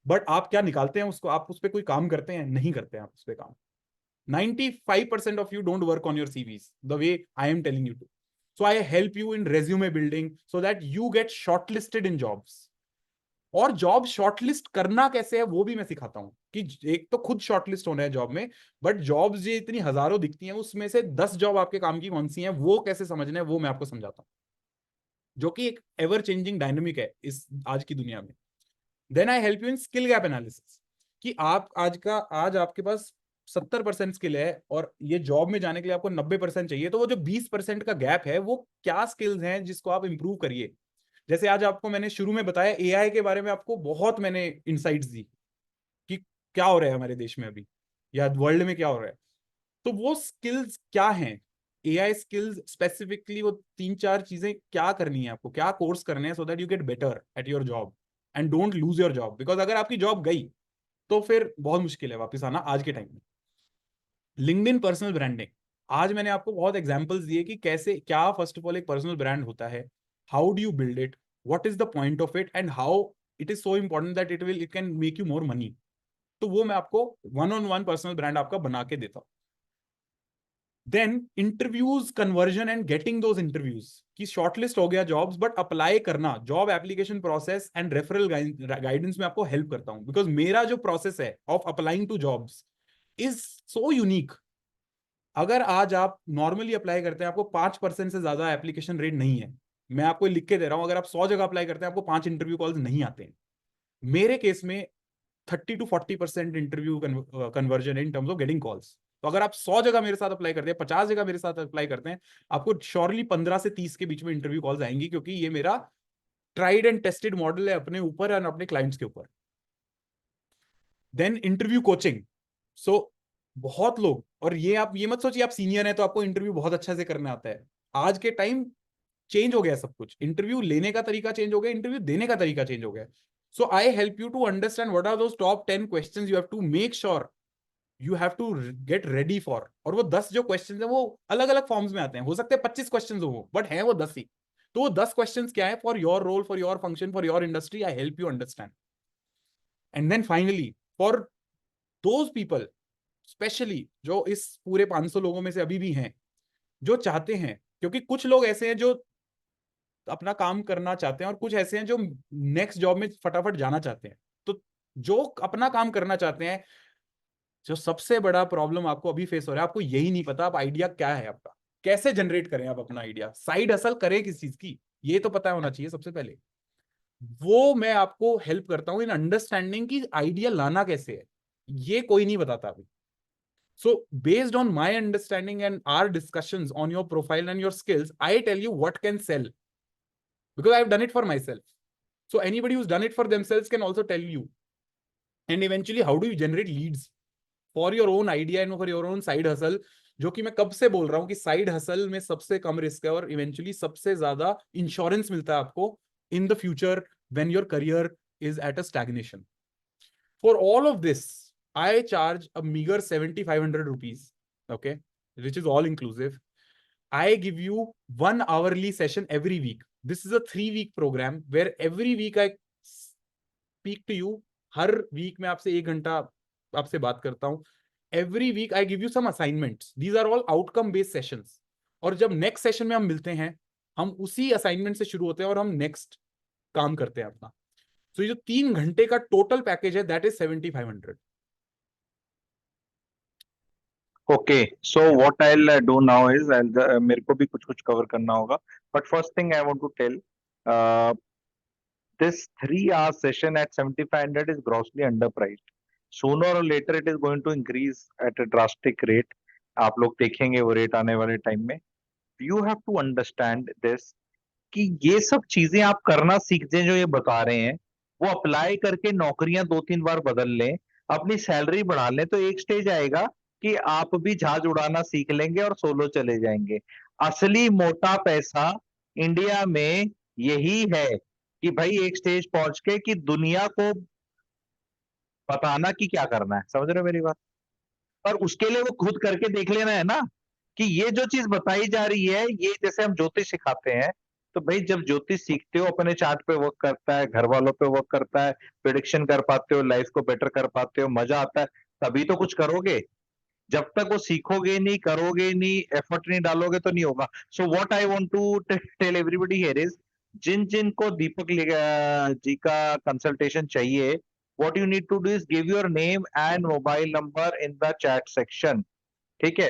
बट आप क्या निकालते हैं उसको? आप उस पर कोई काम करते हैं? नहीं करते हैं आप उस पर काम। 95% of you don't work on your CVs the way I am telling you to. So I help you in resume building so that you get shortlisted in jobs. और जॉब शॉर्टलिस्ट करना कैसे है वो भी मैं सिखाता हूं कि एक तो खुद शॉर्टलिस्ट होना है जॉब में, बट जॉब्स ये इतनी हजारों दिखती हैं, उसमें से 10 जॉब आपके काम की कौन सी हैं वो कैसे समझना है वो मैं आपको समझाता हूं, जो कि एक एवर चेंजिंग डायनेमिक है इस आज की दुनिया में। Then I help you in skill gap analysis, कि आप आज आपके पास 70% स्किल है और ये जॉब में जाने के लिए आपको 90% चाहिए, तो वो जो 20% का गैप है वो क्या स्किल्स हैं जिसको आप इंप्रूव करिए। जैसे आज आपको मैंने शुरू में बताया एआई के बारे में, आपको बहुत मैंने इंसाइट्स दी कि क्या हो रहा है हमारे देश में अभी या वर्ल्ड में क्या हो रहा है। तो वो स्किल्स क्या हैं, एआई स्किल्स स्पेसिफिकली, वो 3-4 चीजें क्या करनी है आपको, क्या कोर्स करने हैं, so that you get better at your job and don't lose your job, because अगर आपकी जॉब गई तो फिर बहुत मुश्किल है वापस आना आज के टाइम में। लिंक्डइन पर्सनल ब्रांडिंग, आज मैंने आपको बहुत एग्जांपल्स दिए कि कैसे, क्या फर्स्ट ऑफ ऑल एक पर्सनल ब्रांड होता है, how do you build it, what is the point of it, and how it is so important that it can make you more money. तो वो मैं आपको one on one personal brand आपका बना के देता हूँ। Then interviews, conversion and getting those interviews, की शॉर्टलिस्ट हो गया जॉब्स, बट अप्लाई करना, job application process and referral guidance में आपको हेल्प करता हूं, बिकॉज मेरा जो प्रोसेस है of applying to jobs is so unique. अगर आज आप नॉर्मली अप्लाई करते हैं, आपको 5% से ज्यादा एप्लीकेशन रेट नहीं है, मैं आपको लिख के दे रहा हूं, अगर आप 100 जगह अप्लाई करते हैं आपको 5 इंटरव्यू कॉल्स नहीं आते हैं। मेरे केस में 30 to 40% interview conversion in terms of getting calls. तो अगर आप 100 जगह मेरे साथ अप्लाई करते हैं, 50 जगह मेरे साथ अप्लाई करते हैं, आपको श्योरली 15 से 30 के बीच में इंटरव्यू कॉल्स आएंगी, क्योंकि ये मेरा ट्राइड एंड टेस्टेड मॉडल है अपने ऊपर और अपने क्लाइंट्स के ऊपर। देन इंटरव्यू कोचिंग, सो बहुत लोग, और ये आप ये मत सोचिए आप सीनियर हैं तो आपको इंटरव्यू बहुत अच्छा से करना आता है। आज के टाइम चेंज हो गया सब कुछ, इंटरव्यू लेने का तरीका चेंज हो गया, इंटरव्यू देने का तरीका चेंज हो गया। So I help you to understand what are those top 10 questions you have to make sure you have to get ready for. और वो 10 जो क्वेश्चंस हैं वो अलग अलग फॉर्म्स में आते हैं, हो सकते हैं 25 क्वेश्चंस हो, बट हैं वो 10 ही। तो वो 10 क्वेश्चंस क्या है, for your role, for your function, for your industry, I help you understand. And then finally for those people, specially जो इस पूरे 500 लोगों में से अभी भी हैं जो चाहते हैं, क्योंकि कुछ लोग ऐसे हैं जो अपना काम करना चाहते हैं और कुछ ऐसे हैं जो नेक्स्ट जॉब में फटाफट जाना चाहते हैं। तो जो अपना काम करना चाहते हैं, जो सबसे बड़ा प्रॉब्लम आपको अभी फेस हो रहा है, आपको यही नहीं पता आप आइडिया क्या है आपका, कैसे जनरेट करें आप अपना आइडिया, साइड हसल करें किस चीज की, ये तो पता होना चाहिए सबसे पहले। वो मैं आपको हेल्प करता हूं इन अंडरस्टैंडिंग की आइडिया लाना कैसे है, ये कोई नहीं बताता अभी। So based on my understanding and our discussions on your profile and your skills, I tell you what can sell, because I've done it for myself. So anybody who's done it for themselves can also tell you. And eventually, how do you generate leads for your own idea and for your own side hustle? जो कि मैं कब से बोल रहा हूं कि side hustle में सबसे कम रिस्क है और इवेंचुअली सबसे ज्यादा इंश्योरेंस मिलता है आपको in the future when your career is at a stagnation. For all of this I charge a meager 7,500 rupees, okay, which is all inclusive. I give you 1 hourly session every week. This is a 3-week program where every week I speak to you. हर week में आपसे 1 घंटा आपसे बात करता हूं। Every week I give you some assignments. These are all outcome based sessions. और जब नेक्स्ट सेशन में हम मिलते हैं, हम उसी असाइनमेंट से शुरू होते हैं और हम नेक्स्ट काम करते हैं अपना। तो ये जो 3 घंटे का टोटल पैकेज है that is 7,500। Okay, so what I will do now is मेरे को भी कुछ कुछ कवर करना होगा, but first thing I want to tell, this 3 hour session at 7,500 is grossly underpriced. Sooner or later it is going to increase at a drastic rate. आप लोग देखेंगे वो रेट आने वाले टाइम में। You have to understand this कि ये सब चीजें आप करना सीख जाएं जो ये बता रहे हैं, वो अप्लाई करके नौकरियां 2-3 बार बदल लें, अपनी सैलरी बढ़ा लें, तो एक स्टेज आएगा कि आप भी जहाज उड़ाना सीख लेंगे और सोलो चले जाएंगे। असली मोटा पैसा इंडिया में यही है कि भाई एक स्टेज पहुंच के कि दुनिया को बताना कि क्या करना है। समझ रहे हो मेरी बात? पर उसके लिए वो खुद करके देख लेना है ना, कि ये जो चीज बताई जा रही है, ये जैसे हम ज्योतिष सिखाते हैं, तो भाई जब ज्योतिष सीखते हो अपने चार्ट पे वर्क करता है, घर वालों पे वर्क करता है, प्रिडिक्शन कर पाते हो, लाइफ को बेटर कर पाते हो, मजा आता है, तभी तो कुछ करोगे। जब तक वो सीखोगे नहीं, करोगे नहीं, एफर्ट नहीं डालोगे तो नहीं होगा। So what I want to tell everybody here is, जिन जिन को दीपक जी का कंसल्टेशन चाहिए, what you need to do is give your name and mobile number in the chat section. ठीक है?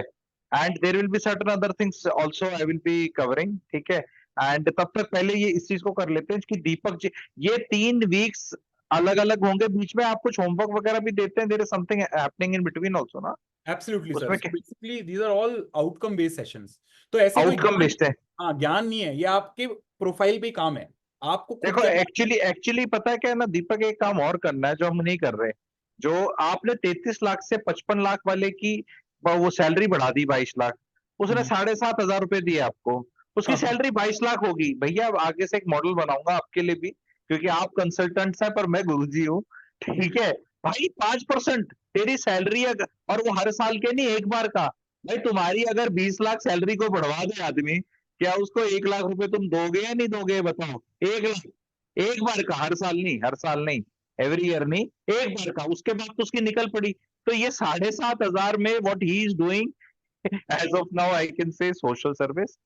And there will be certain other things also I will be covering. ठीक है? And तब तक पहले ये इस चीज को कर लेते हैं कि दीपक जी, ये 3 वीक्स अलग अलग होंगे, बीच में आप कुछ होमवर्क वगैरह भी देते हैं, there is something happening in between also ना? Absolutely, sir. उसमें So क्या basically, these are all outcome based sessions. तो ऐसे कोई आउटकम ज्ञान, बेस्ड है? हाँ, ज्ञान नहीं है, ये आपके प्रोफाइल पे काम है, आपको खुद देखो क्या। एक्चुअली एक्चुअली पता है क्या है ना दीपक, एक काम और करना है जो हम नहीं कर रहे। जो आपने 33 लाख से 55 लाख वाले की वो सैलरी बढ़ा दी 22 लाख, उसने हम्म, 7,500 रुपए दिए आपको, उसकी हाँ, सैलरी 22 लाख होगी। भैया अब आगे से एक मॉडल बनाऊंगा आपके लिए भी, क्योंकि आप कंसल्टेंट्स हैं पर मैं गुरुजी हूँ। ठीक है? भाई 5% तेरी सैलरी अगर, और वो हर साल के नहीं, एक बार का। भाई तुम्हारी अगर 20 लाख सैलरी को बढ़वा दे आदमी, क्या उसको 1 लाख रुपए तुम दोगे या नहीं दोगे? बताओ। 1 लाख एक बार का, हर साल नहीं, हर साल नहीं, एवरी ईयर नहीं, एक बार का, उसके बाद तो उसकी निकल पड़ी। तो ये 7,500 में what he is doing as of now I can say social service.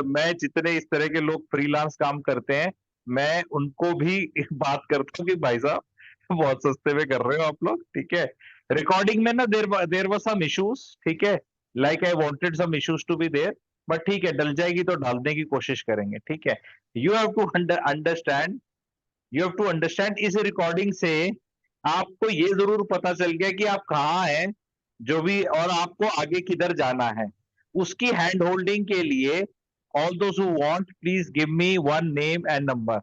मैं जितने इस तरह के लोग फ्रीलांस काम करते हैं, मैं उनको भी बात करता हूँ कि भाई साहब बहुत सस्ते में कर रहे हो आप लोग। ठीक है? रिकॉर्डिंग में ना देर वाज सम इश्यूज। ठीक है? Like I wanted some issues to be there, but ठीक है, डल जाएगी तो डालने की कोशिश करेंगे। ठीक है? You have to understand, you have to understand इस रिकॉर्डिंग से आपको ये जरूर पता चल गया कि आप कहाँ हैं, जो भी, और आपको आगे किधर जाना है। उसकी हैंड होल्डिंग के लिए all those who want please give me one name and number.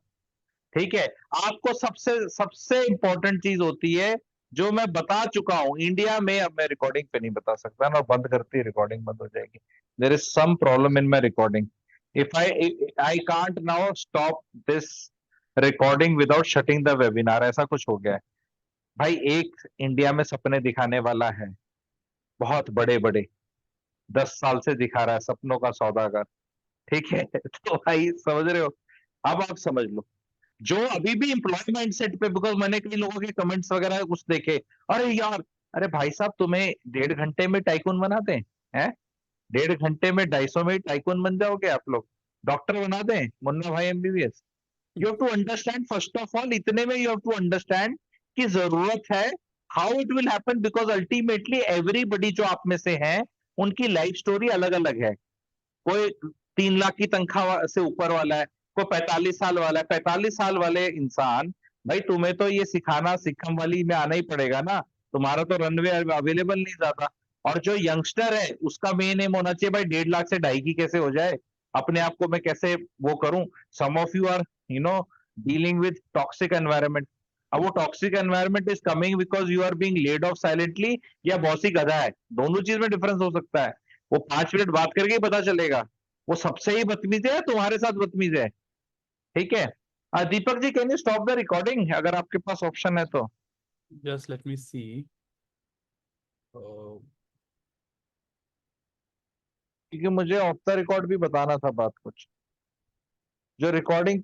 ठीक है? आपको सबसे सबसे इंपॉर्टेंट चीज होती है जो मैं बता चुका हूं इंडिया में। अब मैं रिकॉर्डिंग पे नहीं बता सकता ना, बंद करती रिकॉर्डिंग बंद हो जाएगी। There is some problem in my recording. If I can't now stop this recording without shutting the webinar, ऐसा कुछ हो गया है। भाई एक इंडिया में सपने दिखाने वाला है, बहुत बड़े बड़े, 10 साल से दिखा रहा है सपनों का सौदागर। ठीक है? तो भाई समझ रहे हो? अब आप समझ लो, जो अभी भी एम्प्लॉय माइंडसेट पे, बिकॉज मैंने कई लोगों के कमेंट्स वगैरह कुछ देखे, अरे यार, अरे भाई साहब तुम्हें 1.5 घंटे में टाइकून बना दें? हैं? 1.5 घंटे में 250 में टाइकून बन जाओगे आप लोग? डॉक्टर बना दें Munna Bhai MBBS? You have to understand first of all, इतने में यू हैव टू अंडरस्टैंड कि जरूरत है, how it will happen, because ultimately everybody जो आप में से हैं, उनकी लाइफ स्टोरी अलग अलग है। कोई 3 लाख की तनख्वाह से ऊपर वाला है, कोई 45 साल वाला है। 45 साल वाले इंसान, भाई तुम्हें तो ये सिखाना सिक्कम वाली में आना ही पड़ेगा ना, तुम्हारा तो रनवे अवेलेबल नहीं ज्यादा। और जो यंगस्टर है उसका मेन एम होना चाहिए भाई 1.5 लाख से 2.5 की कैसे हो जाए, अपने आप को मैं कैसे वो करूं। Some of you are you know dealing with toxic environment. अब वो toxic environment is coming because you are being laid off silently, या बॉस ही गधा है। दोनों चीज में डिफरेंस हो सकता है, वो 5 मिनट बात करके ही पता चलेगा वो सबसे ही बदतमीज है, तुम्हारे साथ बदतमीज है। ठीक है? Deepak ji can you stop the recording अगर आपके पास ऑप्शन है तो? just let me see. Uh, क्योंकि मुझे ऑफ द रिकॉर्ड भी बताना था बात कुछ, जो रिकॉर्डिंग